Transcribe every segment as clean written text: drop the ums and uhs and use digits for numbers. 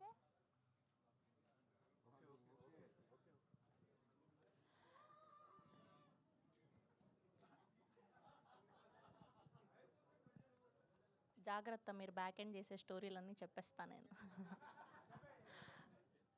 Okay. జాగ్రత్త, మీరు back end చేసే స్టోరీలన్నీ చెప్పేస్తా నేను.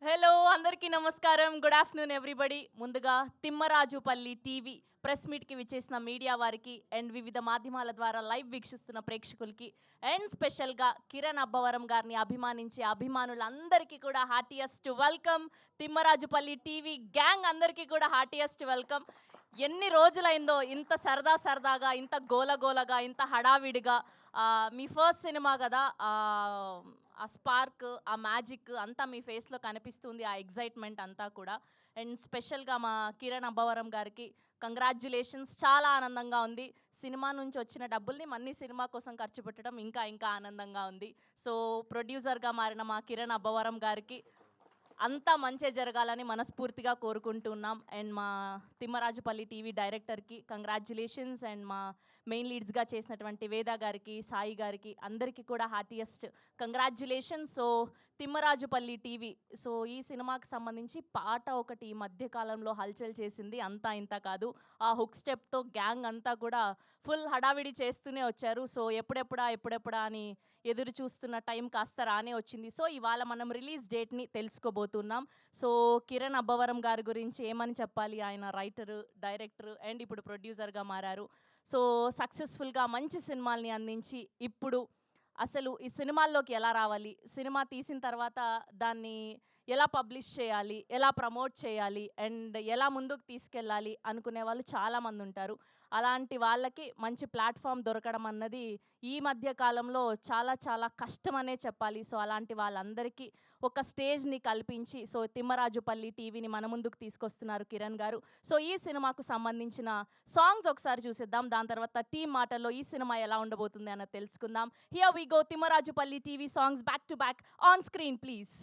హలో, అందరికీ నమస్కారం. Good afternoon everybody. ముందుగా తిమ్మరాజుపల్లి టీవీ ప్రెస్ మీట్కి విచ్చేసిన మీడియా వారికి అండ్ వివిధ మాధ్యమాల ద్వారా లైవ్ వీక్షిస్తున్న ప్రేక్షకులకి అండ్ స్పెషల్గా కిరణ్ అబ్బవరం గారిని అభిమానించే అభిమానులందరికీ కూడా heartiest welcome. Thimmarajupalli TV gang అందరికీ కూడా హార్టియస్ట్ వెల్కమ్. ఎన్ని రోజులైందో ఇంత సరదా సరదాగా, ఇంత గోలగోలగా, ఇంత హడావిడిగా. మీ ఫస్ట్ సినిమా కదా, ఆ స్పార్క్, ఆ మ్యాజిక్ అంతా మీ ఫేస్లో కనిపిస్తుంది, ఆ ఎగ్జైట్మెంట్ అంతా కూడా. అండ్ స్పెషల్గా మా కిరణ్ అబ్బవరం గారికి కంగ్రాచ్యులేషన్స్. చాలా ఆనందంగా ఉంది. సినిమా నుంచి వచ్చిన డబ్బుల్ని మళ్ళీ సినిమా కోసం ఖర్చు పెట్టడం ఇంకా ఇంకా ఆనందంగా ఉంది. సో ప్రొడ్యూసర్గా మారిన మా కిరణ్ అబ్బవరం గారికి అంతా మంచి జరగాలని మనస్ఫూర్తిగా కోరుకుంటున్నాం. అండ్ మా తిమ్మరాజుపల్లి టీవీ డైరెక్టర్కి కంగ్రాచ్యులేషన్స్. అండ్ మా మెయిన్ లీడ్స్గా చేసినటువంటి వేద గారికి, సాయి గారికి అందరికీ కూడా heartiest congratulations. So Thimmarajupalli TV, so ఈ సినిమాకి సంబంధించి పాట ఒకటి ఈ మధ్యకాలంలో హల్చల్ చేసింది, అంతా ఇంత కాదు. ఆ హుక్ స్టెప్తో గ్యాంగ్ అంతా కూడా ఫుల్ హడావిడి చేస్తూనే వచ్చారు. సో ఎప్పుడెప్పుడా అని ఎదురు చూస్తున్న టైం కాస్త రానే వచ్చింది. సో ఇవాళ మనం రిలీజ్ డేట్ని తెలుసుకోబోతున్నాం. సో కిరణ్ అబ్బవరం గారి గురించి ఏమని చెప్పాలి, ఆయన రైటరు, డైరెక్టర్ అండ్ ఇప్పుడు ప్రొడ్యూసర్గా మారారు. సో సక్సెస్ఫుల్గా మంచి సినిమాల్ని అందించి ఇప్పుడు అసలు ఈ సినిమాల్లోకి ఎలా రావాలి, సినిమా తీసిన తర్వాత దాన్ని ఎలా పబ్లిష్ చేయాలి, ఎలా ప్రమోట్ చేయాలి అండ్ ఎలా ముందుకు తీసుకెళ్ళాలి అనుకునే వాళ్ళు చాలామంది ఉంటారు. అలాంటి వాళ్ళకి మంచి ప్లాట్ఫామ్ దొరకడం అన్నది ఈ మధ్య కాలంలో చాలా చాలా కష్టమనే చెప్పాలి. సో అలాంటి వాళ్ళందరికీ ఒక స్టేజ్ని కల్పించి సో తిమ్మరాజుపల్లి టీవీని మన ముందుకు తీసుకొస్తున్నారు కిరణ్ గారు. సో ఈ సినిమాకు సంబంధించిన సాంగ్స్ ఒకసారి చూసేద్దాం. దాని తర్వాత టీమ్ మాటల్లో ఈ సినిమా ఎలా ఉండబోతుంది అన్నది తెలుసుకుందాం. Here we go, Thimmarajupalli TV songs back to back on screen please.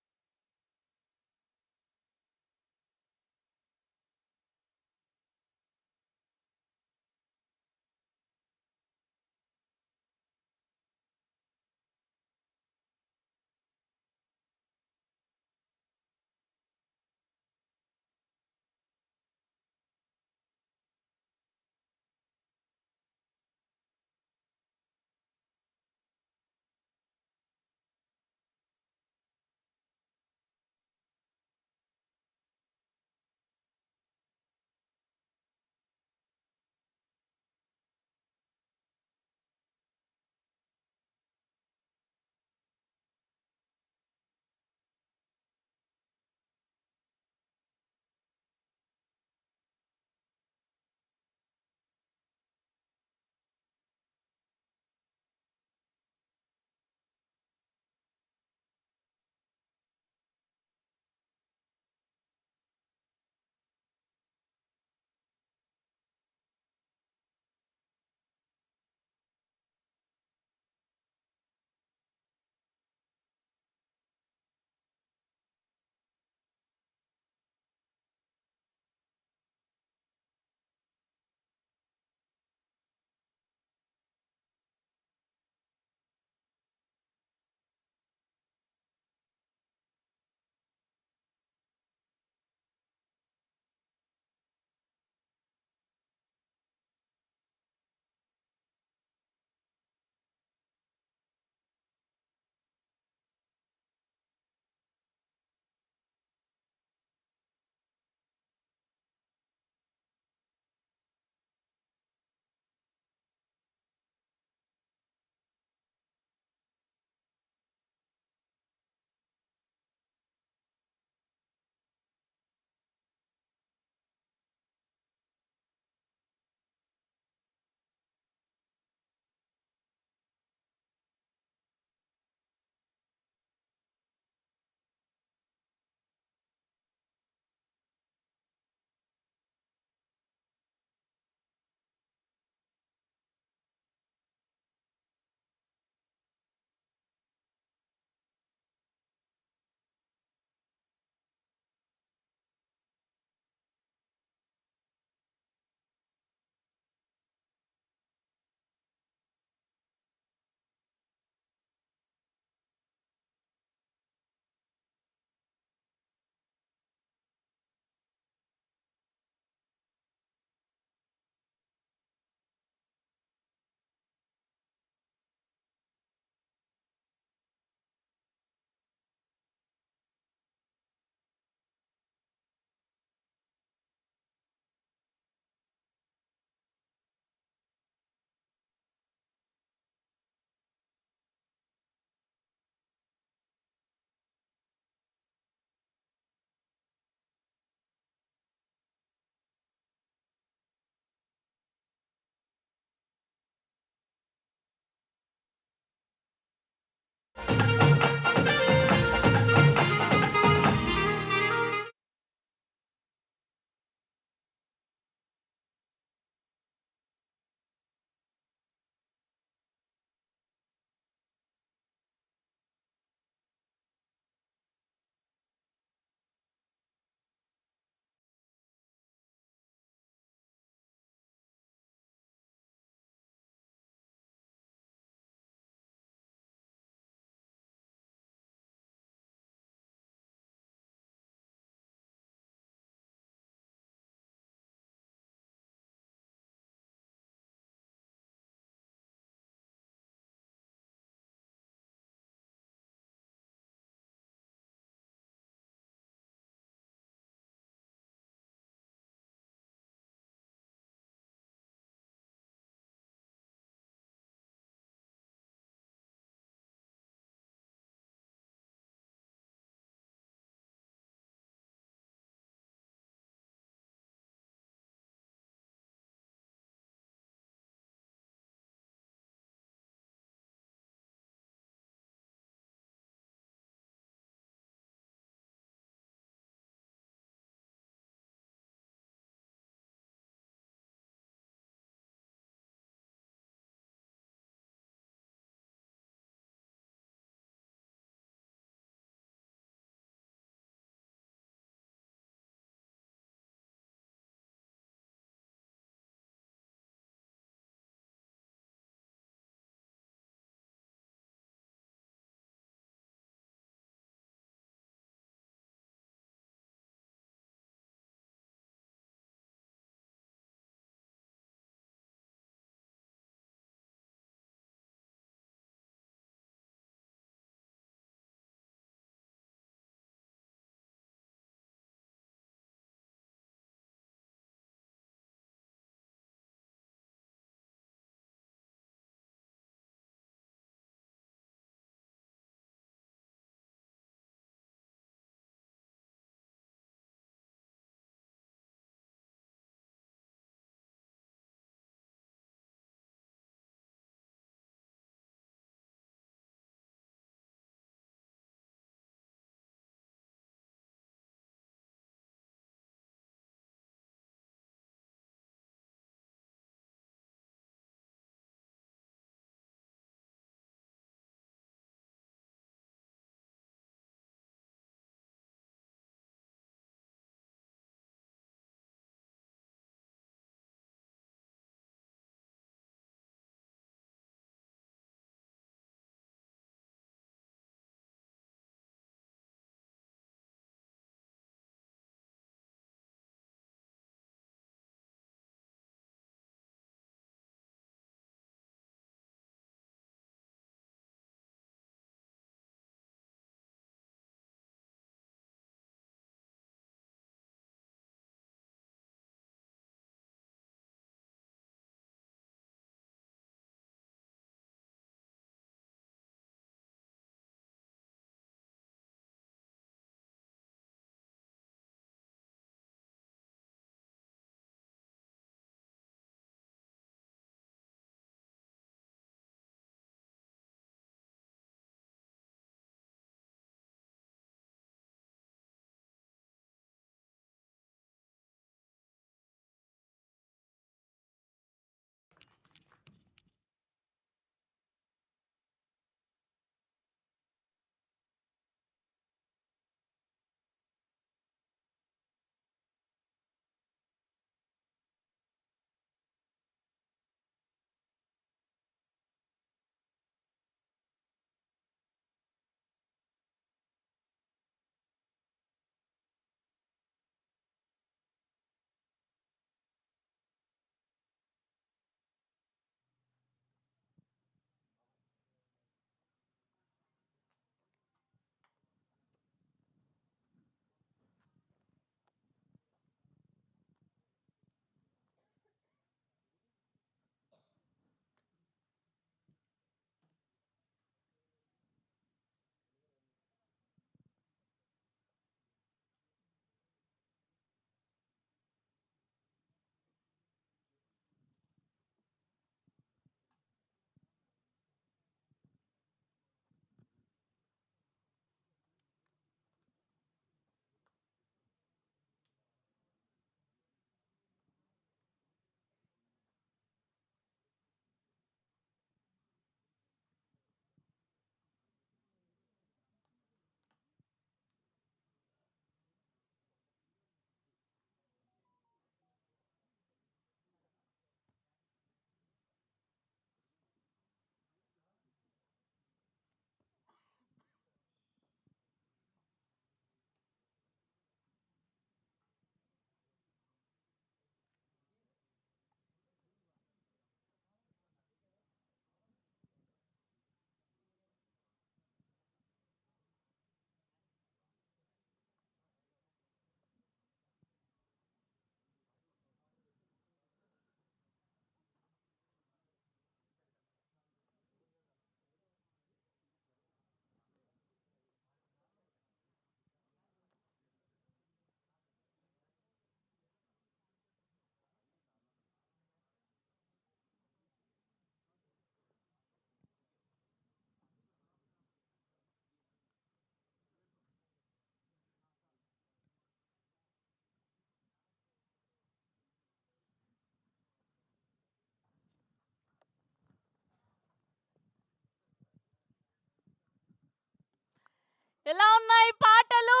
ఎలా ఉన్నాయి పాటలు?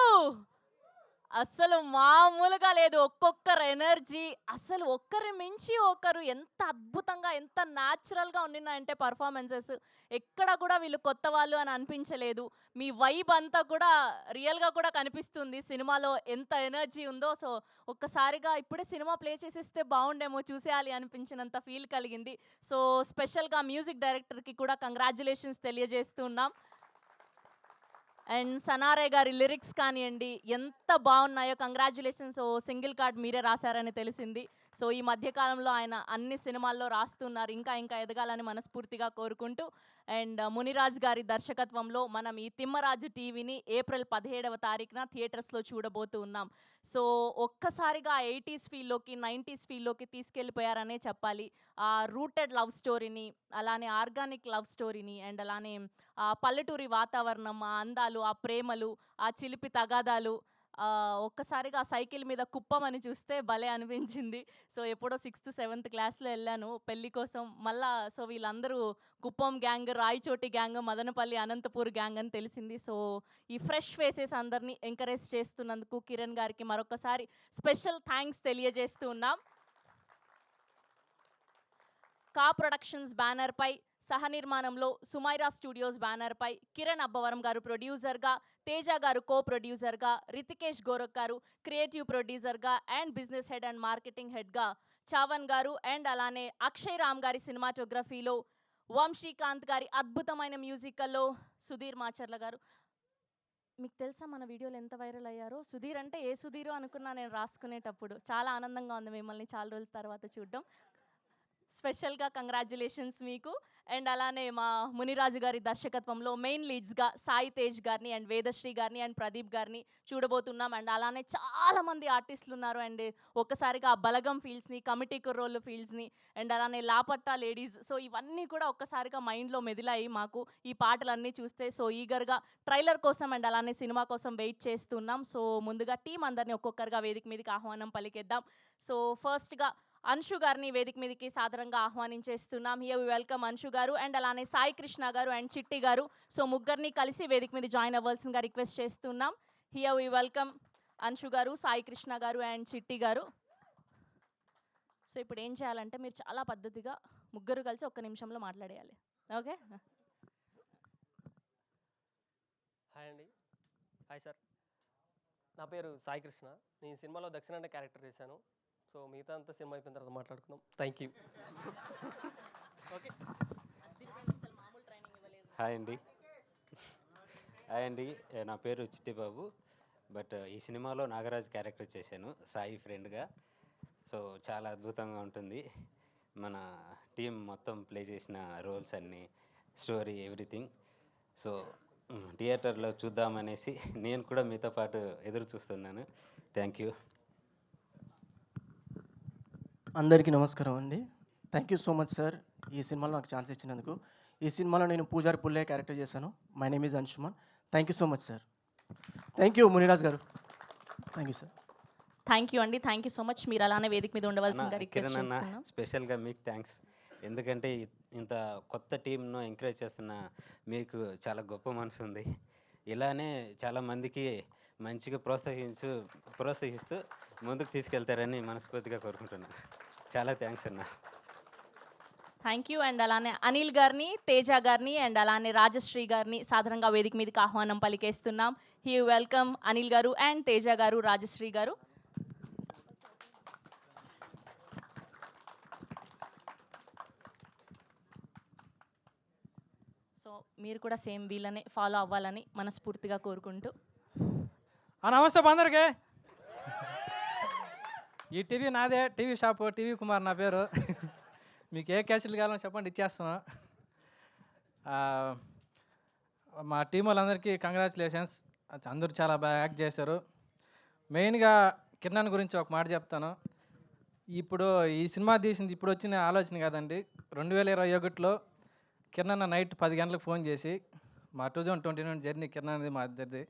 అస్సలు మామూలుగా లేదు. ఒక్కొక్కరు ఎనర్జీ అసలు ఒక్కరిని మించి ఒకరు ఎంత అద్భుతంగా, ఎంత న్యాచురల్‌గా ఉండినాయంటే పెర్ఫార్మన్సెస్. ఎక్కడ కూడా వీళ్ళు కొత్త వాళ్ళు అని అనిపించలేదు. మీ వైబ్ అంతా కూడా రియల్‌గా కూడా కనిపిస్తుంది. సినిమాలో ఎంత ఎనర్జీ ఉందో. సో, ఒక్కసారిగా ఇప్పుడే సినిమా ప్లే చేసేస్తే బావుండేమో చూసేయాలి అనిపించినంత ఫీల్ కలిగింది. సో, స్పెషల్‌గా మ్యూజిక్ డైరెక్టర్‌కి కూడా కంగ్రాచ్యులేషన్స్ తెలియజేస్తున్నాం. అండ్ సనారే గారి లిరిక్స్ కానియండి ఎంత బాగున్నాయో. కంగ్రాచ్యులేషన్స్. ఓ సింగిల్ కార్డ్ మీరే రాశారని తెలిసింది. సో ఈ మధ్య కాలంలో ఆయన అన్ని సినిమాల్లో రాస్తున్నారు. ఇంకా ఇంకా ఎదగాలని మనస్ఫూర్తిగా కోరుకుంటూ అండ్ మునిరాజ్ గారి దర్శకత్వంలో మనం ఈ తిమ్మరాజు టీవీని ఏప్రిల్ 17వ తారీఖున థియేటర్స్లో చూడబోతూ ఉన్నాం. సో ఒక్కసారిగా 80s ఫీల్లోకి 90s ఫీల్లోకి తీసుకెళ్ళిపోయారనే చెప్పాలి. ఆ రూటెడ్ లవ్ స్టోరీని, అలానే ఆర్గానిక్ లవ్ స్టోరీని అండ్ అలానే ఆ పల్లెటూరి వాతావరణం, ఆ అందాలు, ఆ ప్రేమలు, ఆ చిలిపి తగాదాలు, ఒక్కసారిగా ఆ సైకిల్ మీద కుప్పమని చూస్తే భలే అనిపించింది. సో ఎప్పుడో 6th, 7th క్లాస్‌లో వెళ్ళాను పెళ్లి కోసం. మళ్ళా సో వీళ్ళందరూ Kuppam gang, Rayachoti gang, Madanapalle, Anantapur gang అని తెలిసింది. సో ఈ ఫ్రెష్ ఫేసెస్ అందరినీ ఎంకరేజ్ చేస్తున్నందుకు కిరణ్ గారికి మరొకసారి స్పెషల్ థ్యాంక్స్ తెలియజేస్తూ ఉన్నాం. కా ప్రొడక్షన్స్ బ్యానర్పై సహనిర్మాణంలో సుమైరా స్టూడియోస్ బ్యానర్పై కిరణ్ అబ్బవరం గారు ప్రొడ్యూసర్గా, తేజ గారు కో ప్రొడ్యూసర్గా, రితికేష్ గోరఖ్ గారు క్రియేటివ్ ప్రొడ్యూసర్గా and business head and marketing హెడ్గా చావన్ గారు అండ్ అలానే అక్షయ్ రామ్ గారి సినిమాటోగ్రఫీలో, వంశీకాంత్ గారి అద్భుతమైన మ్యూజికల్లో సుధీర్ మాచర్ల గారు. మీకు తెలుసా మన వీడియోలు ఎంత వైరల్ అయ్యారో? సుధీర్ అంటే ఏ సుధీరో అనుకున్నా నేను రాసుకునేటప్పుడు. చాలా ఆనందంగా ఉంది మిమ్మల్ని చాలా రోజుల తర్వాత చూడడం. స్పెషల్‌గా కంగ్రాచ్యులేషన్స్ మీకు. అండ్ అలానే మా మునిరాజు గారి దర్శకత్వంలో మెయిన్ లీడ్స్‌గా సాయి తేజ్ గారిని అండ్ వేదశ్రీ గారిని అండ్ ప్రదీప్ గారిని చూడబోతున్నాం. అండ్ అలానే చాలామంది ఆర్టిస్టులు ఉన్నారు. అండ్ ఒక్కసారిగా ఆ బలగం ఫీల్స్‌ని, కమిటీ కుర్రోళ్ళు ఫీల్స్‌ని అండ్ అలానే లాపట్టా లేడీస్, సో ఇవన్నీ కూడా ఒక్కసారిగా మైండ్‌లో మెదిలాయి మాకు ఈ పాటలన్నీ చూస్తే. సో ఈగర్‌గా ట్రైలర్ కోసం అండ్ అలానే సినిమా కోసం వెయిట్ చేస్తున్నాం. సో ముందుగా టీం అందరిని ఒక్కొక్కరుగా వేదిక మీదకి ఆహ్వానం పలికేద్దాం. సో ఫస్ట్‌గా అంశు గారిని వేదిక మీదకి సాదరంగా ఆహ్వానించేస్తున్నాం. హియర్ వి వెల్కమ్ అంశు గారు అండ్ అలానే సాయి కృష్ణ గారు అండ్ చిట్టి గారు. సో ముగ్గురిని కలిసి వేదిక మీద జాయిన్ అవ్వాల్సిందిగా రిక్వెస్ట్ చేస్తున్నాం. హియర్ వి వెల్కమ్ అంశు గారు, సాయి కృష్ణ గారు అండ్ చిట్టి గారు. సో ఇప్పుడు ఏం చేయాలంటే మీరు చాలా పద్ధతిగా ముగ్గురు కలిసి ఒక్క నిమిషంలో మాట్లాడేయాలి. ఓకే? హాయ్ అండి. Hi sir. నా పేరు సాయి కృష్ణ. నేను ఈ సినిమాలో దక్షిణ అనే క్యారెక్టర్ చేశాను. సో మిగతా అంతా సినిమా అయిపోయిన తర్వాత మాట్లాడుకుందాం. Thank you. ఓకే. హాయ్ అండి. హాయ్ అండి, నా పేరు చిట్టిబాబు. బట్ ఈ సినిమాలో నాగరాజ్ క్యారెక్టర్ చేశాను సాయి ఫ్రెండ్గా. సో చాలా అద్భుతంగా ఉంటుంది. మన టీం మొత్తం ప్లే చేసిన రోల్స్ అన్నీ, స్టోరీ, ఎవ్రీథింగ్. సో థియేటర్లో చూద్దామనేసి నేను కూడా మీతో పాటు ఎదురు చూస్తున్నాను. Thank you. అందరికీ నమస్కారం అండి. Thank you so much sir ఈ సినిమాలో నాకు ఛాన్స్ ఇచ్చినందుకు. ఈ సినిమాలో నేను పూజారి పుల్లయ్య క్యారెక్టర్ చేశాను. My name is Anshuman. Thank you so much sir. Thank you Muniraj garu. Thank you sir. Thank you అండి. Thank you so much. మీరు అలానే వేదిక మీద ఉండవలసిందిగా రిక్వెస్ట్ కిరణ్ అన్న, చేస్తున్నాం. స్పెషల్గా మీకు థ్యాంక్స్. ఎందుకంటే ఇంత కొత్త టీంను ఎంకరేజ్ చేస్తున్న మీకు చాలా గొప్ప మనసు ఉంది. ఇలానే చాలామందికి మంచిగా ప్రోత్సహిస్తూ ముందుకు తీసుకెళ్తారని మనస్ఫూర్తిగా కోరుకుంటున్నాను. చాలా థ్యాంక్స్ అన్న. Thank you. అండ్ అలానే అనిల్ గారిని, తేజ గారిని అండ్ అలానే రాజశ్రీ గారిని సాధారణంగా వేదిక మీదకి ఆహ్వానం పలికేస్తున్నాం. హీ వెల్కమ్ అనిల్ గారు అండ్ తేజ గారు, రాజశ్రీ గారు. సో మీరు కూడా సేమ్ వీళ్ళనే ఫాలో అవ్వాలని మనస్ఫూర్తిగా కోరుకుంటూ. నమస్తే అందరికీ. ఈ టీవీ నాదే, టీవీ షాపు టీవీ కుమార్ నా పేరు. మీకు ఏ క్యాషులు కావాలని చెప్పండి, ఇచ్చేస్తాను. మా టీం వాళ్ళందరికీ కంగ్రాచులేషన్స్. అందరూ చాలా బాగా యాక్ట్ చేశారు. మెయిన్గా కిరణ్ గురించి ఒక మాట చెప్తాను. ఇప్పుడు ఈ సినిమా తీసింది ఇప్పుడు వచ్చిన ఆలోచన కాదండి. 2021లో కిరణ్ నైట్ 10 గంటలకు ఫోన్ చేసి, మా 2021 జర్నీ కిరణ్ అనేది మా ఇద్దరిది.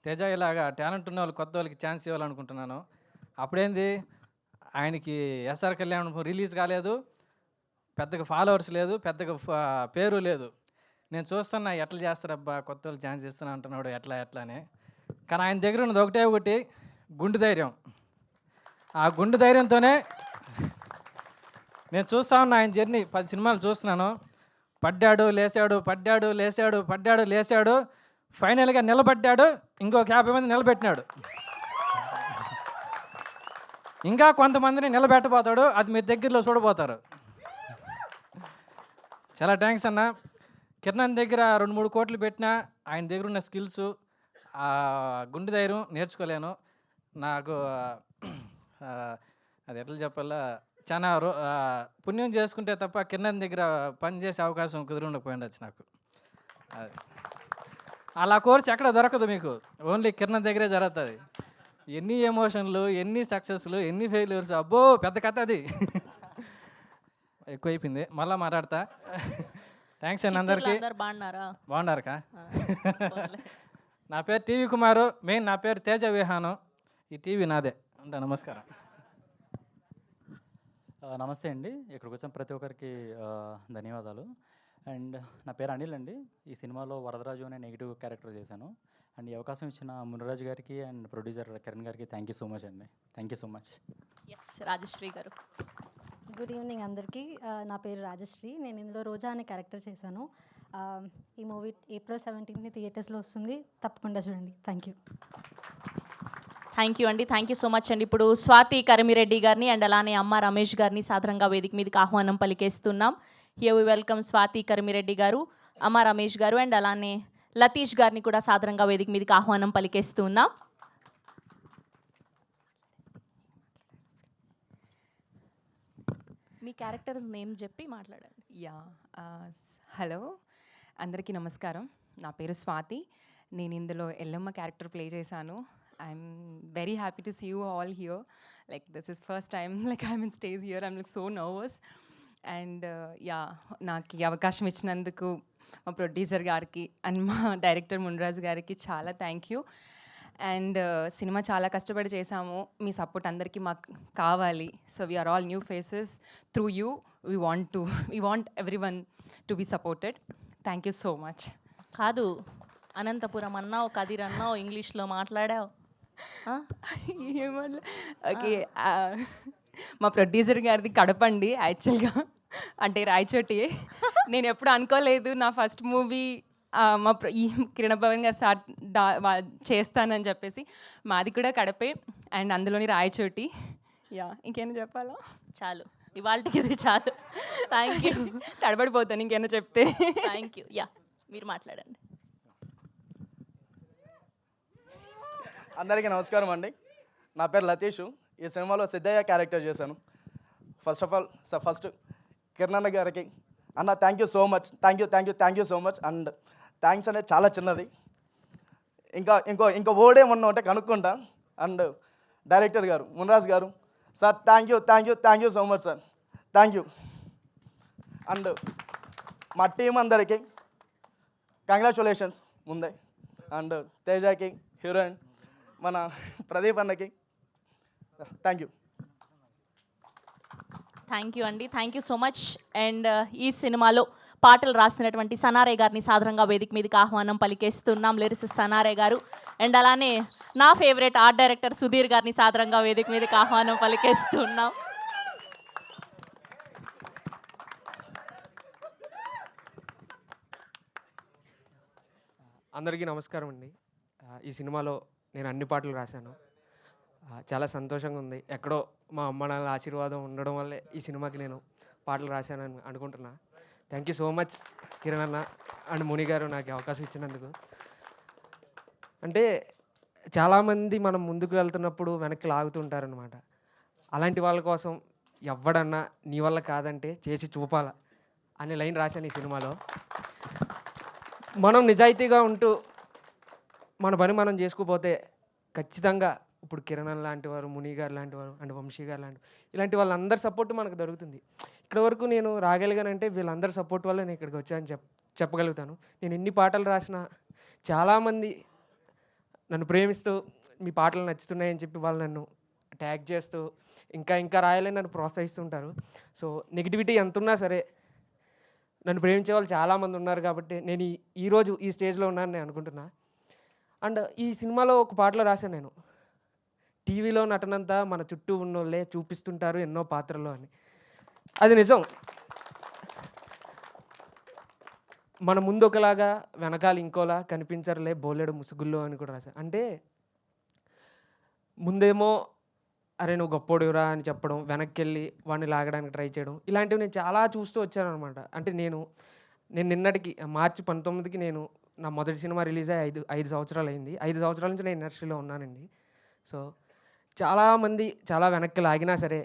తేజ ఇలాగా టాలెంట్ ఉన్న వాళ్ళు కొత్త వాళ్ళకి ఛాన్స్ ఇవ్వాలనుకుంటున్నాను. అప్పుడేంది ఆయనకి ఎస్ఆర్ కళ్యాణ్ రిలీజ్ కాలేదు, పెద్దగా ఫాలోవర్స్ లేదు, పెద్దగా పేరు లేదు. నేను చూస్తున్నా ఎట్లా చేస్తారబ్బా, కొత్త వాళ్ళు ఛాన్స్ ఇస్తున్నా అంటున్నాడు ఎట్లా అని. కానీ ఆయన దగ్గర ఉన్నది ఒకటే ఒకటి, గుండె ధైర్యం. ఆ గుండె ధైర్యంతోనే నేను చూస్తా ఉన్నా ఆయన జర్నీ. 10 సినిమాలు చూస్తున్నాను. పడ్డాడు లేచాడు, పడ్డాడు లేచాడు, పడ్డాడు లేచాడు, ఫైనల్గా నిలబడ్డాడు, ఇంకొక 50 మంది నిలబెట్టినాడు, ఇంకా కొంతమందిని నిలబెట్టబోతాడు. అది మీరు దగ్గరలో చూడబోతారు. చాలా థ్యాంక్స్ అన్న. కిరణ్ దగ్గర 2-3 కోట్లు పెట్టినా ఆయన దగ్గర ఉన్న స్కిల్స్, గుండె ధైర్యం నేర్చుకోలేను. నాకు అది ఎట్లా చెప్పాలా, చాలా పుణ్యం చేసుకుంటే తప్ప కిరణ్ దగ్గర పని చేసే అవకాశం కుదిరి ఉండొచ్చు నాకు. అలా కోర్స్ ఎక్కడ దొరకదు మీకు, ఓన్లీ కిరణ్ దగ్గరే జరుగుతుంది. ఎన్ని ఎమోషన్లు, ఎన్ని సక్సెస్లు, ఎన్ని ఫెయిల్యూర్స్, అబ్బో పెద్ద కథ అది. ఎక్కువైపోయింది, మళ్ళీ మాట్లాడతా. థ్యాంక్స్ అండి అందరికీ. బాగున్నారా? బాగున్నారుకా? నా పేరు టీవీ కుమారు, మెయిన్ నా పేరు తేజ విహానం. ఈ టీవీ నాదే. అంటే నమస్కారం. నమస్తే అండి. ఇక్కడికి వచ్చిన ప్రతి ఒక్కరికి ధన్యవాదాలు. అండ్ నా పేరు అనిల్ అండి. ఈ సినిమాలో వరదరాజు అనే నెగిటివ్ క్యారెక్టర్ చేశాను. అండ్ ఈ అవకాశం ఇచ్చిన మునిరాజు గారికి అండ్ ప్రొడ్యూసర్ కిరణ్ గారికి థ్యాంక్ యూ సో మచ్ అండి. Thank you so much. Yes, Rajashree garu. Good evening అందరికీ. నా పేరు రాజశ్రీ. నేను ఇందులో రోజా అనే క్యారెక్టర్ చేశాను. ఈ మూవీ April 17 థియేటర్స్లో వస్తుంది, తప్పకుండా చూడండి. Thank you. థ్యాంక్ యూ అండి, థ్యాంక్ యూ సో మచ్ అండి. ఇప్పుడు స్వాతి కరిమిరెడ్డి గారిని అండ్ అలానే అమ్మ రమేష్ గారిని సాధారణంగా వేదిక మీదకి ఆహ్వానం పలికేస్తున్నాం. Here we welcome Swathi Karimireddy గారు, అమ్మ రమేష్ గారు అండ్ అలానే లతీష్ గారిని కూడా సాధారణంగా వేదిక మీదకి ఆహ్వానం పలికేస్తున్నాం. మీ క్యారెక్టర్ నేమ్ చెప్పి మాట్లాడండి. యా, హలో అందరికీ నమస్కారం. నా పేరు స్వాతి. నేను ఇందులో ఎల్లమ్మ క్యారెక్టర్ ప్లే చేశాను. I'm very happy to see you all here. Like this is first time like I'm in stage here. I'm like so nervous. And yeah, నాకు ఈ అవకాశం ఇచ్చినందుకు మా ప్రొడ్యూసర్ గారికి అండ్ మా డైరెక్టర్ మునిరాజు గారికి చాలా థ్యాంక్ యూ. అండ్ సినిమా చాలా కష్టపడి చేసాము. మీ సపోర్ట్ అందరికీ మాకు కావాలి. So we're all new faces. Through you we want everyone to be supported. Thank you so much. కాదు, అనంతపురం అన్నావు, కదిర్ అన్నావు, ఇంగ్లీష్లో మాట్లాడావు. ఓకే, మా ప్రొడ్యూసర్ గారిది కడపండి యాక్చువల్గా, అంటే రాయచోటి. నేను ఎప్పుడు అనుకోలేదు నా ఫస్ట్ మూవీ ఈ కిరణ్ భవన్ గారు సార్ చేస్తానని చెప్పేసి. మాది కూడా కడపే అండ్ అందులోని రాయచోటి. యా, ఇంకేమైనా చెప్పాలా? చాలు, ఇవాళకి ఇది చాలు. Thank you. తడబడిపోతాను ఇంకేమైనా చెప్తే. Thank you. యా, మీరు మాట్లాడండి. అందరికీ నమస్కారం అండి. నా పేరు లతీష్. ఈ సినిమాలో సిద్ధయ్య క్యారెక్టర్ చేశాను. First of all first Kiran గారికి అన్న thank you so much. Thank you so much. And thanks అనేది చాలా చిన్నది. ఇంకా ఓడేమన్నా ఉంటే కనుక్కుంటా. అండ్ డైరెక్టర్ గారు మునిరాజ్ గారు, sir thank you so much sir. Thank you. And మా టీం అందరికీ కంగ్రాచులేషన్స్ ముందే. అండ్ తేజకి, హీరోయిన్ మన ప్రదీప్ అన్నకి థ్యాంక్ యూ. థ్యాంక్ యూ అండి, thank you so much. And ఈ సినిమాలో పాటలు రాసినటువంటి సనారే గారిని సాధారణంగా వేదిక మీదకి ఆహ్వానం పలికేస్తున్నాం. లిరిసిస్ట్ సనారే గారు అండ్ అలానే నా ఫేవరెట్ ఆర్ట్ డైరెక్టర్ సుధీర్ గారిని సాధారణంగా వేదిక మీదకి ఆహ్వానం పలికేస్తున్నాం. అందరికీ నమస్కారం అండి. ఈ సినిమాలో నేను అన్ని పాటలు రాశాను. చాలా సంతోషంగా ఉంది. ఎక్కడో మా అమ్మ నాన్నల ఆశీర్వాదం ఉండడం వల్లే ఈ సినిమాకి నేను పాటలు రాశానని అనుకుంటున్నా. Thank you so much Kiran అన్న అండ్ ముని గారు నాకు అవకాశం ఇచ్చినందుకు. అంటే చాలామంది మనం ముందుకు వెళ్తున్నప్పుడు వెనక్కి లాగుతుంటారనమాట. అలాంటి వాళ్ళ కోసం ఎవడన్నా నీ వల్ల కాదంటే చేసి చూపాలా అనే లైన్ రాశాను ఈ సినిమాలో. మనం నిజాయితీగా ఉంటూ మన పని మనం చేసుకుపోతే ఖచ్చితంగా ఇప్పుడు కిరణ్ లాంటి వారు, ముని గారు లాంటి వారు అండ్ వంశీ గారు లాంటి ఇలాంటి వాళ్ళందరి సపోర్ట్ మనకు దొరుకుతుంది. ఇక్కడ వరకు నేను రాగలిగానంటే వీళ్ళందరి సపోర్ట్ వల్ల నేను ఇక్కడికి వచ్చానని చెప్పగలుగుతాను. నేను ఎన్ని పాటలు రాసినా చాలామంది నన్ను ప్రేమిస్తూ మీ పాటలు నచ్చుతున్నాయని చెప్పి వాళ్ళు నన్ను ట్యాగ్ చేస్తూ ఇంకా రాయాలని నన్ను ప్రోత్సహిస్తుంటారు. సో నెగిటివిటీ ఎంత ఉన్నా సరే నన్ను ప్రేమించే వాళ్ళు చాలామంది ఉన్నారు కాబట్టి నేను ఈరోజు ఈ స్టేజ్లో ఉన్నాను నేను అనుకుంటున్నా. అండ్ ఈ సినిమాలో ఒక పాటలో రాశాను నేను, టీవీలో నటనంతా మన చుట్టూ ఉన్నోళ్ళే చూపిస్తుంటారు ఎన్నో పాత్రలు అని. అది నిజం. మన ముందు ఒకలాగా వెనకాల ఇంకోలా కనిపించరులే బోలెడు ముసుగుల్లో అని కూడా రాశాను. అంటే ముందేమో అరే నువ్వు గొప్పోడివిరా అని చెప్పడం, వెనక్కి వెళ్ళి వాడిని లాగడానికి ట్రై చేయడం, ఇలాంటివి నేను చాలా చూస్తూ వచ్చాను అనమాట. అంటే నేను నిన్నటికి మార్చి 19కి నేను నా మొదటి సినిమా రిలీజ్ అయ్యి 5 సంవత్సరాలు అయింది. 5 సంవత్సరాల నుంచి నేను ఇండస్ట్రీలో ఉన్నానండి. సో చాలామంది చాలా వెనక్కి లాగినా సరే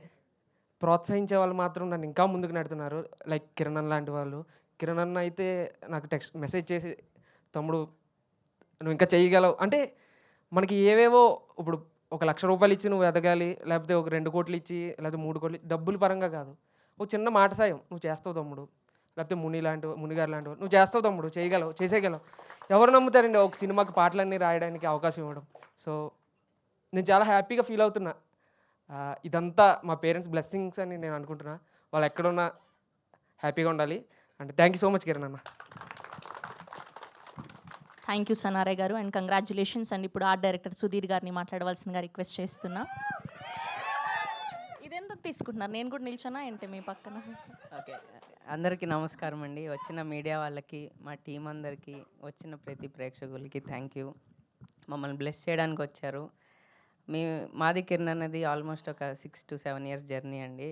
ప్రోత్సహించే వాళ్ళు మాత్రం నన్ను ఇంకా ముందుకు నెడుతున్నారు. లైక్ కిరణ్ అన్న లాంటి వాళ్ళు. కిరణ్ అన్న అయితే నాకు మెసేజ్ చేసి, తమ్ముడు నువ్వు ఇంకా చేయగలవు అంటే, మనకి ఏవేవో ఇప్పుడు 1,00,000 రూపాయలు ఇచ్చి నువ్వు ఎదగాలి, లేకపోతే ఒక 2 కోట్లు ఇచ్చి, లేకపోతే 3 కోట్లు డబ్బుల పరంగా కాదు, ఒక చిన్న మాట సాయం నువ్వు చేస్తావు తమ్ముడు, లేకపోతే మునిగారు లాంటి నువ్వు చేస్తావు తమ్ముడు, చేయగలవు, చేసేయగలవు. ఎవరు నమ్ముతారండి ఒక సినిమాకి పాటలన్నీ రాయడానికి అవకాశం ఇవ్వడం. సో నేను చాలా హ్యాపీగా ఫీల్ అవుతున్నా. ఇదంతా మా పేరెంట్స్ బ్లెస్సింగ్స్ అని నేను అనుకుంటున్నా. వాళ్ళు ఎక్కడున్నా హ్యాపీగా ఉండాలి. And thank you so much Kiran అన్న. థ్యాంక్ యూ సనారయ్య గారు అండ్ కంగ్రాచులేషన్స్. అండ్ ఇప్పుడు ఆర్ట్ డైరెక్టర్ సుధీర్ గారిని మాట్లాడవలసిందిగా రిక్వెస్ట్ చేస్తున్నా. ఇదెందుకు తీసుకుంటున్నారు? నేను కూడా నిల్చున్నా ఏంటి మీ పక్కన? ఓకే, అందరికీ నమస్కారం అండి. వచ్చిన మీడియా వాళ్ళకి, మా టీం అందరికీ, వచ్చిన ప్రతి ప్రేక్షకులకి థ్యాంక్ యూ. మమ్మల్ని బ్లెస్ చేయడానికి వచ్చారు. మాది కిరణ్ అనేది ఆల్మోస్ట్ ఒక 6 to 7 years జర్నీ అండి.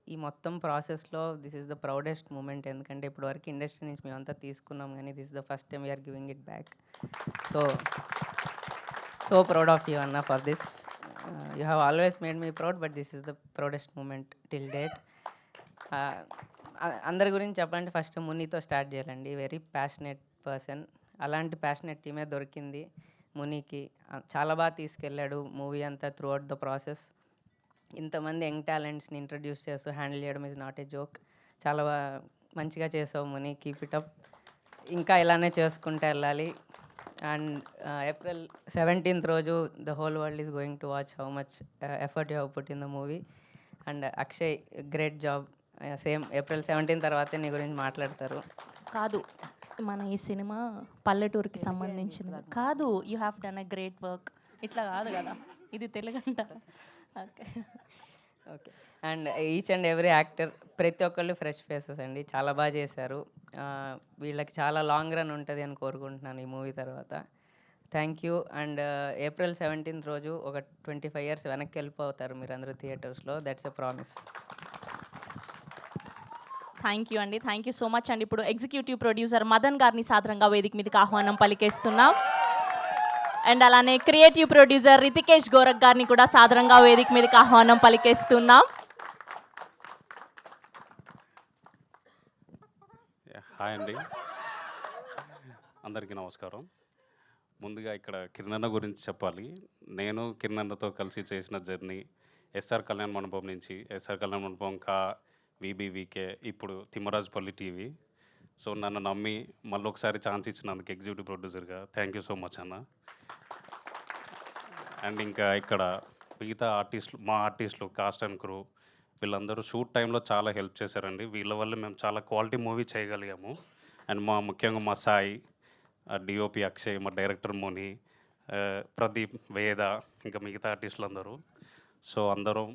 ఈ మొత్తం ప్రాసెస్లో this is the proudest moment. ఎందుకంటే ఇప్పటివరకు ఇండస్ట్రీ నుంచి మేమంతా తీసుకున్నాం, కానీ this is the first time we're giving it back. So proud of you అన్న for this. You have always made me proud, but this is the proudest moment till date. అందరి గురించి చెప్పాలంటే ఫస్ట్ మునితో start చేయాలండి. Very passionate person. అలాంటి passionate టీమే దొరికింది మునికి. చాలా బాగా తీసుకెళ్ళాడు మూవీ అంతా త్రూ అవుట్ ద ప్రాసెస్. ఇంతమంది యంగ్ టాలెంట్స్ని ఇంట్రడ్యూస్ చేస్తూ హ్యాండిల్ చేయడం ఈజ్ నాట్ ఏ జోక్. చాలా మంచిగా చేసావు ముని, కీప్ ఇట్ అప్. ఇంకా ఇలానే చేసుకుంటూ వెళ్ళాలి. అండ్ April 17th రోజు the whole world is going to watch how much effort you have put in the movie. And Akshay, great job. Same April 17 తర్వాతే నీ గురించి మాట్లాడతారు. కాదు, మన ఈ సినిమా పల్లెటూరుకి సంబంధించింది కాదు. You have done a great work. ఇట్లా కాదు కదా, ఇది తెలుగంట. Okay okay. And each and every actor, ప్రతి ఒక్కళ్ళు ఫ్రెష్ ఫేసెస్ అండి. చాలా బాగా చేశారు. వీళ్ళకి చాలా లాంగ్ రన్ ఉంటుంది అని కోరుకుంటున్నాను ఈ మూవీ తర్వాత. Thank you. అండ్ April 17 రోజు ఒక 25 years వెనక్కి వెళ్ళిపోతారు మీరందరూ థియేటర్స్లో. That's a promise. Thank you అండి, థ్యాంక్ యూ సో మచ్ అండి. ఇప్పుడు ఎగ్జిక్యూటివ్ ప్రొడ్యూసర్ మదన్ గారిని సాదరంగా వేదిక మీదకి ఆహ్వానం పలికేస్తున్నాం. అండ్ అలానే క్రియేటివ్ ప్రొడ్యూసర్ రితికేష్ గోరక్ గారిని కూడా సాదరంగా వేదిక మీదకి ఆహ్వానం పలికేస్తున్నాం. హాయ్ అండి, అందరికీ నమస్కారం. ముందుగా ఇక్కడ కిరణ్ గురించి చెప్పాలి. నేను కిరణ్తో కలిసి చేసిన జర్నీ ఎస్ఆర్ కళ్యాణ్ మండపం నుంచి ఎస్ఆర్ కళ్యాణ్ మండపం VBVK, ఇప్పుడు తిమ్మరాజుపల్లి టీవీ. సో నన్ను నమ్మి మళ్ళీ ఒకసారి ఛాన్స్ ఇచ్చినందుకు ఎగ్జిక్యూటివ్ ప్రొడ్యూసర్గా థ్యాంక్ యూ సో మచ్ అన్న. అండ్ ఇంకా ఇక్కడ మిగతా మా ఆర్టిస్టులు, కాస్ట్ అండ్ క్రూ, వీళ్ళందరూ షూట్ టైంలో చాలా హెల్ప్ చేశారండి. వీళ్ళ వల్ల మేము చాలా క్వాలిటీ మూవీ చేయగలిగాము. అండ్ ముఖ్యంగా మా సాయి, DOP అక్షయ్, మా డైరెక్టర్ ముని, ప్రదీప్, వేద, ఇంకా మిగతా ఆర్టిస్టులు అందరూ. సో అందరం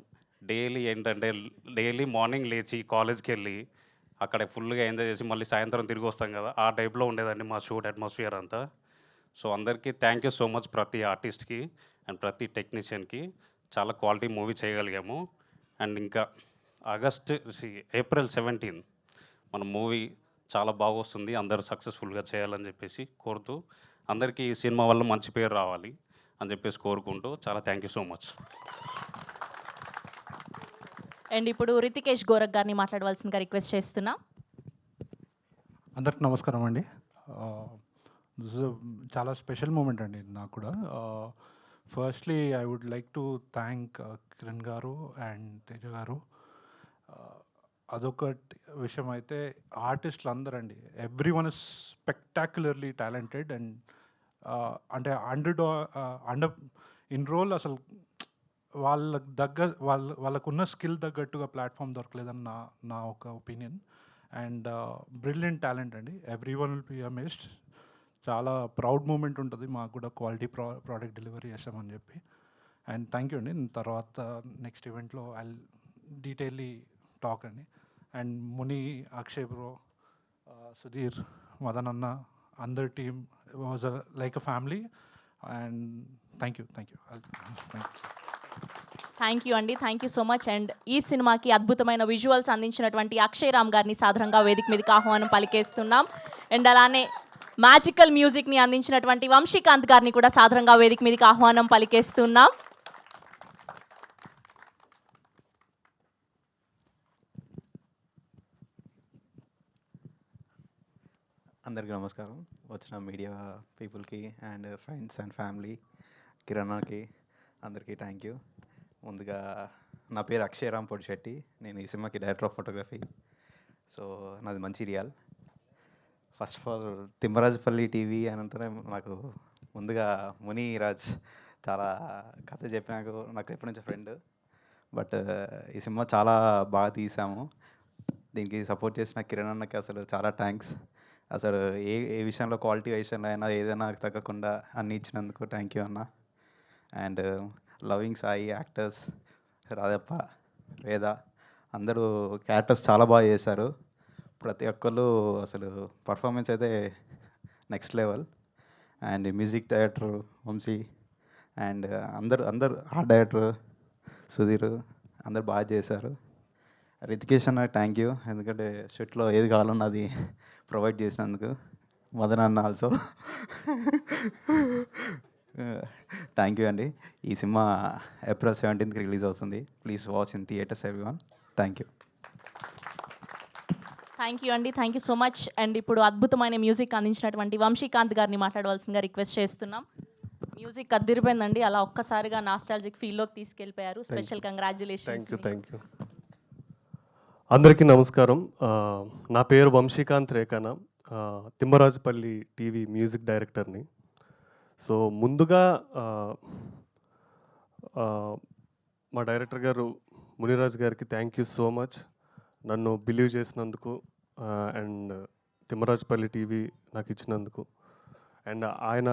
డైలీ మార్నింగ్ లేచి కాలేజ్కి వెళ్ళి అక్కడ ఫుల్గా ఎంజాయ్ చేసి మళ్ళీ సాయంత్రం తిరిగి వస్తాం కదా, ఆ టైప్లో ఉండేదండి మా షూట్ అట్మాస్ఫియర్ అంతా. సో అందరికీ థ్యాంక్ యూ సో మచ్. ప్రతి ఆర్టిస్ట్కి అండ్ ప్రతి టెక్నీషియన్కి చాలా క్వాలిటీ మూవీ చేయగలిగాము. అండ్ ఇంకా April 17 మన మూవీ చాలా బాగా వస్తుంది. అందరూ సక్సెస్ఫుల్గా చేయాలని చెప్పేసి కోరుతూ, అందరికీ ఈ సినిమా వల్ల మంచి పేరు రావాలి అని చెప్పేసి కోరుకుంటూ చాలా thank you so much. And ఇప్పుడు రితికేష్ గోరక్ గారిని మాట్లాడవలసిందిగా రిక్వెస్ట్ చేస్తున్నా. అందరికి నమస్కారం అండి. చాలా స్పెషల్ మూమెంట్ అండి నాకు కూడా. Firstly I would like to thank Kiran garu and Teja garu. అదొక విషయం అయితే, ఆర్టిస్టులు అందరండి, everyone is spectacularly talented. And అంటే అండర్ ఇన్ రోల్ అసలు వాళ్ళకున్న స్కిల్ తగ్గట్టుగా ప్లాట్ఫామ్ దొరకలేదని నా ఒక ఒపీనియన్. అండ్ బ్రిలియంట్ టాలెంట్ అండి. Everyone will be amazed. చాలా ప్రౌడ్ మూమెంట్ ఉంటుంది మాకు కూడా క్వాలిటీ ప్రోడక్ట్ డెలివరీ చేసామని చెప్పి. అండ్ థ్యాంక్ యూ అండి. తర్వాత నెక్స్ట్ ఈవెంట్లో ఐ డీటెయిల్లీ టాక్ అండి. అండ్ ముని, అక్షయ్ బ్రో, సుధీర్, మదన్ అన్న, అందర్ team was like a family. And thank you. Thank you. Thank you అండి, thank you so much. And ఈ సినిమాకి అద్భుతమైన విజువల్స్ అందించినటువంటి అక్షయ్ రామ్ గారిని సాధారణంగా వేదిక మీదకి ఆహ్వానం పలికేస్తున్నాం. అండ్ అలానే మ్యాజికల్ మ్యూజిక్ని అందించినటువంటి వంశీకాంత్ గారిని కూడా సాధారణంగా వేదిక మీదకి ఆహ్వానం పలికేస్తున్నాం. అందరికీ నమస్కారం. వచ్చిన మీడియా పీపుల్కి అండ్ ఫ్రెండ్స్ అండ్ ఫ్యామిలీ, కిరణ్కి అందరికీ థ్యాంక్ యూ. ముందుగా నా పేరు అక్షయ్ రామ్ పొడిశెట్టి. నేను ఈ సినిమాకి డైరెక్టర్ ఆఫ్ ఫోటోగ్రఫీ. సో నాది Mancherial. First of all Thimmarajupalli TV అనంతరం నాకు ముందుగా మునిరాజ్ చాలా కథ చెప్పినాకు నాకు ఎప్పటి నుంచో ఫ్రెండ్. బట్ ఈ సినిమా చాలా బాగా తీసాము. దీనికి సపోర్ట్ చేసిన కిరణ్ అన్నకి అసలు చాలా థ్యాంక్స్. అసలు ఏ విషయంలో క్వాలిటీ విషయంలో అయినా ఏదైనా తగ్గకుండా అన్నీ ఇచ్చినందుకు థ్యాంక్ యూ అన్న. అండ్ లవింగ్ సాయి, యాక్టర్స్ రాధప్ప, వేద అందరూ క్యారెక్టర్స్ చాలా బాగా చేశారు. ప్రతి ఒక్కళ్ళు అసలు పర్ఫార్మెన్స్ అయితే next level. And music director Vamsi and అందరు ఆర్ట్ డైరెక్టర్ సుధీర్ అందరు బాగా చేశారు. రితికేష్ అన్న థ్యాంక్ యూ, ఎందుకంటే షూట్లో ఏది కావాలన్నా అది ప్రొవైడ్ చేసినందుకు. మదన్ అన్న ఆల్సో థ్యాంక్ యూ అండి. ఈ సినిమా ఏప్రిల్ 17th రిలీజ్ అవుతుంది. Please watch in theatres everyone. Thank you. Thank you అండి, thank you so much. And ఇప్పుడు అద్భుతమైన మ్యూజిక్ అందించినటువంటి వంశీకాంత్ గారిని మాట్లాడవలసిందిగా రిక్వెస్ట్ చేస్తున్నాం. మ్యూజిక్ అదిరిపోయిందండి, అలా ఒక్కసారిగా నాస్టాలజిక్ ఫీల్లోకి తీసుకెళ్ళిపోయారు. Special congratulations. Thank you. అందరికీ నమస్కారం. నా పేరు వంశీకాంత్ రేఖాన, తిమ్మరాజుపల్లి టీవీ మ్యూజిక్ డైరెక్టర్ని. సో ముందుగా మా డైరెక్టర్ గారు మునిరాజ్ గారికి థ్యాంక్ యూ సో మచ్, నన్ను బిలీవ్ చేసినందుకు అండ్ తిమ్మరాజుపల్లి టీవీ నాకు ఇచ్చినందుకు. అండ్ ఆయన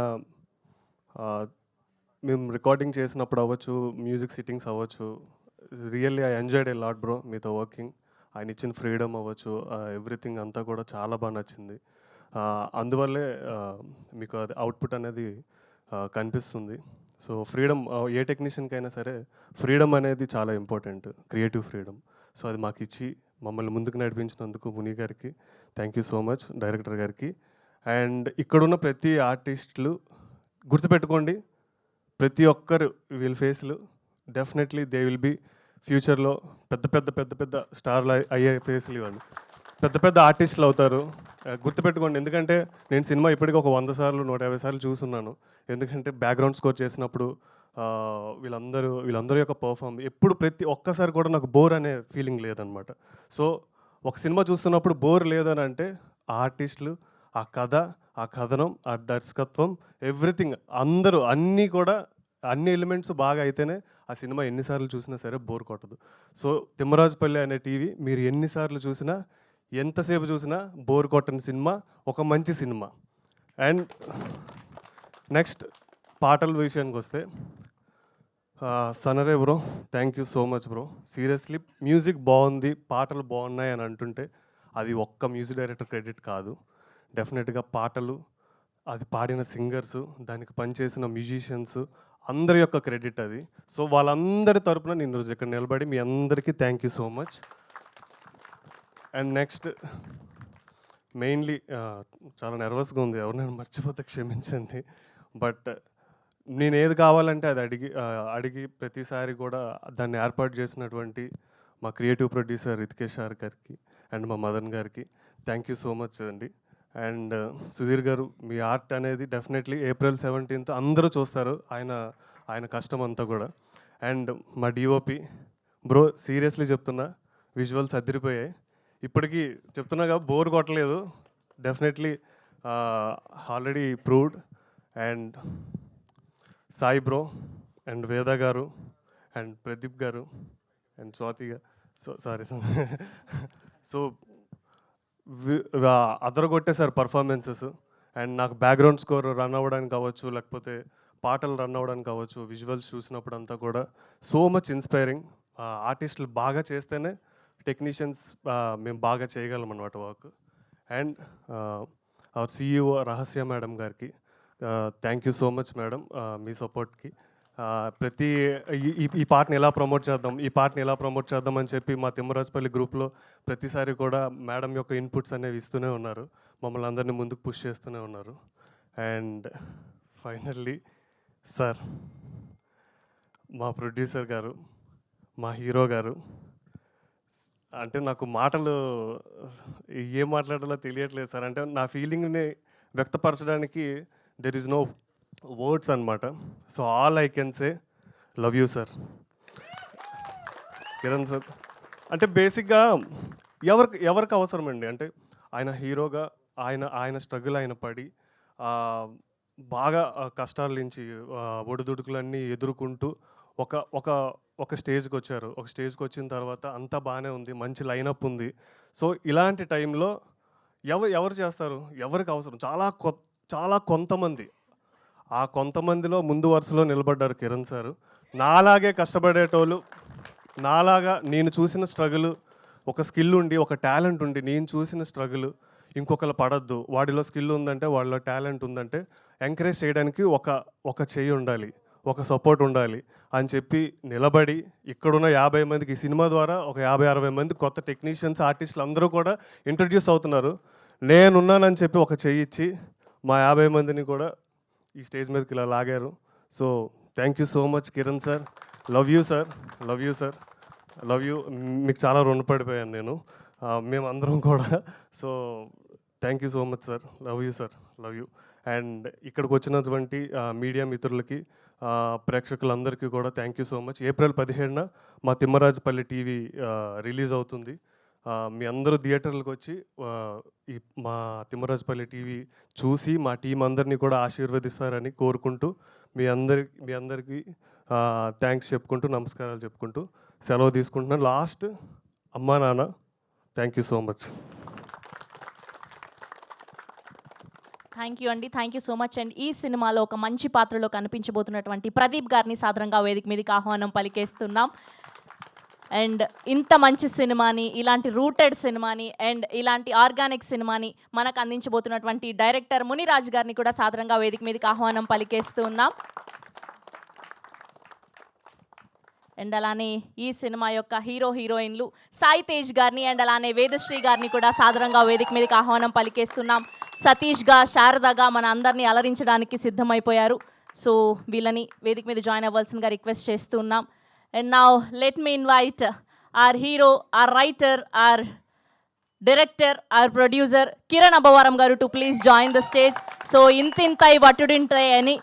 మేము రికార్డింగ్ చేసినప్పుడు అవ్వచ్చు, మ్యూజిక్ సిట్టింగ్స్ అవ్వచ్చు, really I enjoyed a lot bro మీతో వర్కింగ్. ఆయన ఇచ్చిన ఫ్రీడమ్ అవ్వచ్చు, ఎవ్రీథింగ్ అంతా కూడా చాలా బాగా నచ్చింది. అందువల్లే మీకు అది అవుట్పుట్ అనేది కనిపిస్తుంది. సో ఫ్రీడమ్ ఏ టెక్నీషియన్కి అయినా సరే ఫ్రీడమ్ అనేది చాలా ఇంపార్టెంట్, క్రియేటివ్ ఫ్రీడమ్. సో అది మాకు ఇచ్చి మమ్మల్ని ముందుకు నడిపించినందుకు ముని గారికి thank you so much, director గారికి. అండ్ ఇక్కడున్న ప్రతి ఆర్టిస్టులు గుర్తుపెట్టుకోండి, ప్రతి ఒక్కరు వీళ్ళ ఫేస్లు డెఫినెట్లీ దే విల్ బీ ఫ్యూచర్లో పెద్ద పెద్ద పెద్ద పెద్ద స్టార్లు అయ్యే ఫేస్లు ఇవ్వండి, పెద్ద పెద్ద ఆర్టిస్టులు అవుతారు. గుర్తుపెట్టుకోండి, ఎందుకంటే నేను సినిమా ఇప్పటికీ ఒక 100 సార్లు 150 సార్లు చూస్తున్నాను. ఎందుకంటే బ్యాక్గ్రౌండ్ స్కోర్ చేసినప్పుడు వీళ్ళందరూ యొక్క పర్ఫామ్ ఎప్పుడు ప్రతి ఒక్కసారి కూడా నాకు బోర్ అనే ఫీలింగ్ లేదనమాట. సో ఒక సినిమా చూస్తున్నప్పుడు బోర్ లేదని అంటే ఆ ఆర్టిస్టులు, ఆ కథ, ఆ కథనం, ఆ దర్శకత్వం, ఎవ్రీథింగ్ అందరూ అన్ని ఎలిమెంట్స్ బాగా అయితేనే ఆ సినిమా ఎన్నిసార్లు చూసినా సరే బోర్ కొట్టదు. సో తిమ్మరాజుపల్లి అనే టీవీ మీరు ఎన్నిసార్లు చూసినా, ఎంతసేపు చూసినా బోర్ కొట్టని సినిమా, ఒక మంచి సినిమా. అండ్ నెక్స్ట్ పాటల విషయానికి వస్తే Sanare bro, thank you so much bro. Seriously music బాగుంది, పాటలు బాగున్నాయి అని అంటుంటే అది ఒక్క మ్యూజిక్ డైరెక్టర్ క్రెడిట్ కాదు. డెఫినెట్గా పాటలు, అది పాడిన సింగర్సు, దానికి పనిచేసిన మ్యూజిషియన్స్ అందరి యొక్క క్రెడిట్ అది. సో వాళ్ళందరి తరపున నేను రోజు ఇక్కడ నిలబడి మీ అందరికీ thank you so much. And next mainly చాలా నర్వస్గా ఉంది, ఎవరినైనా మర్చిపోతే క్షమించండి. బట్ నేను ఏది కావాలంటే అది అడిగి ప్రతిసారి కూడా దాన్ని ఏర్పాటు చేసినటువంటి మా క్రియేటివ్ ప్రొడ్యూసర్ రితికేష్ గారికి అండ్ మా మదన్ గారికి థ్యాంక్ యూ సో మచ్ అండి. అండ్ సుధీర్ గారు, మీ ఆర్ట్ అనేది డెఫినెట్లీ ఏప్రిల్ 17th అందరూ చూస్తారు, ఆయన కష్టం అంతా కూడా. అండ్ మా డిఓపి బ్రో, సీరియస్లీ చెప్తున్నా, విజువల్స్ అదిరిపోయాయి. ఇప్పటికీ చెప్తున్నాగా బోర్ కొట్టలేదు, definitely already proved. And Sai bro and వేద గారు అండ్ ప్రదీప్ గారు అండ్ స్వాతి గారు, సారీ సో అదరగొట్టేశారు పర్ఫార్మెన్సెస్. అండ్ నాకు బ్యాక్గ్రౌండ్ స్కోర్ రన్ అవ్వడానికి కావచ్చు, లేకపోతే పాటలు రన్ అవ్వడానికి కావచ్చు, విజువల్స్ చూసినప్పుడు అంతా కూడా సో మచ్ ఇన్స్పైరింగ్. ఆర్టిస్టులు బాగా చేస్తేనే టెక్నీషియన్స్ మేము బాగా చేయగలం అన్నమాట work. And our CEO Rahasya madam గారికి thank you so much madam, మీ సపోర్ట్కి. ప్రతి ఈ పాటని ఎలా ప్రమోట్ చేద్దాం, ఈ పాటని ఎలా ప్రమోట్ చేద్దాం అని చెప్పి మా తిమ్మరాజుపల్లి గ్రూప్లో ప్రతిసారి కూడా మేడం యొక్క ఇన్పుట్స్ అనేవి ఇస్తూనే ఉన్నారు, మమ్మల్ని అందరినీ ముందుకు పుష్ చేస్తూనే ఉన్నారు. అండ్ ఫైనల్లీ సార్, మా ప్రొడ్యూసర్ గారు, మా హీరో గారు, అంటే నాకు మాటలు ఏం మాట్లాడాలో తెలియట్లేదు సార్. అంటే నా ఫీలింగ్ని వ్యక్తపరచడానికి దెర్ ఈజ్ నో వర్డ్స్ అనమాట. So all I can say love you sir. Kiran sir అంటే బేసిక్గా ఎవరికి అవసరం అండి, అంటే ఆయన హీరోగా ఆయన స్ట్రగుల్ ఆయన పడి బాగా కష్టాల నుంచి ఒడిదుడుకులన్నీ ఎదుర్కొంటూ ఒక స్టేజ్కి వచ్చారు. ఒక స్టేజ్కి వచ్చిన తర్వాత అంతా బాగానే ఉంది, మంచి లైనప్ ఉంది. సో ఇలాంటి టైంలో ఎవరు చేస్తారు, ఎవరికి అవసరం, చాలా కొంతమంది. ఆ కొంతమందిలో ముందు వరుసలో నిలబడ్డారు కిరణ్ సారు. నాలాగే కష్టపడేటోళ్ళు, నాలాగా నేను చూసిన స్ట్రగుల్, ఒక స్కిల్ ఉండి, ఒక టాలెంట్ ఉండి నేను చూసిన స్ట్రగుల్ ఇంకొకరు పడద్దు. వాడిలో స్కిల్ ఉందంటే, వాళ్ళలో టాలెంట్ ఉందంటే ఎంకరేజ్ చేయడానికి ఒక చెయ్యి ఉండాలి, ఒక సపోర్ట్ ఉండాలి అని చెప్పి నిలబడి ఇక్కడున్న 50 మందికి ఈ సినిమా ద్వారా ఒక 50-60 మంది కొత్త టెక్నీషియన్స్, ఆర్టిస్టులు అందరూ కూడా ఇంట్రడ్యూస్ అవుతున్నారు. నేనున్నానని చెప్పి ఒక చెయ్యి ఇచ్చి మా 50 మందిని కూడా ఈ స్టేజ్ మీదకి ఇలా లాగారు. So thank you so much Kiran sir. Love you sir, love you sir, love you. మీకు చాలా రుణపడిపోయాను నేను, మేమందరం కూడా. So thank you so much sir, love you sir, love you. And ఇక్కడికి వచ్చినటువంటి మీడియా మిత్రులకి, ప్రేక్షకులందరికీ కూడా thank you so much. April 17న మా తిమ్మరాజుపల్లి టీవీ రిలీజ్ అవుతుంది. మీ అందరూ థియేటర్లకు వచ్చి మా తిమ్మరాజుపల్లి టీవీ చూసి మా టీం అందరినీ కూడా ఆశీర్వదిస్తారని కోరుకుంటూ మీ అందరికీ థ్యాంక్స్ చెప్పుకుంటూ, నమస్కారాలు చెప్పుకుంటూ సెలవు తీసుకుంటున్నాను. లాస్ట్, అమ్మా నాన్న, thank you so much. Thank you అండి, thank you so much. And ఈ సినిమాలో ఒక మంచి పాత్రలో కనిపించబోతున్నటువంటి ప్రదీప్ గారిని సాదరంగా వేదిక మీదకి ఆహ్వానం పలికేస్తున్నాం. అండ్ ఇంత మంచి సినిమాని, ఇలాంటి రూటెడ్ సినిమాని అండ్ ఇలాంటి ఆర్గానిక్ సినిమాని మనకు అందించబోతున్నటువంటి డైరెక్టర్ మునిరాజ్ గారిని కూడా సాదరంగా వేదిక మీదకి ఆహ్వానం పలికేస్తున్నాం. అండ్ అలానే ఈ సినిమా యొక్క హీరో హీరోయిన్లు సాయి తేజ్ గారిని అండ్ అలానే వేదశ్రీ గారిని కూడా సాదరంగా వేదిక మీదకి ఆహ్వానం పలికేస్తున్నాం. సతీష్గా, శారదగా మన అందరినీ అలరించడానికి సిద్ధమైపోయారు. సో వీళ్ళని వేదిక మీద జాయిన్ అవ్వాల్సిందిగా రిక్వెస్ట్ చేస్తున్నాం. And now let me invite our hero, our writer, our director, our producer, Kiran Abavaram garu to please join the stage. So intintai vatudintai ani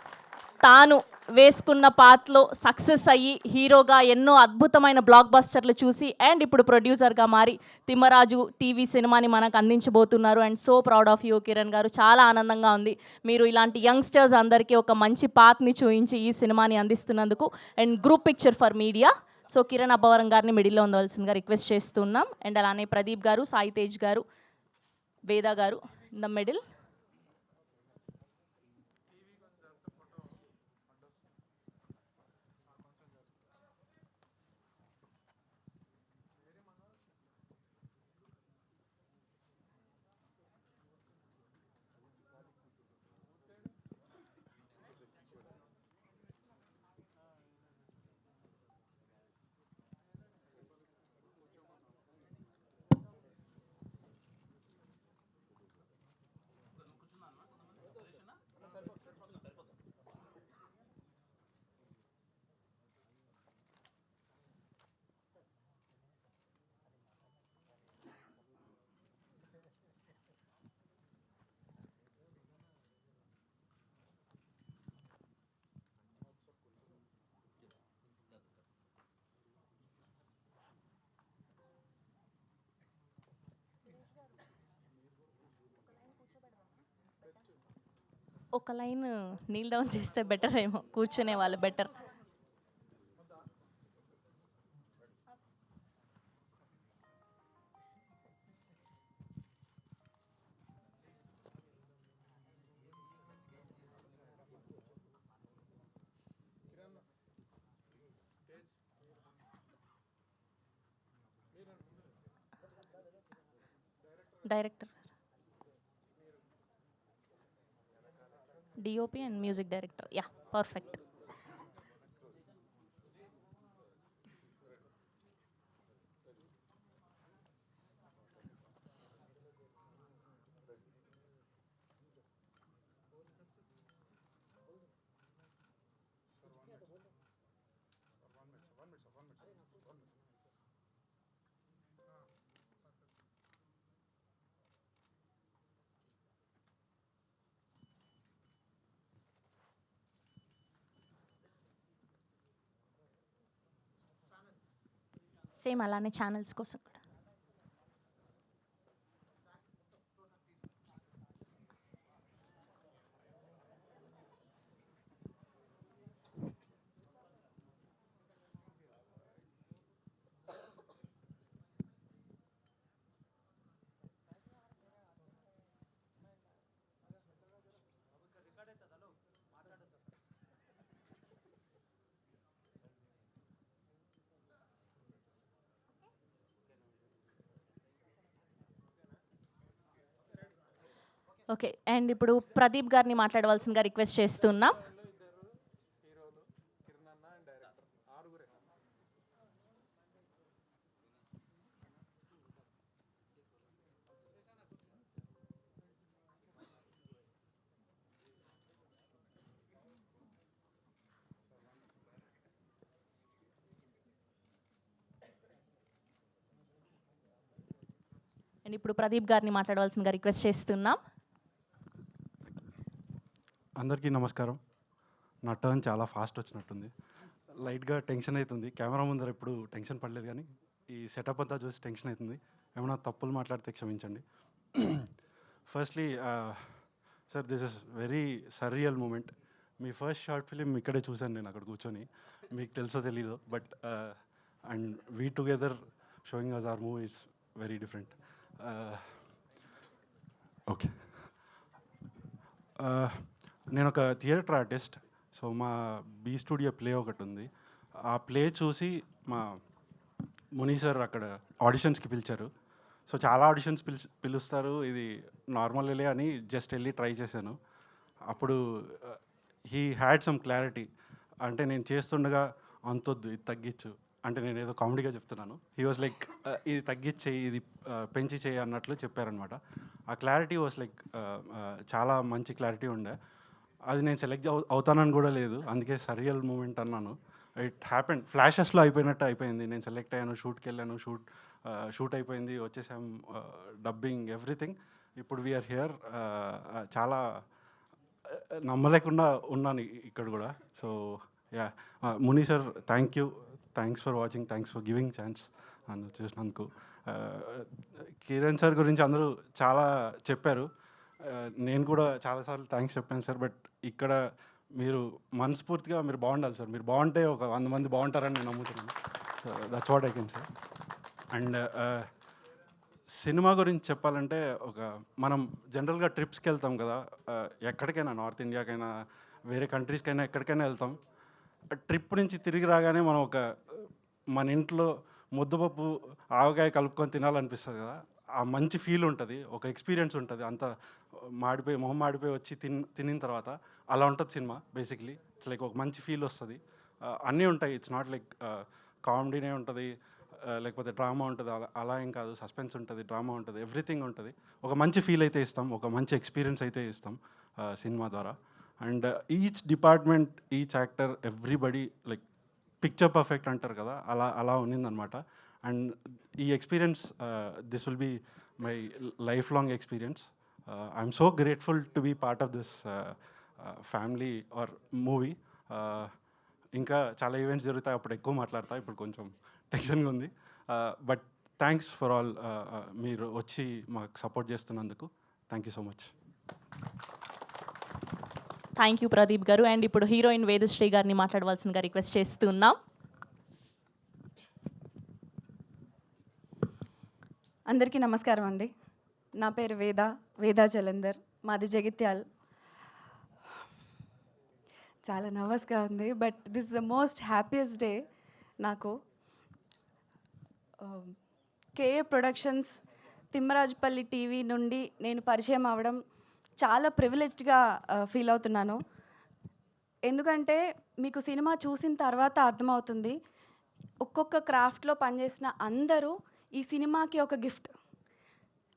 తాను వేసుకున్న పాత్రలో సక్సెస్ అయ్యి హీరోగా ఎన్నో అద్భుతమైన బ్లాక్ బస్టర్లు చూసి అండ్ ఇప్పుడు ప్రొడ్యూసర్గా మారి తిమ్మరాజు టీవీ సినిమాని మనకు అందించబోతున్నారు. And so proud of you Kiran గారు, చాలా ఆనందంగా ఉంది మీరు ఇలాంటి యంగ్స్టర్స్ అందరికీ ఒక మంచి పాత్ని చూపించి ఈ సినిమాని అందిస్తున్నందుకు. And group picture for media. So Kiran Abbavaram గారిని మిడిల్లో ఉండవలసిందిగా రిక్వెస్ట్ చేస్తున్నాం. అండ్ అలానే ప్రదీప్ గారు, సాయి తేజ్ గారు, వేద గారు ఇన్ ద మిడిల్. ఒక లైన్ నీల్ డౌన్ చేస్తే బెటర్ ఏమో, కూర్చునే వాళ్ళు better. Director, DOP and music director. Yeah, perfect. Same అలానే ఛానల్స్ కోసం కూడా. ఓకే, అండ్ ఇప్పుడు ప్రదీప్ గారిని మాట్లాడవలసిందిగా రిక్వెస్ట్ చేస్తున్నాం. అండ్ ఇప్పుడు ప్రదీప్ గారిని మాట్లాడవలసిందిగా రిక్వెస్ట్ చేస్తున్నాం. అందరికీ నమస్కారం. నా టర్న్ చాలా ఫాస్ట్ వచ్చినట్టుంది. లైట్గా టెన్షన్ అవుతుంది. కెమెరా ముందర ఎప్పుడు టెన్షన్ పడలేదు, కానీ ఈ సెటప్ అంతా చూసి టెన్షన్ అవుతుంది. ఏమైనా తప్పులు మాట్లాడితే క్షమించండి. Firstly sir, this is very surreal moment. మీ ఫస్ట్ షార్ట్ ఫిలిం ఇక్కడే చూశాను నేను, అక్కడ కూర్చొని. మీకు తెలుసో తెలీదో, but and we together showing us our movie is very different. Okay, నేను ఒక థియేటర్ ఆర్టిస్ట్. సో మా బీ స్టూడియో ప్లే ఒకటి ఉంది. ఆ ప్లే చూసి మా ముని సార్ అక్కడ ఆడిషన్స్కి పిలిచారు. సో చాలా ఆడిషన్స్ పిలుస్తారు, ఇది నార్మల్లే అని జస్ట్ వెళ్ళి ట్రై చేశాను. అప్పుడు హీ హ్యాడ్ సమ్ క్లారిటీ. అంటే నేను చేస్తుండగా అంతొద్దు, ఇది తగ్గించు అంటే, నేను ఏదో కామెడీగా చెప్తున్నాను. హీ వాజ్ లైక్ ఇది తగ్గించేయి, ఇది పెంచి చేయి అన్నట్లు చెప్పారనమాట. ఆ క్లారిటీ వాజ్ లైక్ చాలా మంచి క్లారిటీ ఉండే. అది నేను సెలెక్ట్ అవుతానని కూడా లేదు, అందుకే సరియల్ మూమెంట్ అన్నాను. ఇట్ హ్యాపెండ్, ఫ్లాషెస్లో అయిపోయినట్టు అయిపోయింది. నేను సెలెక్ట్ అయ్యాను, షూట్కి వెళ్ళాను, షూట్ అయిపోయింది, వచ్చేసాం, డబ్బింగ్ ఎవ్రీథింగ్. ఇప్పుడు వీఆర్ హియర్. చాలా నమ్మలేకుండా ఉన్నాను ఇక్కడ కూడా. So yeah, Muni sir, thanks for watching, thanks for giving chance నన్ను చూసినందుకు. కిరణ్ సార్ గురించి అందరూ చాలా చెప్పారు, నేను కూడా చాలాసార్లు థ్యాంక్స్ చెప్పాను సార్. బట్ ఇక్కడ మీరు మనస్ఫూర్తిగా మీరు బాగుండాలి సార్. మీరు బాగుంటే ఒక 100 మంది బాగుంటారని నేను నమ్ముతున్నాను. So that's what I can sir. And cinema గురించి చెప్పాలంటే, మనం జనరల్గా ట్రిప్స్కి వెళ్తాం కదా, ఎక్కడికైనా, నార్త్ ఇండియాకైనా వేరే కంట్రీస్కైనా ఎక్కడికైనా వెళ్తాం. ట్రిప్ నుంచి తిరిగి రాగానే మనం మన ఇంట్లో ముద్దపప్పు ఆవకాయ కలుపుకొని తినాలనిపిస్తుంది కదా. ఆ మంచి ఫీల్ ఉంటుంది, ఒక ఎక్స్పీరియన్స్ ఉంటుంది. అంత మొహం మాడిపోయి వచ్చి తినిన తర్వాత అలా ఉంటుంది సినిమా. బేసిక్లీ ఇట్స్ లైక్ ఒక మంచి ఫీల్ వస్తుంది. అన్నీ ఉంటాయి, ఇట్స్ నాట్ లైక్ కామెడీనే ఉంటుంది, లేకపోతే డ్రామా ఉంటుంది, అలా ఏం కాదు. సస్పెన్స్ ఉంటుంది, డ్రామా ఉంటుంది, ఎవ్రీథింగ్ ఉంటుంది. ఒక మంచి ఫీల్ అయితే ఇస్తాం, ఒక మంచి ఎక్స్పీరియన్స్ అయితే ఇస్తాం సినిమా ద్వారా. And each department, each actor, everybody like picture perfect అంటారు కదా, అలా ఉన్నిందనమాట. అండ్ ఈ experience, this will be my lifelong experience. I'm so grateful to be part of this family our movie. ఇంకా చాలా ఈవెంట్స్ జరుగుతాయి, అప్పుడు ఎక్కువ మాట్లాడతా, ఇప్పుడు కొంచెం టెన్షన్గా ఉంది. బట్ థ్యాంక్స్ ఫర్ ఆల్, మీరు వచ్చి మాకు సపోర్ట్ చేస్తున్నందుకు. Thank you so much. Thank you Pradeep గారు. అండ్ ఇప్పుడు హీరోయిన్ వేదశ్రీ గారిని మాట్లాడవలసిందిగా రిక్వెస్ట్ చేస్తున్నాం. అందరికీ నమస్కారం అండి. నా పేరు వేదా జలంధర్, మాది జగిత్యాల్. చాలా నర్వస్గా ఉంది, but this is the most happiest day నాకు. కేఏ ప్రొడక్షన్స్ తిమ్మరాజుపల్లి టీవీ నుండి నేను పరిచయం అవ్వడం చాలా ప్రివిలేజ్డ్గా ఫీల్ అవుతున్నాను. ఎందుకంటే మీకు సినిమా చూసిన తర్వాత అర్థమవుతుంది, ఒక్కొక్క క్రాఫ్ట్లో పనిచేసిన అందరూ ఈ సినిమాకి ఒక గిఫ్ట్.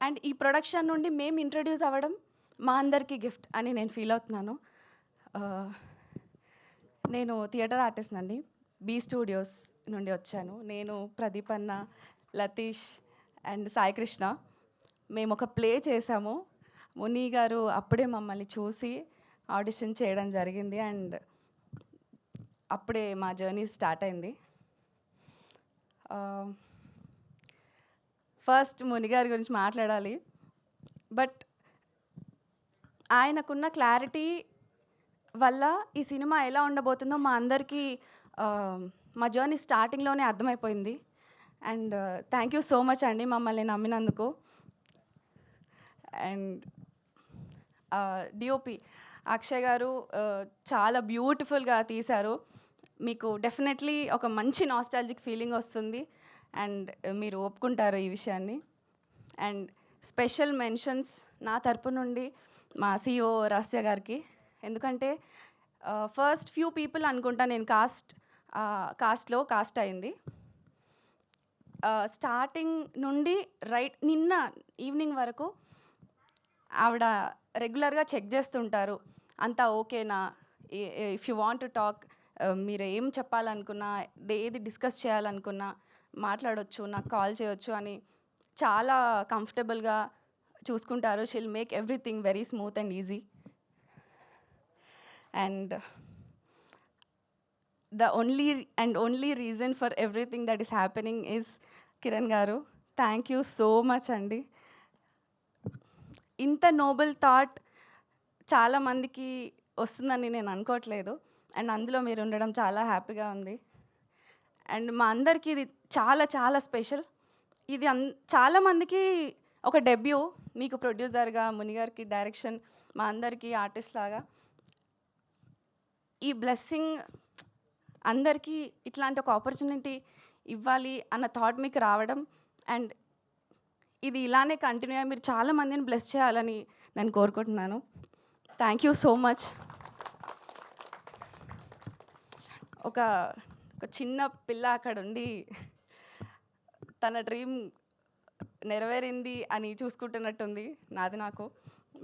అండ్ ఈ ప్రొడక్షన్ నుండి మేము ఇంట్రడ్యూస్ అవ్వడం మా అందరికీ గిఫ్ట్ అని నేను ఫీల్ అవుతున్నాను. నేను థియేటర్ ఆర్టిస్ట్ అండి, బీ స్టూడియోస్ నుండి వచ్చాను. నేను ప్రదీప్ అన్న, లతీష్ అండ్ సాయి కృష్ణ మేము ఒక ప్లే చేసాము. ముని గారు అప్పుడే మమ్మల్ని చూసి ఆడిషన్ చేయడం జరిగింది అండ్ అప్పుడే మా జర్నీ స్టార్ట్ అయింది. ఫస్ట్ ముని గారి గురించి మాట్లాడాలి. బట్ ఆయనకున్న క్లారిటీ వల్ల ఈ సినిమా ఎలా ఉండబోతుందో మా అందరికీ మా జర్నీ స్టార్టింగ్లోనే అర్థమైపోయింది. And thank you so much అండి మమ్మల్ని నమ్మినందుకు. అండ్ డిఓపి అక్షయ్ గారు చాలా బ్యూటిఫుల్గా తీశారు. మీకు డెఫినెట్లీ ఒక మంచి నాస్టాలజిక్ ఫీలింగ్ వస్తుంది అండ్ మీరు ఒప్పుకుంటారు ఈ విషయాన్ని. అండ్ స్పెషల్ మెన్షన్స్ నా తరపు నుండి మా సిఇఓ రహస్య గారికి. ఎందుకంటే ఫస్ట్ ఫ్యూ పీపుల్ అనుకుంటా నేను కాస్ట్లో కాస్ట్ అయింది. స్టార్టింగ్ నుండి నిన్న ఈవినింగ్ వరకు ఆవిడ రెగ్యులర్గా చెక్ చేస్తుంటారు, అంతా ఓకేనా, if you want to talk, మీరు ఏం చెప్పాలనుకున్నా, ఏది డిస్కస్ చేయాలనుకున్నా మాట్లాడవచ్చు, నాకు కాల్ చేయొచ్చు అని చాలా కంఫర్టబుల్గా చూసుకుంటారు. She'll make everything very smooth and easy. And the only reason for everything that is happening is Kiran గారు. థ్యాంక్ యూ సో మచ్ అండి. ఇంత నోబెల్ థాట్ చాలామందికి వస్తుందని నేను అనుకోవట్లేదు అండ్ అందులో మీరు ఉండడం చాలా హ్యాపీగా ఉంది. అండ్ మా అందరికీ ఇది చాలా చాలా స్పెషల్. ఇది చాలామందికి ఒక డెబ్యూ, మీకు ప్రొడ్యూసర్గా, మునిగారికి డైరెక్షన్, మా అందరికీ ఆర్టిస్ట్ లాగా. ఈ బ్లెస్సింగ్ అందరికీ ఇట్లాంటి ఒక ఆపర్చునిటీ ఇవ్వాలి అన్న థాట్ మీకు రావడం అండ్ ఇది ఇలానే కంటిన్యూ అయ్యి మీరు చాలామందిని బ్లెస్ చేయాలని నేను కోరుకుంటున్నాను. Thank you so much. ఒక చిన్న పిల్ల అక్కడ ఉండి తన డ్రీమ్ నెరవేరింది అని చూసుకుంటున్నట్టుంది నాది నాకు.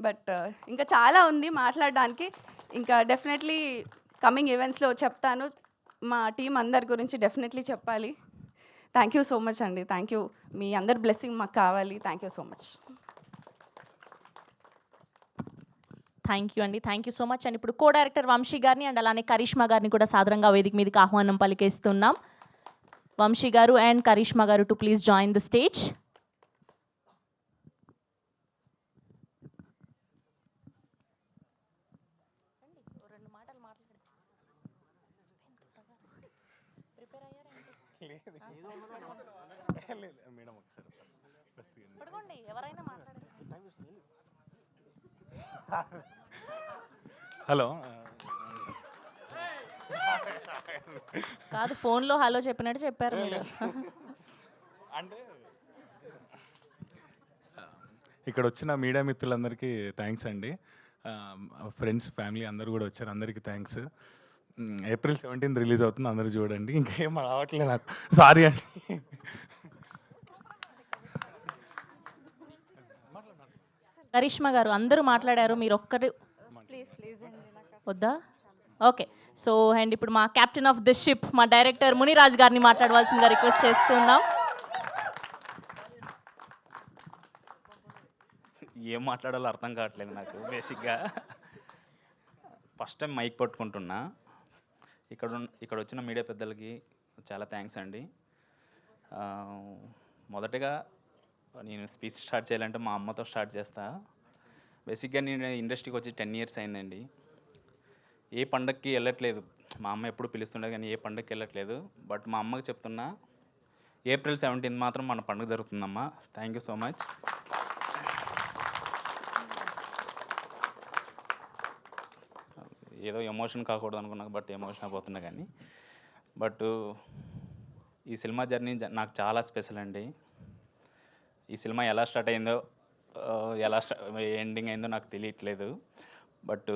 బట్ ఇంకా చాలా ఉంది మాట్లాడడానికి. ఇంకా డెఫినెట్లీ కమింగ్ ఈవెంట్స్లో చెప్తాను. మా టీం అందరి గురించి డెఫినెట్లీ చెప్పాలి. థ్యాంక్ యూ సో మచ్ అండి. Thank you. మీ అందరి బ్లెస్సింగ్ మాకు కావాలి. Thank you so much. Thank you అండి. Thank you so much and ఇప్పుడు కో డైరెక్టర్ వంశీ గారిని అండ్ అలానే కరిష్మా గారిని కూడా సాదరంగా వేదిక మీదకి ఆహ్వానం పలికేస్తున్నాం. వంశీ గారు అండ్ కరిష్మా గారు to please join the stage. Hello కాదు, ఫోన్లో హలో చెప్పినట్టు చెప్పారు మీరు. అంటే ఇక్కడ వచ్చిన మీడియా మిత్రులందరికీ థ్యాంక్స్ అండి. ఫ్రెండ్స్, ఫ్యామిలీ అందరూ కూడా వచ్చారు, అందరికీ థ్యాంక్స్. April 17 రిలీజ్ అవుతుంది, అందరూ చూడండి. ఇంకేం రావట్లేదు నాకు, సారీ అండి. కరిష్మా గారు అందరూ మాట్లాడారు, మీరు ఒక్కరు వద్దా? ఓకే. సో అండ్ ఇప్పుడు మా కెప్టెన్ ఆఫ్ ది షిప్, మా డైరెక్టర్ మునిరాజ్ గారిని మాట్లాడవలసిందిగా రిక్వెస్ట్ చేస్తున్నాం. ఏం మాట్లాడాలో అర్థం కావట్లేదు నాకు బేసిక్గా. ఫస్ట్ టైం మైక్ పట్టుకుంటున్నా. ఇక్కడ వచ్చిన మీడియా పెద్దలకి చాలా థ్యాంక్స్ అండి. మొదటగా నేను స్పీచ్ స్టార్ట్ చేయాలంటే మా అమ్మతో స్టార్ట్ చేస్తా. బేసిక్గా నేను ఇండస్ట్రీకి వచ్చి 10 years అయిందండి. ఏ పండగకి వెళ్ళట్లేదు, మా అమ్మ ఎప్పుడు పిలుస్తుండేది కానీ ఏ పండగకి వెళ్ళట్లేదు. బట్ మా అమ్మకి చెప్తున్నా, April 17 మాత్రం మన పండుగ జరుగుతుందమ్మా. Thank you so much. ఏదో ఎమోషన్ కాకూడదు అనుకున్నా, బట్ ఎమోషన్ అయిపోతున్నా కానీ. బట్ ఈ సినిమా జర్నీ నాకు చాలా స్పెషల్ అండి. ఈ సినిమా ఎలా స్టార్ట్ అయిందో ఎలా ఎండింగ్ అయిందో నాకు తెలియట్లేదు. బట్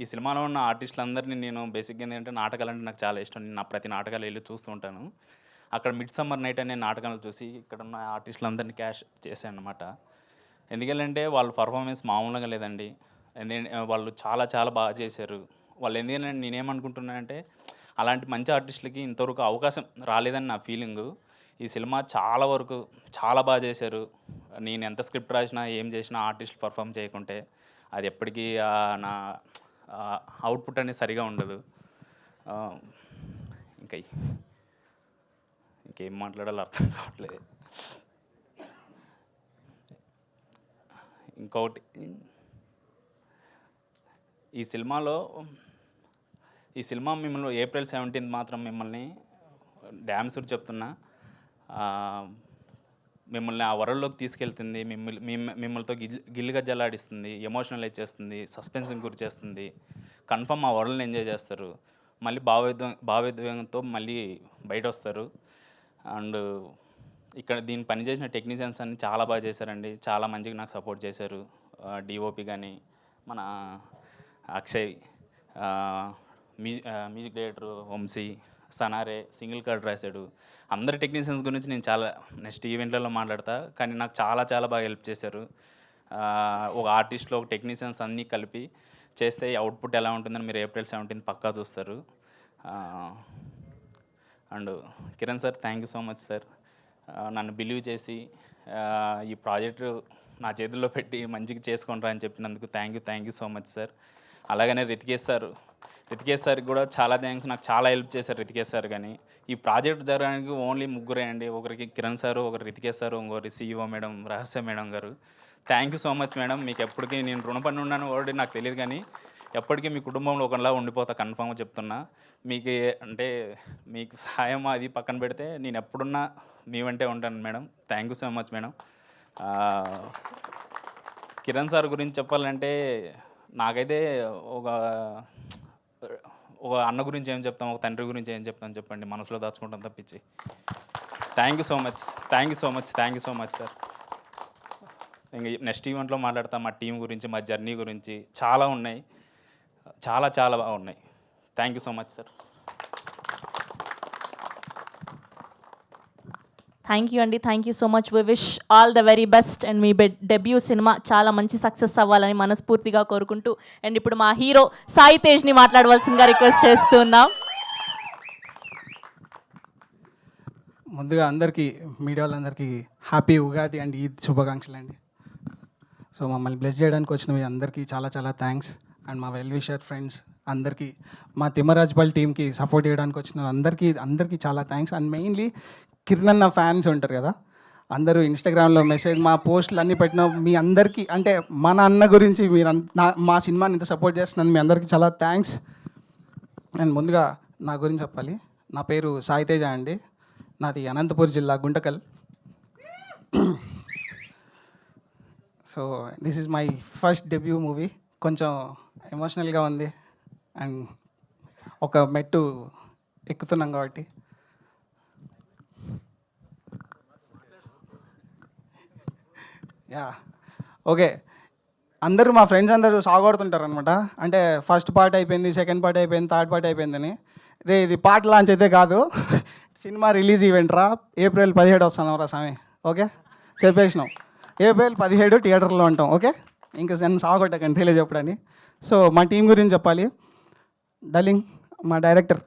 ఈ సినిమాలో ఉన్న ఆర్టిస్టులందరినీ నేను బేసిక్గా ఏంటంటే నాటకాలు అంటే నాకు చాలా ఇష్టం. నేను నా ప్రతి నాటకాలు వెళ్ళి చూస్తూ ఉంటాను. అక్కడ మిడ్ సమ్మర్ నైట్ అనే నాటకాలు చూసి ఇక్కడ ఉన్న ఆర్టిస్టులందరినీ క్యాష్ చేశాను అనమాట. ఎందుకంటే వాళ్ళ పర్ఫార్మెన్స్ మామూలుగా లేదండి. వాళ్ళు చాలా చాలా బాగా చేశారు. వాళ్ళు ఎందుకంటే నేనేమనుకుంటున్నానంటే అలాంటి మంచి ఆర్టిస్టులకి ఇంతవరకు అవకాశం రాలేదని నా ఫీలింగు. ఈ సినిమా చాలా వరకు చాలా బాగా చేశారు. నేను ఎంత స్క్రిప్ట్ రాసినా ఏం చేసినా ఆర్టిస్టులు పర్ఫామ్ చేయకుంటే అది ఎప్పటికీ నా అవుట్పుట్ అనేది సరిగా ఉండదు. ఇంకేం మాట్లాడాలో అర్థం కావట్లేదు. ఇంకొకటి, ఈ సినిమా మిమ్మల్ని ఏప్రిల్ 17th మాత్రం మిమ్మల్ని డ్యామ్సూర్ చెప్తున్నా, మిమ్మల్ని ఆ వరల్డ్లోకి తీసుకెళ్తుంది. మిమ్మల్తో గిల్లుగా జల్లాడిస్తుంది, ఎమోషనలైజ్ చేస్తుంది, సస్పెన్స్కి గురి చేస్తుంది. కన్ఫర్మ్ ఆ వరల్డ్ని ఎంజాయ్ చేస్తారు. మళ్ళీ భావోద్వేగంతో మళ్ళీ బయట వస్తారు. అండ్ ఇక్కడ దీన్ని పనిచేసిన టెక్నీషియన్స్ అన్ని చాలా బాగా చేశారండి. చాలా మంచిగా నాకు సపోర్ట్ చేశారు. డిఓపి కానీ, మన Akshay, music director Vamsi, Sanare single card రాశాడు. అందరి టెక్నీషియన్స్ గురించి నేను చాలా నెక్స్ట్ ఈవెంట్లలో మాట్లాడతా. కానీ నాకు చాలా చాలా బాగా హెల్ప్ చేశారు. ఒక ఆర్టిస్ట్లో ఒక టెక్నీషియన్స్ అన్నీ కలిపి చేస్తే అవుట్పుట్ ఎలా ఉంటుందని మీరు ఏప్రిల్ 17th పక్కా చూస్తారు. And Kiran sir, thank you so much sir. నన్ను బిలీవ్ చేసి ఈ ప్రాజెక్టు నా చేతుల్లో పెట్టి మంచిగా చేసుకుంటారా అని చెప్పినందుకు thank you so much sir. అలాగనే రితికేష్ సార్కి కూడా చాలా థ్యాంక్స్. నాకు చాలా హెల్ప్ చేశారు రితికేష్ సార్. కానీ ఈ ప్రాజెక్ట్ జరగడానికి ఓన్లీ ముగ్గురే అండి. ఒకరికి కిరణ్ సారు, ఒకరు రితికేష్ సారు, ఇంకొకరి CEO మేడం, రహస్య మేడం గారు. Thank you so much madam. మీకు ఎప్పటికీ నేను రుణపడి ఉన్నాను ఆల్రెడీ నాకు తెలియదు, కానీ ఎప్పటికీ మీ కుటుంబంలో ఒకలా ఉండిపోతా కన్ఫామ్గా చెప్తున్నా. మీకు సహాయం అది పక్కన పెడితే నేను ఎప్పుడున్నా మీ వెంటే ఉంటాను madam. Thank you so much madam. Kiran sir గురించి చెప్పాలంటే నాకైతే ఒక అన్న గురించి ఏం చెప్తాం, ఒక తండ్రి గురించి ఏం చెప్తాను చెప్పండి. మనసులో దాచుకుంటాం తప్పించి. Thank you so much sir. ఇంకా నెక్స్ట్ ఈవెంట్లో మాట్లాడతాం మా టీం గురించి, మా జర్నీ గురించి. చాలా ఉన్నాయి, చాలా చాలా బాగా ఉన్నాయి. Thank you so much sir. Thank you అండి. Thank you so much. We wish all the very best. And మీ డెబ్యూ సినిమా చాలా మంచి సక్సెస్ అవ్వాలని మనస్ఫూర్తిగా కోరుకుంటూ, అండ్ ఇప్పుడు మా హీరో సాయి తేజ్ని మాట్లాడవలసిందిగా రిక్వెస్ట్ చేస్తున్నాం. ముందుగా అందరికీ, మీడియా వాళ్ళందరికీ హ్యాపీ ఉగాది అండ్ ఈద్ శుభాకాంక్షలు అండి. సో మమ్మల్ని బ్లెస్ చేయడానికి వచ్చిన మీ అందరికీ చాలా చాలా థ్యాంక్స్. అండ్ మా వెల్ విషర్ ఫ్రెండ్స్ అందరికీ, మా తిమ్మరాజ్పల్లి టీంకి సపోర్ట్ చేయడానికి వచ్చిన అందరికీ చాలా థ్యాంక్స్. అండ్ మెయిన్లీ కిరణ్ అన్న ఫ్యాన్స్ ఉంటారు కదా, అందరూ ఇన్స్టాగ్రామ్లో మెసేజ్, మా పోస్టులు అన్నీ పెట్టిన మీ అందరికీ, అంటే మన అన్న గురించి మీరు మా సినిమాని ఇంత సపోర్ట్ చేస్తున్నాను, మీ అందరికీ చాలా థ్యాంక్స్. అండ్ ముందుగా నా గురించి చెప్పాలి. నా పేరు సాయి తేజ అండి. నాది అనంతపూర్ జిల్లా, Guntakal. So this is my first debut movie. కొంచెం ఎమోషనల్గా ఉంది అండ్ ఒక మెట్టు ఎక్కుతున్నాం కాబట్టి. ఓకే, అందరూ మా ఫ్రెండ్స్ అందరూ సాగొడుతుంటారు అనమాట. అంటే ఫస్ట్ పార్ట్ అయిపోయింది, సెకండ్ పార్ట్ అయిపోయింది, థర్డ్ పార్ట్ అయిపోయిందని. ఇది పార్ట్ లాంచ్ అయితే కాదు, సినిమా రిలీజ్ ఈవెంట్ రా. ఏప్రిల్ 17 వస్తున్నాం రా స్వామి. ఓకే, చెప్పేసినాం. ఏప్రిల్ 17 థియేటర్లో ఉంటాం. ఓకే, ఇంకా నేను సాగొట్టకండి రిలీజ్ చెప్పడని. సో మా టీం గురించి చెప్పాలి. డలింగ్ మా director,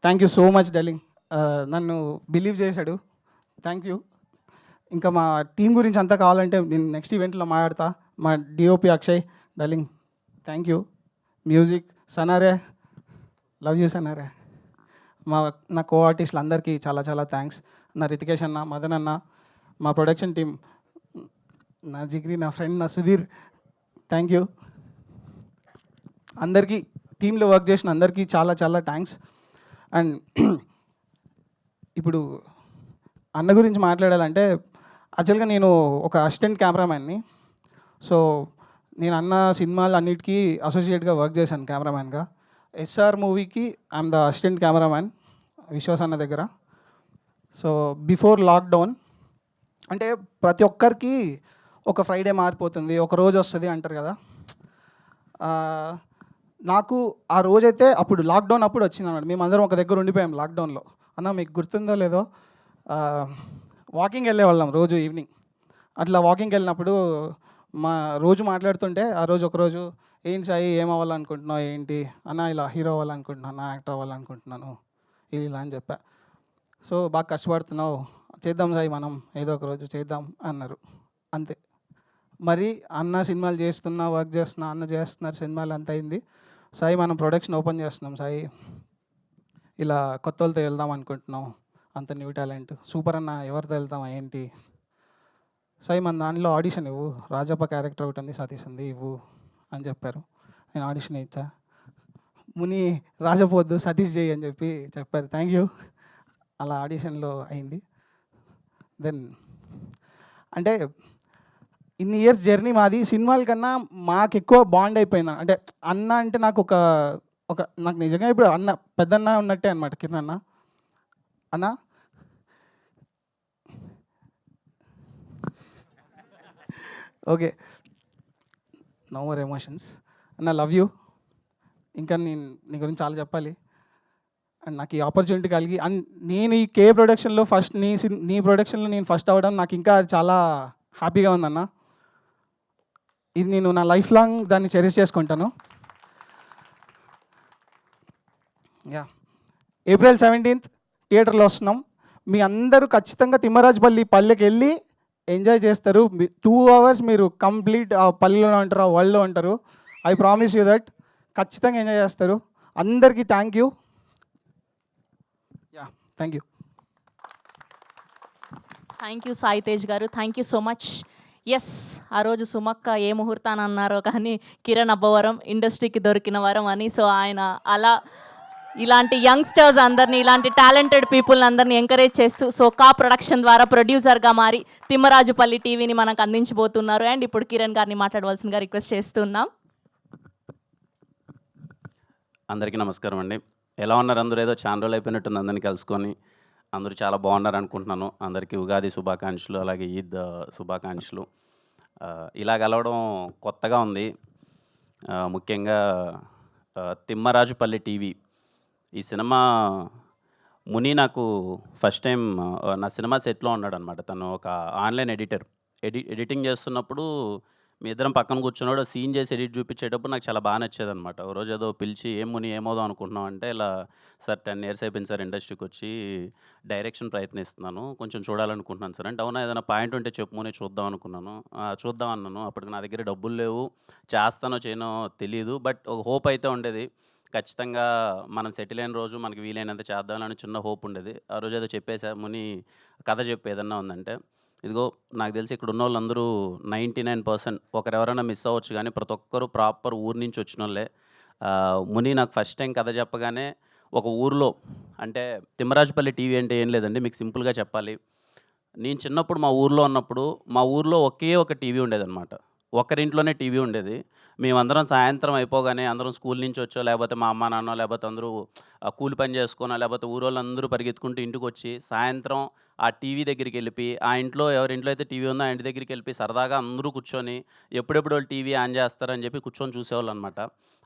thank you so much darling. నన్ను బిలీవ్ చేశాడు, థ్యాంక్ యూ. ఇంకా మా టీం గురించి అంతా కావాలంటే నేను నెక్స్ట్ ఈవెంట్లో మాట్లాడతా. మా DOP Akshay, darling thank you. Music Sanare, love you Sanare. నా కో ఆర్టిస్టులు అందరికీ చాలా చాలా థ్యాంక్స్. నా రితికేష్ అన్న, మదన్ అన్న, మా ప్రొడక్షన్ టీం, నా జిగ్రీ, నా ఫ్రెండ్ నా సుధీర్, థ్యాంక్ యూ. అందరికీ, టీంలో వర్క్ చేసిన అందరికీ చాలా చాలా థ్యాంక్స్. అండ్ ఇప్పుడు అన్న గురించి మాట్లాడాలంటే, యాక్చువల్గా నేను ఒక అసిస్టెంట్ కెమెరామ్యాన్ని. సో నేను అన్న సినిమాలు అన్నిటికీ అసోసియేట్గా వర్క్ చేశాను కెమెరామ్యాన్గా. SR మూవీకి I'm the assistant cameraman Vishwas అన్న దగ్గర. సో బిఫోర్ లాక్డౌన్ అంటే ప్రతి ఒక్కరికి ఒక ఫ్రైడే మారిపోతుంది, ఒక రోజు వస్తుంది అంటారు కదా. నాకు ఆ రోజైతే అప్పుడు లాక్డౌన్ అప్పుడు వచ్చింది అన్నమాట. మేమందరం ఒక దగ్గర ఉండిపోయాం లాక్డౌన్లో. అన్న మీకు గుర్తుందో లేదో, వాకింగ్ వెళ్ళేవాళ్ళం రోజు ఈవినింగ్. అట్లా వాకింగ్కి వెళ్ళినప్పుడు రోజు మాట్లాడుతుంటే ఆ రోజు ఒకరోజు, ఏంటి సాయి ఏం అవ్వాలనుకుంటున్నావు ఏంటి అన్న, ఇలా హీరో అవ్వాలనుకుంటున్నాను, యాక్టర్ అవ్వాలనుకుంటున్నాను ఇలా అని చెప్పా. సో బాగా కష్టపడుతున్నావు, చేద్దాం సాయి మనం ఏదో ఒక రోజు చేద్దాం అన్నారు. అంతే. మరి అన్న సినిమాలు చేస్తున్నా, వర్క్ చేస్తున్నా, అన్న చేస్తున్నారు సినిమాలు, అంత అయింది. సాయి మనం ప్రొడక్షన్ ఓపెన్ చేస్తున్నాం సాయి, ఇలా కొత్త వాళ్ళతో వెళ్దాం అనుకుంటున్నాం, అంత న్యూ టాలెంట్, సూపర్ అన్న ఎవరితో వెళ్తాం ఏంటి, సాయి మన దాంట్లో ఆడిషన్ ఇవ్వు, రాజప్ప క్యారెక్టర్ ఒకటి ఉంది, సతీష్ ఉంది, ఇవ్వు అని చెప్పారు. నేను ఆడిషన్ ఇచ్చా. ముని రాజపోద్దు సతీష్ చేయి అని చెప్పారు. Thank you. అలా ఆడిషన్లో అయింది. దెన్ అంటే ఇన్ని ఇయర్స్ జర్నీ మాది, సినిమాల కన్నా మాకు ఎక్కువ బాండ్ అయిపోయింది. అంటే అన్న అంటే నాకు నాకు నిజంగా ఇప్పుడు అన్న పెద్దన్న ఉన్నట్టే అనమాట. కిరణ్ అన్న అన్న ఓకే, నో మోర్ ఎమోషన్స్ అన్న, లవ్ యూ. ఇంకా నీ గురించి చాలా చెప్పాలి. అండ్ నాకు ఈ ఆపర్చునిటీ కలిగి, అండ్ నేను ఈ కే ప్రొడక్షన్లో ఫస్ట్ నీ ప్రొడక్షన్లో నేను ఫస్ట్ అవ్వడం నాకు ఇంకా చాలా హ్యాపీగా ఉందన్న. ఇది నేను నా లైఫ్ లాంగ్ దాన్ని చెరిష్ చేసుకుంటాను. యా, April 17th థియేటర్లో వస్తున్నాం. మీ అందరూ ఖచ్చితంగా తిమ్మరాజుపల్లి పల్లెకి వెళ్ళి ఎంజాయ్ చేస్తారు. 2 hours మీరు కంప్లీట్ ఆ పల్లెలో ఉంటారు, ఆ వరల్డ్లో ఉంటారు. I promise you that. ఖచ్చితంగా ఎంజాయ్ చేస్తారు. అందరికీ thank you. Yeah, thank you. Thank you Sai Tej గారు, thank you so much. Yes, ఆ రోజు సుమక్క ఏ ముహూర్తాన్ని అన్నారో కానీ కిరణ్ అబ్బవరం ఇండస్ట్రీకి దొరికిన వరం అని. సో ఆయన అలా ఇలాంటి యంగ్స్టర్స్ అందరినీ, ఇలాంటి టాలెంటెడ్ పీపుల్ని అందరినీ ఎంకరేజ్ చేస్తూ సో కా ప్రొడక్షన్ ద్వారా ప్రొడ్యూసర్గా మారి తిమ్మరాజుపల్లి టీవీని మనకు అందించబోతున్నారు. అండ్ ఇప్పుడు కిరణ్ గారిని మాట్లాడవలసిందిగా రిక్వెస్ట్ చేస్తున్నాం. అందరికీ నమస్కారం అండి. ఎలా ఉన్నారు అందరూ? ఏదో చాలా రోజులు అయిపోయినట్టుంది అందరినీ కలుసుకొని. అందరూ చాలా బాగున్నారు అనుకుంటున్నాను. అందరికీ ఉగాది శుభాకాంక్షలు, అలాగే ఈద్ శుభాకాంక్షలు. ఇలా కలవడం కొత్తగా ఉంది. ముఖ్యంగా తిమ్మరాజుపల్లి టీవీ ఈ సినిమా, ముని నాకు ఫస్ట్ టైం నా సినిమా సెట్లో ఉన్నాడు అనమాట. తను ఒక ఆన్లైన్ ఎడిటింగ్ చేస్తున్నప్పుడు మీ ఇద్దరం పక్కన కూర్చున్నాడు, సీన్ చేసి ఎడిట్ చూపించేటప్పుడు నాకు చాలా బాగా నచ్చేది అనమాట. ఓ రోజు ఏదో పిలిచి, ఏం ముని ఏమవుదాం అనుకుంటున్నాం అంటే, ఇలా సార్ 10 years అయిపోయింది సార్ ఇండస్ట్రీకి వచ్చి, డైరెక్షన్ ప్రయత్నిస్తున్నాను, కొంచెం చూడాలనుకుంటున్నాను సార్ అంటే, అవునా ఏదైనా పాయింట్ ఉంటే చెప్పు ముని చూద్దాం అనుకున్నాను. చూద్దాం అన్నాను. అప్పటికి నా దగ్గర డబ్బులు లేవు, చేస్తానో చేయనో తెలియదు, బట్ ఒక హోప్ అయితే ఉండేది. ఖచ్చితంగా మనం సెటిల్ అయిన రోజు మనకి వీలైనంత చేద్దామని చిన్న హోప్ ఉండేది. ఆ రోజు ఏదో చెప్పేసా, ముని కథ చెప్పు ఏదన్నా ఉందంటే, ఇదిగో నాకు తెలిసి ఇక్కడ ఉన్న వాళ్ళందరూ 99% ఒకరెవరైనా మిస్ అవ్వచ్చు కానీ ప్రతి ఒక్కరు ప్రాపర్ ఊరు నుంచి వచ్చిన వాళ్ళే. ముని నాకు ఫస్ట్ టైం కథ చెప్పగానే ఒక ఊరిలో, అంటే తిమ్మరాజుపల్లి టీవీ అంటే ఏం లేదండి, మీకు సింపుల్గా చెప్పాలి. నేను చిన్నప్పుడు మా ఊర్లో ఉన్నప్పుడు మా ఊర్లో ఒకే ఒక టీవీ ఉండేదన్నమాట. ఒకరింట్లోనే టీవీ ఉండేది. మేమందరం సాయంత్రం అయిపోగానే అందరం స్కూల్ నుంచి వచ్చో, లేకపోతే మా అమ్మ నాన్న, లేకపోతే అందరూ కూలి పని చేసుకున్నా, లేకపోతే ఊరోళ్ళందరూ పరిగెత్తుకుంటూ ఇంటికి వచ్చి సాయంత్రం ఆ టీవీ దగ్గరికి వెళ్ళిపోయి, ఆ ఇంట్లో ఎవరింట్లో అయితే టీవీ ఉందో ఆ ఇంటి దగ్గరికి వెళ్ళిపోయి సరదాగా అందరూ కూర్చొని ఎప్పుడెప్పుడు వాళ్ళు టీవీ ఆన్ చేస్తారని చెప్పి కూర్చొని చూసేవాళ్ళు అనమాట.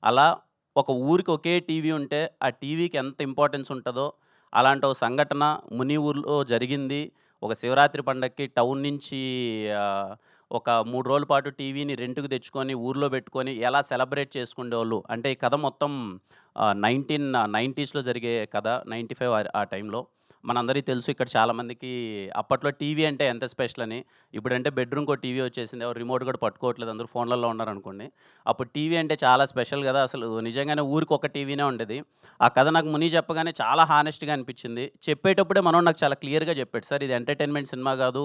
అలా ఒక ఊరికి ఒకే టీవీ ఉంటే ఆ టీవీకి ఎంత ఇంపార్టెన్స్ ఉంటుందో అలాంటి ఒక సంఘటన ముని ఊర్లో జరిగింది. ఒక శివరాత్రి పండగకి టౌన్ నుంచి ఒక 3 రోజుల పాటు టీవీని రెంట్కి తెచ్చుకొని ఊర్లో పెట్టుకొని ఎలా సెలబ్రేట్ చేసుకునేవాళ్ళు. అంటే ఈ కథ మొత్తం 1990s జరిగే కథ, 95 ఆ టైంలో. మనందరికీ తెలుసు ఇక్కడ చాలామందికి అప్పట్లో టీవీ అంటే ఎంత స్పెషల్ అని. ఇప్పుడంటే బెడ్రూమ్కి ఒక టీవీ వచ్చేసింది, ఎవరు రిమోట్ కూడా పట్టుకోవట్లేదు, అందరూ ఫోన్లలో ఉన్నారనుకోండి. అప్పుడు టీవీ అంటే చాలా స్పెషల్ కదా, అసలు నిజంగానే ఊరికి ఒక టీవీనే ఉండేది. ఆ కథ నాకు ముని చెప్పగానే చాలా హానెస్ట్గా అనిపించింది. చెప్పేటప్పుడే మనం నాకు చాలా క్లియర్గా చెప్పాడు, సార్ ఇది ఎంటర్టైన్మెంట్ సినిమా కాదు,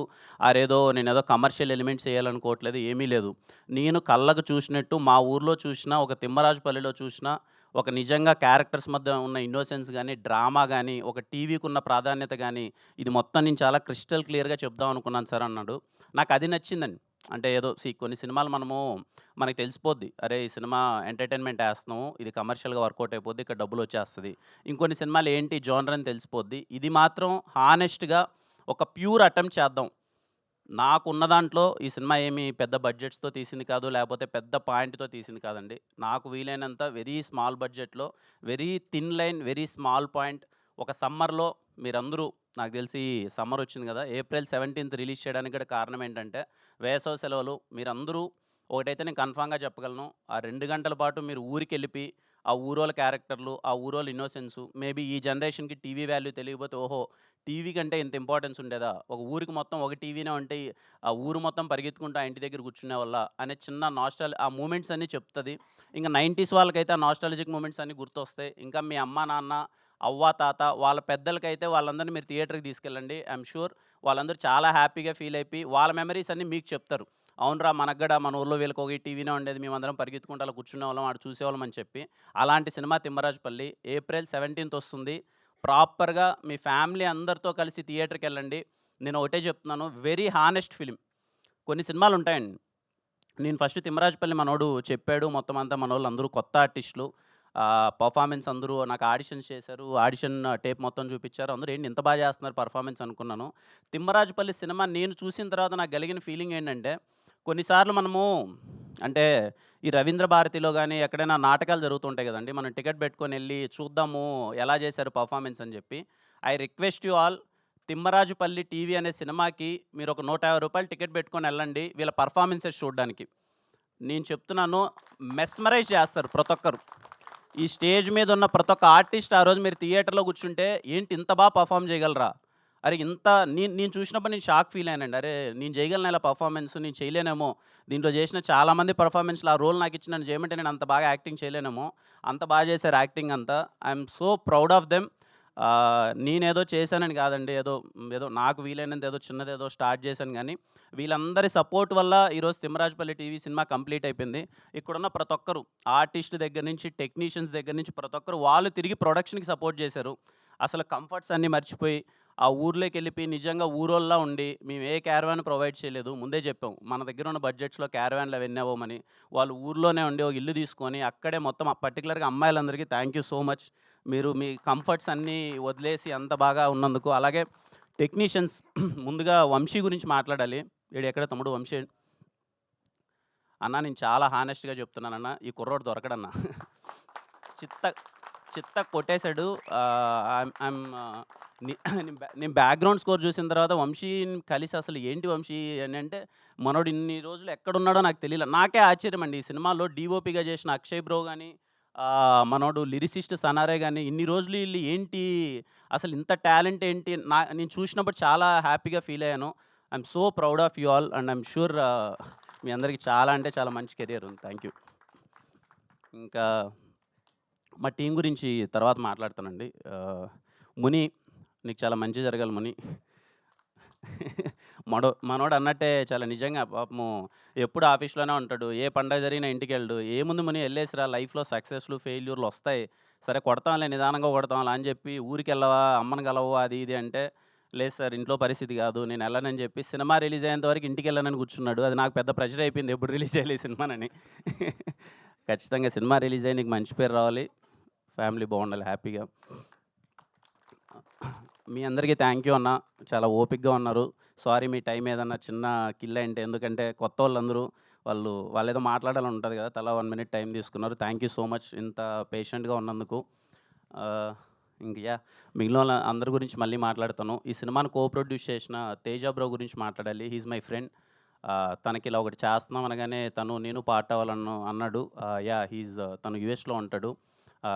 నేను ఏదో కమర్షియల్ ఎలిమెంట్స్ చేయాలనుకోవట్లేదు, ఏమీ లేదు. నేను కళ్ళకు చూసినట్టు మా ఊర్లో చూసిన, ఒక తిమ్మరాజుపల్లిలో చూసిన ఒక నిజంగా క్యారెక్టర్స్ మధ్య ఉన్న ఇన్నోసెన్స్ కానీ, డ్రామా కానీ, ఒక టీవీకి ఉన్న ప్రాధాన్యత కానీ, ఇది మొత్తం నేను చాలా క్రిస్టల్ క్లియర్గా చెప్దాం అనుకున్నాను సార్ అన్నాడు. నాకు అది నచ్చిందండి. అంటే ఏదో కొన్ని సినిమాలు మనకి తెలిసిపోద్ది, అరే ఈ సినిమా ఎంటర్టైన్మెంట్ వేస్తున్నాము, ఇది కమర్షియల్గా వర్కౌట్ అయిపోద్ది, ఇక్కడ డబ్బులు వచ్చేస్తుంది. ఇంకొన్ని సినిమాలు ఏంటి జోనర్ అని తెలిసిపోద్ది. ఇది మాత్రం హానెస్ట్గా ఒక ప్యూర్ అటెంప్ట్ చేద్దాం, నాకు ఉన్న దాంట్లో ఈ సినిమా ఏమి పెద్ద బడ్జెట్స్తో తీసింది కాదు, లేకపోతే పెద్ద పాయింట్తో తీసింది కాదండి. నాకు వీలైనంత వెరీ స్మాల్ బడ్జెట్లో, very thin line, very small point. ఒక సమ్మర్లో మీరందరూ, నాకు తెలిసి సమ్మర్ వచ్చింది కదా, April 17th రిలీజ్ చేయడానికి కూడా కారణం ఏంటంటే వేసవి సెలవులు. మీరందరూ ఒకటైతే నేను కన్ఫామ్గా చెప్పగలను, ఆ 2 గంటల పాటు మీరు ఊరికి వెళ్ళిపి ఆ ఊరోళ్ళ క్యారెక్టర్లు, ఆ ఊరోళ్ళ ఇన్నోసెన్సు, మేబీ ఈ జనరేషన్కి టీవీ వాల్యూ తెలియకపోతే, ఓహో టీవీ కంటే ఇంత ఇంపార్టెన్స్ ఉండేదా, ఒక ఊరికి మొత్తం ఒక టీవీనే ఉంటే ఆ ఊరు మొత్తం పరిగెత్తుకుంటూ ఆ ఇంటి దగ్గర కూర్చునే వల్ల అనే చిన్న ఆ మూమెంట్స్ అన్నీ చెప్తుంది. ఇంకా 90s వాళ్ళకైతే ఆ నాస్టాలజిక్ మూమెంట్స్ అన్నీ గుర్తొస్తాయి. ఇంకా మీ అమ్మ నాన్న, అవ్వ తాత వాళ్ళ పెద్దలకైతే వాళ్ళందరినీ మీరు థియేటర్కి తీసుకెళ్ళండి. ఐఎమ్ షూర్ వాళ్ళందరూ చాలా హ్యాపీగా ఫీల్ అయిపోయి వాళ్ళ మెమరీస్ అన్నీ మీకు చెప్తారు. అవునరా, మనకు కూడా మన ఊర్లో వీళ్ళకి ఒక టీవీనే ఉండేది, మేమందరం పరిగెత్తుకుంటూ అలా కూర్చునే వాళ్ళం, ఆడు చూసేవాళ్ళం అని చెప్పి. అలాంటి సినిమా తిమ్మరాజుపల్లి April 17th వస్తుంది. ప్రాపర్గా మీ ఫ్యామిలీ అందరితో కలిసి థియేటర్కి వెళ్ళండి. నేను ఒకటే చెప్తున్నాను, వెరీ హానెస్ట్ ఫిలిం. కొన్ని సినిమాలు ఉంటాయండి, నేను ఫస్ట్ తిమ్మరాజుపల్లి మనోడు చెప్పాడు, మొత్తం అంతా మనోళ్ళు అందరూ కొత్త ఆర్టిస్టులు, పర్ఫార్మెన్స్ అందరూ నాకు ఆడిషన్స్ చేశారు, ఆడిషన్ టేప్ మొత్తం చూపించారు, అందరూ ఏంటి ఇంత బాగా చేస్తున్నారు పర్ఫార్మెన్స్ అనుకున్నాను. తిమ్మరాజుపల్లి సినిమా నేను చూసిన తర్వాత నాకు కలిగిన ఫీలింగ్ ఏంటంటే, కొన్నిసార్లు మనము అంటే ఈ రవీంద్ర భారతిలో కానీ ఎక్కడైనా నాటకాలు జరుగుతుంటాయి కదండి, మనం టికెట్ పెట్టుకొని వెళ్ళి చూద్దాము ఎలా చేశారు పర్ఫార్మెన్స్ అని చెప్పి. I request you all, Thimmarajupalli TV అనే సినిమాకి మీరు ఒక ₹150 టికెట్ పెట్టుకొని వెళ్ళండి వీళ్ళ పర్ఫార్మెన్సెస్ చూడడానికి. నేను చెప్తున్నాను, మెస్మరైజ్ చేస్తారు ప్రతి ఒక్కరు. ఈ స్టేజ్ మీద ఉన్న ప్రతి ఒక్క ఆర్టిస్ట్ ఆ రోజు మీరు థియేటర్లో కూర్చుంటే ఏంటి ఇంత బాగా పర్ఫామ్ చేయగలరా, అరే ఇంత నేను చూసినప్పుడు నేను షాక్ ఫీల్ అయ్యానండి. అరే నేను చేయగలను ఇలా పర్ఫార్మెన్స్, నేను చేయలేనేమో, దీంట్లో చేసిన చాలామంది పర్ఫార్మెన్స్లో ఆ రోల్ నాకు ఇచ్చి నన్ను చేయమంటే నేను అంత బాగా యాక్టింగ్ చేయలేనేమో, అంత బాగా చేశారు యాక్టింగ్ అంతా. I'm so proud of them. నేనేదో చేశానని కాదండి, ఏదో ఏదో నాకు వీలైనంత ఏదో చిన్నదేదో స్టార్ట్ చేశాను, కానీ వీళ్ళందరి సపోర్ట్ వల్ల ఈరోజు తిమ్మరాజుపల్లి టీవీ సినిమా కంప్లీట్ అయిపోయింది. ఇక్కడున్న ప్రతి ఒక్కరు ఆర్టిస్ట్ దగ్గర నుంచి టెక్నీషియన్స్ దగ్గర నుంచి ప్రతి ఒక్కరు వాళ్ళు తిరిగి ప్రొడక్షన్కి సపోర్ట్ చేశారు. అసలు కంఫర్ట్స్ అన్నీ మర్చిపోయి ఆ ఊర్లోకి వెళ్ళిపోయి నిజంగా ఊరోళ్ళ ఉండి, మేము ఏ క్యారవాన్ ప్రొవైడ్ చేయలేదు, ముందే చెప్పాం మన దగ్గర ఉన్న బడ్జెట్స్లో క్యారవాన్లు అవన్నీ అవ్వమని. వాళ్ళు ఊర్లోనే ఉండి ఒక ఇల్లు తీసుకొని అక్కడే మొత్తం, పర్టికులర్గా అమ్మాయిలందరికీ థ్యాంక్ యూ సో మచ్. మీరు మీ కంఫర్ట్స్ అన్నీ వదిలేసి అంత బాగా ఉన్నందుకు. అలాగే టెక్నీషియన్స్, ముందుగా వంశీ గురించి మాట్లాడాలి. ఎక్కడ తమ్ముడు వంశీ అన్న, నేను చాలా హానెస్ట్గా చెప్తున్నానన్న, ఈ కుర్రోడు దొరకడన్నా. చిత్త కొట్టేశాడు. నేను బ్యాక్గ్రౌండ్ స్కోర్ చూసిన తర్వాత వంశీని కలిసి అసలు ఏంటి వంశీ అని అంటే, మనోడు ఇన్ని రోజులు ఎక్కడున్నాడో నాకు తెలియదు. నాకే ఆశ్చర్యం అండి, ఈ సినిమాలో డిఓపిగా చేసిన అక్షయ్ బ్రో కానీ, మనోడు లిరిసిస్ట్ సనారే కానీ, ఇన్ని రోజులు వీళ్ళు ఏంటి అసలు ఇంత టాలెంట్ ఏంటి, నేను చూసినప్పుడు చాలా హ్యాపీగా ఫీల్ అయ్యాను. I'm so proud of you all and I'm sure మీ అందరికీ చాలా అంటే చాలా మంచి కెరియర్ ఉంది. Thank you. ఇంకా మా టీం గురించి తర్వాత మాట్లాడతానండి. ముని, నీకు చాలా మంచి జరగాలి ముని. మనోడు అన్నట్టే చాలా నిజంగా పాపము ఎప్పుడు ఆఫీస్లోనే ఉంటాడు, ఏ పండగ జరిగినా ఇంటికి వెళ్ళడు. ఏముంది ముని, వెళ్ళేసిరా, లైఫ్లో సక్సెస్లు ఫెయిల్యూర్లు వస్తాయి, సరే కొడతాంలే నిదానంగా కొడతాంలే అని చెప్పి ఊరికి వెళ్ళవా, అమ్మని కలవా, అది ఇది అంటే, లేదు సార్ ఇంట్లో పరిస్థితి కాదు నేను వెళ్ళనని చెప్పి సినిమా రిలీజ్ అయ్యేంత వరకు ఇంటికి వెళ్ళానని కూర్చున్నాడు. అది నాకు పెద్ద ప్రెషర్ అయిపోయింది, ఎప్పుడు రిలీజ్ చేయాలి సినిమానని. ఖచ్చితంగా సినిమా రిలీజ్ అయ్యి నీకు మంచి పేరు రావాలి, ఫ్యామిలీ బాగుండాలి హ్యాపీగా. మీ అందరికీ థ్యాంక్ యూ అన్న, చాలా ఓపిక్గా ఉన్నారు. సారీ మీ టైం ఏదన్నా చిన్న కిల్ అంటే, ఎందుకంటే కొత్త వాళ్ళందరూ వాళ్ళు ఏదో మాట్లాడాలని ఉంటుంది కదా, తలా 1 minute టైం తీసుకున్నారు. థ్యాంక్ యూ సో మచ్ ఇంత పేషెంట్గా ఉన్నందుకు. ఇంక మిగిలిన వాళ్ళ అందరి గురించి మళ్ళీ మాట్లాడతాను. ఈ సినిమాను ప్రొడ్యూస్ చేసిన తేజ బ్రో గురించి మాట్లాడాలి. He's my friend. తనకి ఇలా ఒకటి చేస్తున్నాం అనగానే నేను పార్ట్ అన్నాడు. తను యూఎస్లో ఉంటాడు.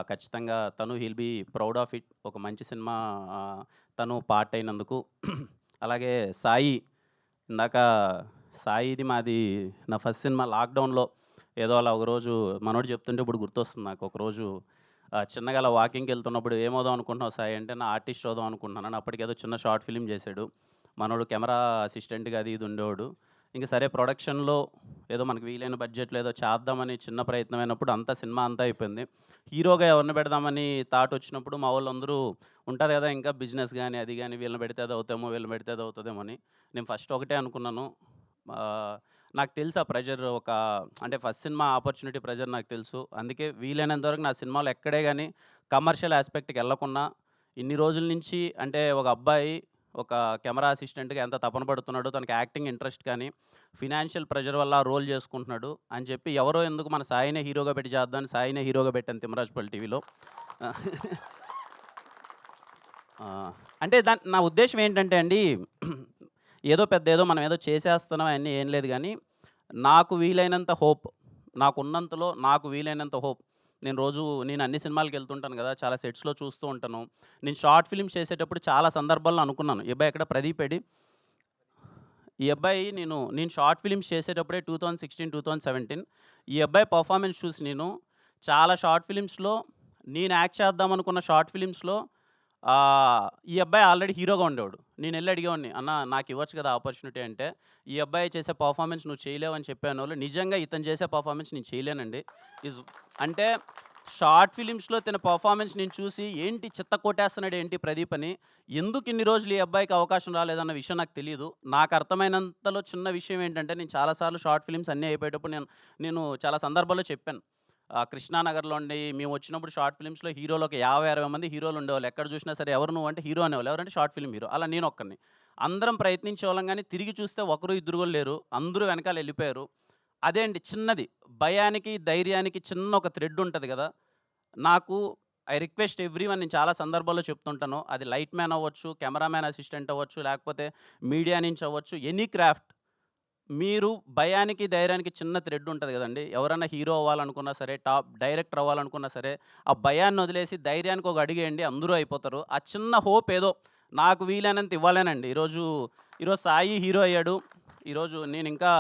ఖచ్చితంగా he'll be proud of it. ఒక మంచి సినిమా తను పార్ట్ అయినందుకు. అలాగే సాయి, ఇందాక సాయిది మాది నా ఫస్ట్ సినిమా లాక్డౌన్లో ఏదో అలా ఒకరోజు మనోడు చెప్తుంటే ఇప్పుడు గుర్తొస్తుంది నాకు. ఒకరోజు చిన్నగా అలా వాకింగ్కి వెళ్తున్నప్పుడు ఏమవుదాం అనుకుంటున్నావు సాయి అంటే, నా ఆర్టిస్ట్ అవుదాం అనుకుంటున్నాను. అప్పటికేదో చిన్న షార్ట్ ఫిలిం చేశాడు మనోడు, కెమెరా అసిస్టెంట్గా అది ఇది ఉండేవాడు. ఇంకా సరే ప్రొడక్షన్లో ఏదో మనకు వీలైన బడ్జెట్లో ఏదో చేద్దామని చిన్న ప్రయత్నం అయినప్పుడు అంతా సినిమా అంతా అయిపోయింది. హీరోగా ఎవరిని పెడదామని థాట్ వచ్చినప్పుడు మా వాళ్ళందరూ ఉంటారు కదా, ఇంకా బిజినెస్ కానీ అది కానీ, వీళ్ళని పెడితే అది అవుతామో వీళ్ళని పెడితే అది అవుతుందేమో అని. నేను ఫస్ట్ ఒకటే అనుకున్నాను, నాకు తెలుసు ఆ ప్రెజర్, అంటే ఫస్ట్ సినిమా ఆపర్చునిటీ ప్రెజర్ నాకు తెలుసు. అందుకే వీలైనంత వరకు నా సినిమాలో ఎక్కడే కానీ కమర్షియల్ ఆస్పెక్ట్కి వెళ్ళకుండా ఇన్ని రోజుల నుంచి, అంటే ఒక అబ్బాయి ఒక కెమెరా అసిస్టెంట్గా ఎంత తపన పడుతున్నాడో, తనకి యాక్టింగ్ ఇంట్రెస్ట్ కానీ ఫినాన్షియల్ ప్రెషర్ వల్ల ఆ రోల్ చేసుకుంటున్నాడు అని చెప్పి ఎవరో ఎందుకు మన సాయినే హీరోగా పెట్టి చేద్దామని సాయినే హీరోగా పెట్టాను తిమ్మరాజుపల్లి టీవీలో. అంటే నా ఉద్దేశం ఏంటంటే అండి, ఏదో మనం ఏదో చేసేస్తున్నాం అన్నీ ఏం లేదు, కానీ నాకు వీలైనంత హోప్, నాకున్నంతలో నాకు వీలైనంత హోప్. నేను అన్ని సినిమాలకు వెళ్తుంటాను కదా, చాలా సెట్స్లో చూస్తూ ఉంటాను. నేను షార్ట్ ఫిల్మ్స్ చేసేటప్పుడు చాలా సందర్భాల్లో అనుకున్నాను, ఈ అబ్బాయి ఎక్కడ ప్రదీప్ ఎడి, ఈ అబ్బాయి నేను షార్ట్ ఫిల్మ్స్ చేసేటప్పుడే 2016, 2017 ఈ అబ్బాయి పర్ఫార్మెన్స్ చూసి నేను చాలా షార్ట్ ఫిలిమ్స్లో నేను యాక్ట్ చేద్దాం అనుకున్న షార్ట్ ఫిలిమ్స్లో ఈ అబ్బాయి ఆల్రెడీ హీరోగా ఉండేవాడు. నేను వెళ్ళి అడిగేవాడిని, అన్న నాకు ఇవ్వచ్చు కదా ఆపర్చునిటీ అంటే, ఈ అబ్బాయి చేసే పర్ఫార్మెన్స్ నువ్వు చేయలేవని చెప్పాను వాళ్ళు. నిజంగా ఇతను చేసే పర్ఫార్మెన్స్ నేను చేయలేనండి. అంటే షార్ట్ ఫిలిమ్స్లో తన పర్ఫార్మెన్స్ నేను చూసి ఏంటి చిత్త కొట్టేస్తున్నాడు ఏంటి ప్రదీప్ అని, ఎందుకు ఇన్ని రోజులు ఈ అబ్బాయికి అవకాశం రాలేదన్న విషయం నాకు తెలియదు. నాకు అర్థమైనంతలో చిన్న విషయం ఏంటంటే, నేను చాలాసార్లు షార్ట్ ఫిలిమ్స్ అన్నీ అయిపోయేటప్పుడు నేను చాలా సందర్భాల్లో చెప్పాను, కృష్ణానగర్లో ఉండి మేము వచ్చినప్పుడు షార్ట్ ఫిలిమ్స్లో హీరోలు ఒక 50-60 మంది హీరోలు ఉండేవాళ్ళు. ఎక్కడ చూసినా సరే ఎవరు నువ్వు అంటే హీరో అనేవాళ్ళు, ఎవరంటే షార్ట్ ఫిల్మ్ హీరో. అలా నేను ఒక్కరిని. అందరం ప్రయత్నించేవాళ్ళం, కానీ తిరిగి చూస్తే ఒకరు ఇద్దరు కూడా లేరు, అందరూ వెనకాల వెళ్ళిపోయారు. అదే అండి చిన్నది, భయానికి ధైర్యానికి చిన్న ఒక థ్రెడ్ ఉంటుంది కదా. నాకు ఐ రిక్వెస్ట్ ఎవ్రీవన్, నేను చాలా సందర్భాల్లో చెప్తుంటాను, అది లైట్ మ్యాన్ అవ్వచ్చు, కెమెరామ్యాన్ అసిస్టెంట్ అవ్వచ్చు, లేకపోతే మీడియా నుంచి అవ్వచ్చు, ఎనీ క్రాఫ్ట్, మీరు భయానికి ధైర్యానికి చిన్న థ్రెడ్ ఉంటుంది కదండి. ఎవరైనా హీరో అవ్వాలనుకున్నా సరే, టాప్ డైరెక్టర్ అవ్వాలనుకున్నా సరే, ఆ భయాన్ని వదిలేసి ధైర్యానికి ఒక అడిగేయండి, అందరూ అయిపోతారు. ఆ చిన్న హోప్ ఏదో నాకు వీలైనంత ఇవ్వాలేనండి. ఈరోజు సాయి హీరో అయ్యాడు. ఈరోజు నేను ఇంకా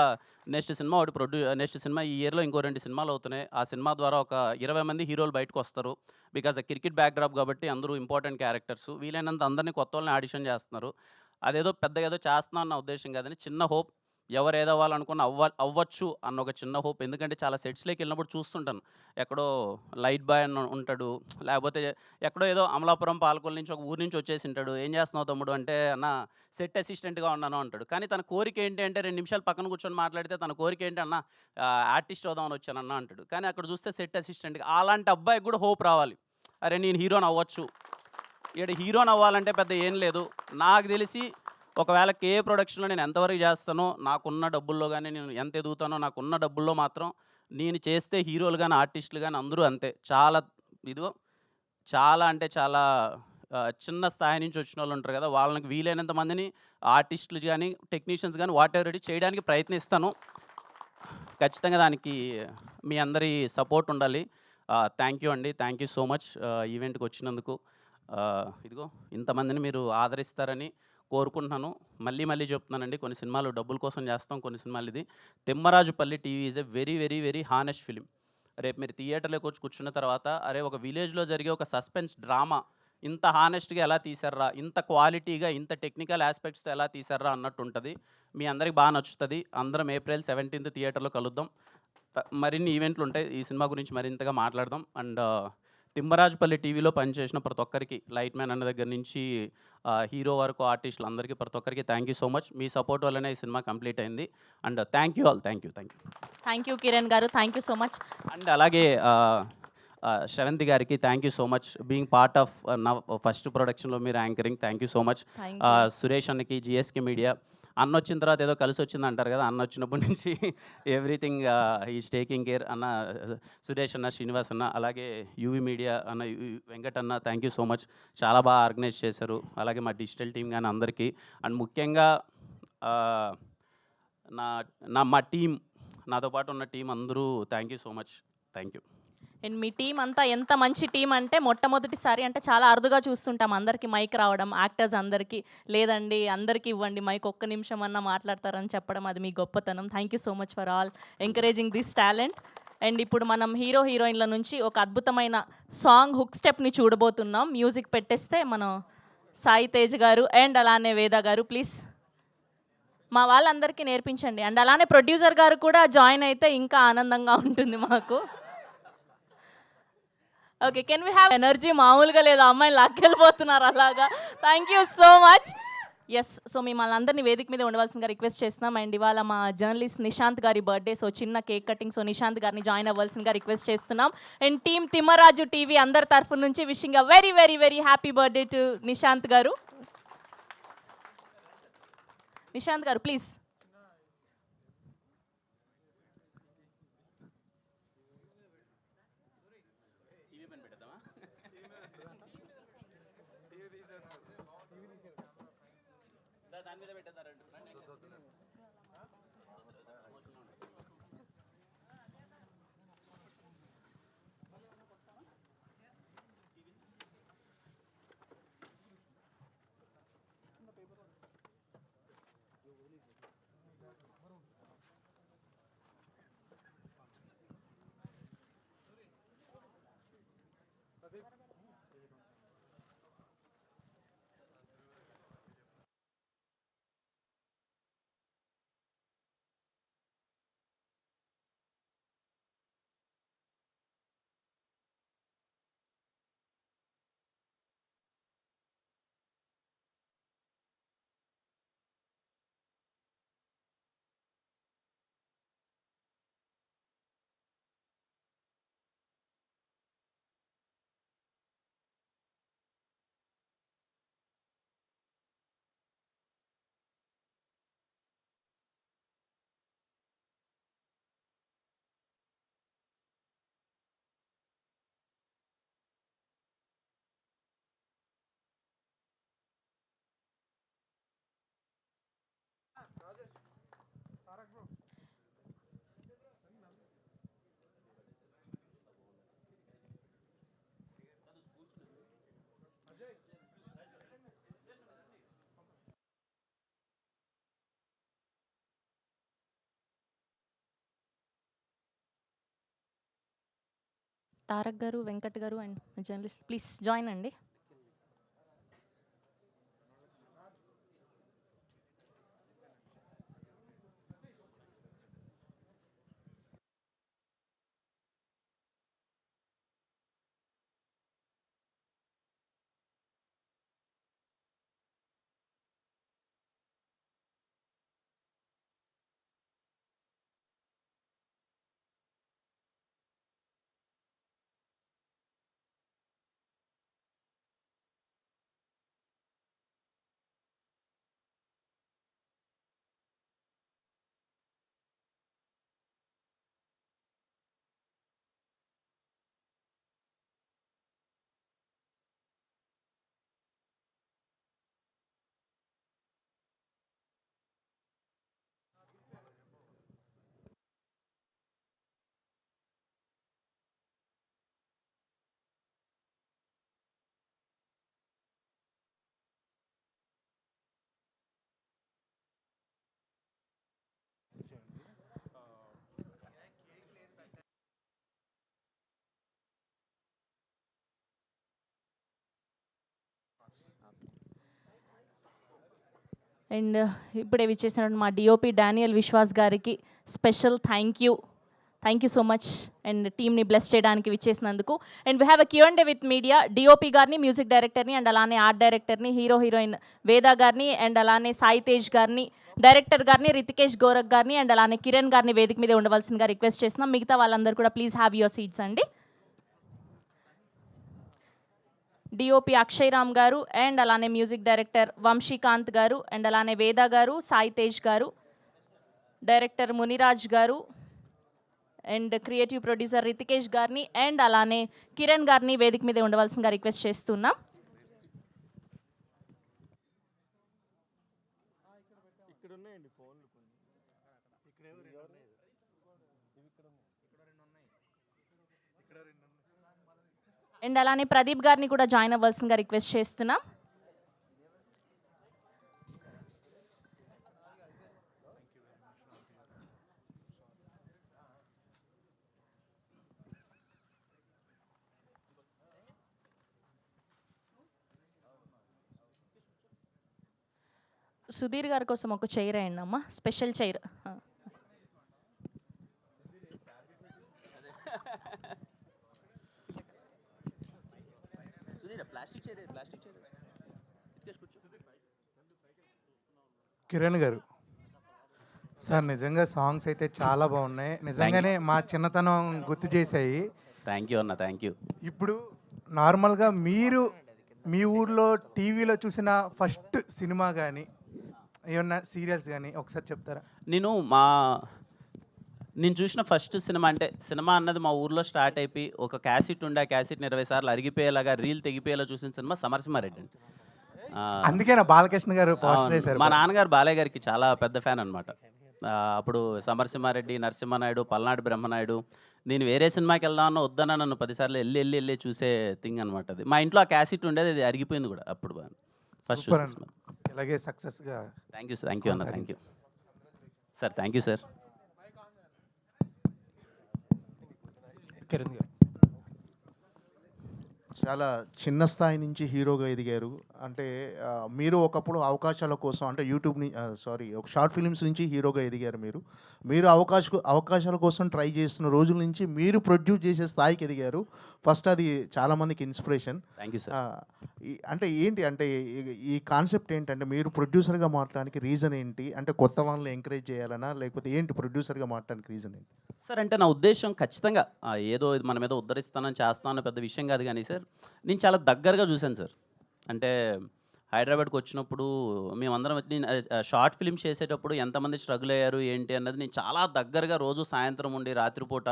నెక్స్ట్ సినిమా ఈ ఇయర్లో ఇంకో 2 సినిమాలు అవుతున్నాయి. ఆ సినిమా ద్వారా ఒక 20 మంది హీరోలు బయటకు వస్తారు. బికాజ్ క్రికెట్ బ్యాక్డ్రాప్ కాబట్టి అందరూ ఇంపార్టెంట్ క్యారెక్టర్స్. వీలైనంత అందరినీ కొత్త వాళ్ళని ఆడిషన్ చేస్తున్నారు. అదేదో పెద్దగా ఏదో చేస్తున్నాం అన్న ఉద్దేశం కాదని చిన్న హోప్, ఎవరు ఏదో అవ్వాలనుకున్న అవ్వచ్చు అన్న ఒక చిన్న హోప్. ఎందుకంటే చాలా సెట్స్లోకి వెళ్ళినప్పుడు చూస్తుంటాను, ఎక్కడో లైట్ బాయ్ అని ఉంటాడు, లేకపోతే ఎక్కడో ఏదో అమలాపురం పాలకొల్లు నుంచి ఒక ఊరి నుంచి వచ్చేసి ఉంటాడు. ఏం చేస్తున్నావు తమ్ముడు అంటే, అన్న సెట్ అసిస్టెంట్గా ఉన్నాను అంటాడు. కానీ తన కోరిక ఏంటి అంటే 2 నిమిషాలు పక్కన కూర్చొని మాట్లాడితే తన కోరిక ఏంటి అన్న, ఆర్టిస్ట్ అవుదామని వచ్చానన్న అంటాడు. కానీ అక్కడ చూస్తే సెట్ అసిస్టెంట్గా. అలాంటి అబ్బాయికి కూడా హోప్ రావాలి, అరే నేను హీరోని అవ్వచ్చు. ఇక్కడ హీరోని అవ్వాలంటే పెద్ద ఏం లేదు. నాకు తెలిసి ఒకవేళ కేఏ ప్రొడక్షన్లో నేను ఎంతవరకు చేస్తానో, నాకున్న డబ్బుల్లో కానీ నేను ఎంత ఎదుగుతానో, నాకున్న డబ్బుల్లో మాత్రం నేను చేస్తే హీరోలు కానీ ఆర్టిస్టులు కానీ అందరూ అంతే. చాలా అంటే చాలా చిన్న స్థాయి నుంచి వచ్చిన వాళ్ళు ఉంటారు కదా, వాళ్ళకి వీలైనంత మందిని ఆర్టిస్టులు కానీ టెక్నీషియన్స్ కానీ వాటెవర్ చేయడానికి ప్రయత్నిస్తాను. ఖచ్చితంగా దానికి మీ అందరి సపోర్ట్ ఉండాలి. థ్యాంక్ యూ అండి, థ్యాంక్ యూ సో మచ్ ఈవెంట్కి వచ్చినందుకు. ఇంతమందిని మీరు ఆదరిస్తారని కోరుకుంటున్నాను. మళ్ళీ చెప్తున్నానండి, కొన్ని సినిమాలు డబ్బుల కోసం చేస్తాం, కొన్ని సినిమాలు ఇది. Thimmarajupalli TV is a very very very honest film. రేపు మీరు థియేటర్లోకి వచ్చి కూర్చున్న తర్వాత, అరే ఒక విలేజ్లో జరిగే ఒక సస్పెన్స్ డ్రామా ఇంత హానెస్ట్గా ఎలా తీశారా, ఇంత క్వాలిటీగా, ఇంత టెక్నికల్ ఆస్పెక్ట్స్తో ఎలా తీశారా అన్నట్టు ఉంటుంది. మీ అందరికి బాగా నచ్చుతుంది. అందరం April 17th థియేటర్లో కలుద్దాం. మరిన్ని ఈవెంట్లు ఉంటాయి, ఈ సినిమా గురించి మరింతగా మాట్లాడదాం. అండ్ తిమ్మరాజుపల్లి టీవీలో పనిచేసిన ప్రతి ఒక్కరికి, లైట్ మ్యాన్ అన్న దగ్గర నుంచి హీరో వరకు ఆర్టిస్టులు అందరికీ, ప్రతి ఒక్కరికి థ్యాంక్ యూ సో మచ్. మీ సపోర్ట్ వల్లనే ఈ సినిమా కంప్లీట్ అయింది. And thank you all, thank you Kiran గారు, thank you so much. And అలాగే శ్రవంతి గారికి thank you so much, being part of నా ఫస్ట్ ప్రొడక్షన్లో మీరు anchoring, thank you so much. Suresh అన్నకి, జిఎస్కే మీడియా, అన్న వచ్చిన తర్వాత ఏదో కలిసి వచ్చింది అంటారు కదా, అన్న వచ్చినప్పటి నుంచి ఎవ్రీథింగ్ ఈజ్ టేకింగ్ కేర్. అన్న సురేష్ అన్న, శ్రీనివాస్ అన్న, అలాగే యూవీ మీడియా అన్న, వెంకట్ అన్న, థ్యాంక్ యూ సో మచ్, చాలా బాగా ఆర్గనైజ్ చేశారు. అలాగే మా డిజిటల్ టీం కానీ అందరికీ, అండ్ ముఖ్యంగా మా టీం, నాతో పాటు ఉన్న టీం అందరూ thank you so much, thank you. And me team అంతా ఎంత మంచి టీం అంటే, మొట్టమొదటిసారి అంటే చాలా అరుదుగా చూస్తుంటాం అందరికీ మైక్ రావడం, యాక్టర్స్ అందరికీ లేదండి అందరికీ ఇవ్వండి మైక్, ఒక్క నిమిషం అన్నా మాట్లాడతారని చెప్పడం, అది మీ గొప్పతనం. Thank you so much for all encouraging this talent. And ఇప్పుడు మనం హీరోయిన్ల నుంచి ఒక అద్భుతమైన సాంగ్ హుక్ స్టెప్ని చూడబోతున్నాం. మ్యూజిక్ పెట్టేస్తే మనం సాయి తేజ్ గారు అండ్ అలానే వేద గారు ప్లీజ్ మా వాళ్ళందరికీ నేర్పించండి. అండ్ అలానే ప్రొడ్యూసర్ గారు కూడా జాయిన్ అయితే ఇంకా ఆనందంగా ఉంటుంది మాకు. Okay, can we have energy? మామూలుగా లేదు, అమ్మాయిని లాక్కెళ్ళిపోతున్నారు అలాగా. Thank you so much. Yes, so మిమ్మల్ని అందరినీ వేదిక మీద ఉండవలసిందిగా రిక్వెస్ట్ చేస్తున్నాం. అండ్ ఇవాళ మా జర్నలిస్ట్ నిశాంత్ గారి బర్త్డే, సో చిన్న కేక్ కటింగ్, సో నిశాంత్ గారిని జాయిన్ అవ్వాల్సిందిగా రిక్వెస్ట్ చేస్తున్నాం. అండ్ టీమ్ తిమ్మరాజు టీవీ అందరి తరఫు నుంచి wishing a very very very happy birthday to Nishant గారు. నిశాంత్ గారు ప్లీజ్. తారక్ గారు, వెంకట్ గారు అండ్ జర్నలిస్ట్ ప్లీజ్ జాయిన్ అండి. అండ్ ఇప్పుడే విచ్చేసినటువంటి మా డిఓపి డానియల్ విశ్వాస్ గారికి special thank you so much and టీమ్ని బ్లెస్ చేయడానికి విచ్చేసినందుకు. And we have a Q&A with media. DOP గారిని, మ్యూజిక్ డైరెక్టర్ని అండ్ అలానే ఆర్ట్ డైరెక్టర్ని, హీరోయిన్ వేదా గారిని అండ్ అలానే సాయి తేజ్ గారిని, డైరెక్టర్ గారిని రితికేష్ గోరక్ గారిని అండ్ అలానే కిరణ్ గారిని వేదిక మీద ఉండవలసిందిగా రిక్వెస్ట్ చేస్తున్నాం. మిగతా వాళ్ళందరూ కూడా ప్లీజ్ హ్యావ్ యువర్ సీట్స్ అండి. డిఓపి అక్షయ్ రామ్ గారు అండ్ అలానే మ్యూజిక్ డైరెక్టర్ వంశీకాంత్ గారు అండ్ అలానే వేదా గారు, సాయి తేజ్ గారు, డైరెక్టర్ మునిరాజ్ గారు అండ్ క్రియేటివ్ ప్రొడ్యూసర్ రితికేష్ గారిని అండ్ అలానే కిరణ్ గారిని వేదిక మీద ఉండవలసిందిగా రిక్వెస్ట్ చేస్తున్నాం. అండ్ అలానే ప్రదీప్ గారిని కూడా జాయిన్ అవ్వాల్సిందిగా రిక్వెస్ట్ చేస్తున్నాం. సుధీర్ గారి కోసం ఒక చైర్ వేయండి అమ్మా, స్పెషల్ చైర్. కిరణ్ గారు సార్, నిజంగా సాంగ్స్ అయితే చాలా బాగున్నాయి. నిజంగానే మా చిన్నతనం గుర్తు చేశాయి. థ్యాంక్ యూ అన్న, థ్యాంక్ యూ. ఇప్పుడు నార్మల్గా మీరు మీ ఊర్లో టీవీలో చూసిన ఫస్ట్ సినిమా కానీ ఏమన్నా సీరియల్స్ కానీ ఒకసారి చెప్తారా? నేను చూసిన ఫస్ట్ సినిమా అంటే సినిమా అన్నది మా ఊర్లో స్టార్ట్ అయిపోయి ఒక క్యాసెట్ ఉండే ఆ క్యాసెట్ని 20 సార్లు అరిగిపోయేలాగా రీల్ తెగిపోయేలా చూసిన సినిమా సమరసింహారెడ్డి అండి. అందుకే నా బాలకృష్ణ గారు పోస్టర్ అవును. వేశారు. మా నాన్నగారు బాలయ్య గారికి చాలా పెద్ద ఫ్యాన్ అనమాట. అప్పుడు సమరసింహారెడ్డి, నరసింహనాయుడు, పల్నాడు బ్రహ్మనాయుడు, నేను వేరే సినిమాకి వెళ్దామన్నా వద్దన్నా నన్ను 10 సార్లు వెళ్ళి చూసే థింగ్ అనమాట అది. మా ఇంట్లో ఆ క్యాసెట్ ఉండేది, అది అరిగిపోయింది కూడా అప్పుడు ఫస్ట్ సూపర్ చూసిన అన్న. ఇలాగే సక్సెస్గా. థ్యాంక్ యూ అన్న, thank you sir, thank you sir. Kiran గారు చాలా చిన్న స్థాయి నుంచి హీరోగా ఎదిగారు. అంటే మీరు ఒకప్పుడు అవకాశాల కోసం అంటే యూట్యూబ్ని ఒక షార్ట్ ఫిలిమ్స్ నుంచి హీరోగా ఎదిగారు. మీరు అవకాశాల కోసం ట్రై చేస్తున్న రోజుల నుంచి మీరు ప్రొడ్యూస్ చేసే స్థాయికి ఎదిగారు. ఫస్ట్ అది చాలామందికి ఇన్స్పిరేషన్. Thank you sir. అంటే ఏంటి అంటే ఈ కాన్సెప్ట్ ఏంటంటే మీరు ప్రొడ్యూసర్గా మారడానికి రీజన్ ఏంటి? అంటే కొత్త వాళ్ళని ఎంకరేజ్ చేయాలనా లేకపోతే ఏంటి ప్రొడ్యూసర్గా మారడానికి రీజన్ ఏంటి? సార్ అంటే నా ఉద్దేశం ఖచ్చితంగా ఏదో ఇది మన మీద ఉద్ధరిస్తానని చేస్తానని పెద్ద విషయం కాదు కానీ సార్, నేను చాలా దగ్గరగా చూశాను సార్. అంటే హైదరాబాద్కి వచ్చినప్పుడు మేమందరం నేను షార్ట్ ఫిల్మ్స్ చేసేటప్పుడు ఎంతమంది స్ట్రగుల్ అయ్యారు ఏంటి అన్నది నేను చాలా దగ్గరగా రోజు సాయంత్రం ఉండి రాత్రిపూట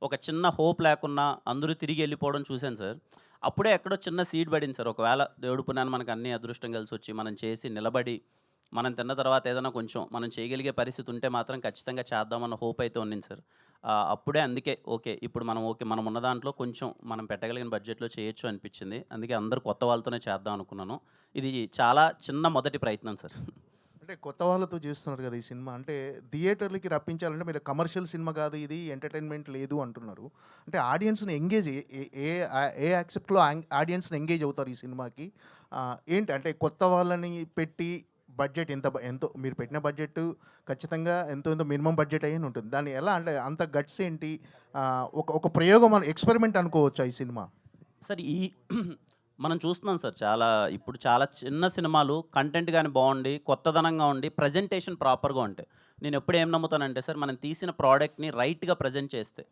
ఒక చిన్న హోప్ లేకున్నా అందరూ తిరిగి వెళ్ళిపోవడం చూశాను సార్. అప్పుడే ఎక్కడో చిన్న సీడ్ పడింది సార్. ఒకవేళ దేవుడు పుణ్యాన్ని మనకు అన్ని అదృష్టం కలిసి వచ్చి మనం చేసి నిలబడి మనం తిన్న తర్వాత ఏదైనా కొంచెం మనం చేయగలిగే పరిస్థితి ఉంటే మాత్రం ఖచ్చితంగా చేద్దామన్న హోప్ అయితే ఉన్నింది సార్. అప్పుడే అందుకే ఇప్పుడు మనం ఉన్న దాంట్లో కొంచెం మనం పెట్టగలిగిన బడ్జెట్లో చేయొచ్చు అనిపించింది. అందుకే అందరూ కొత్త వాళ్ళతోనే చేద్దాం అనుకున్నాను. ఇది చాలా చిన్న మొదటి ప్రయత్నం సార్. అంటే కొత్త వాళ్ళతో చేస్తున్నారు కదా ఈ సినిమా. అంటే థియేటర్లకి రప్పించాలంటే మీరు కమర్షియల్ సినిమా కాదు ఇది, ఎంటర్టైన్మెంట్ లేదు అంటున్నారు. అంటే ఆడియన్స్ని ఎంగేజ్ ఏ యాక్సెప్ట్లో ఆడియన్స్ని ఎంగేజ్ అవుతారు ఈ సినిమాకి? ఏంటి అంటే కొత్త వాళ్ళని పెట్టి బడ్జెట్ ఎంతో మీరు పెట్టిన బడ్జెట్ ఖచ్చితంగా ఎంతో మినిమం బడ్జెట్ అయ్యి ఉంటుంది. దాన్ని ఎలా అంటే అంత గట్స్ ఏంటి? ఒక ప్రయోగం ఎక్స్పెరిమెంట్ అనుకోవచ్చా ఈ సినిమా? సార్ మనం చూస్తున్నాం సార్, ఇప్పుడు చాలా చిన్న సినిమాలు కంటెంట్ కానీ బాగుండి కొత్తదనంగా ఉండి ప్రజెంటేషన్ ప్రాపర్గా ఉంటాయి. నేను ఎప్పుడు ఏం నమ్ముతానంటే సార్, మనం తీసిన ప్రోడక్ట్ని రైట్గా ప్రజెంట్ చేస్తే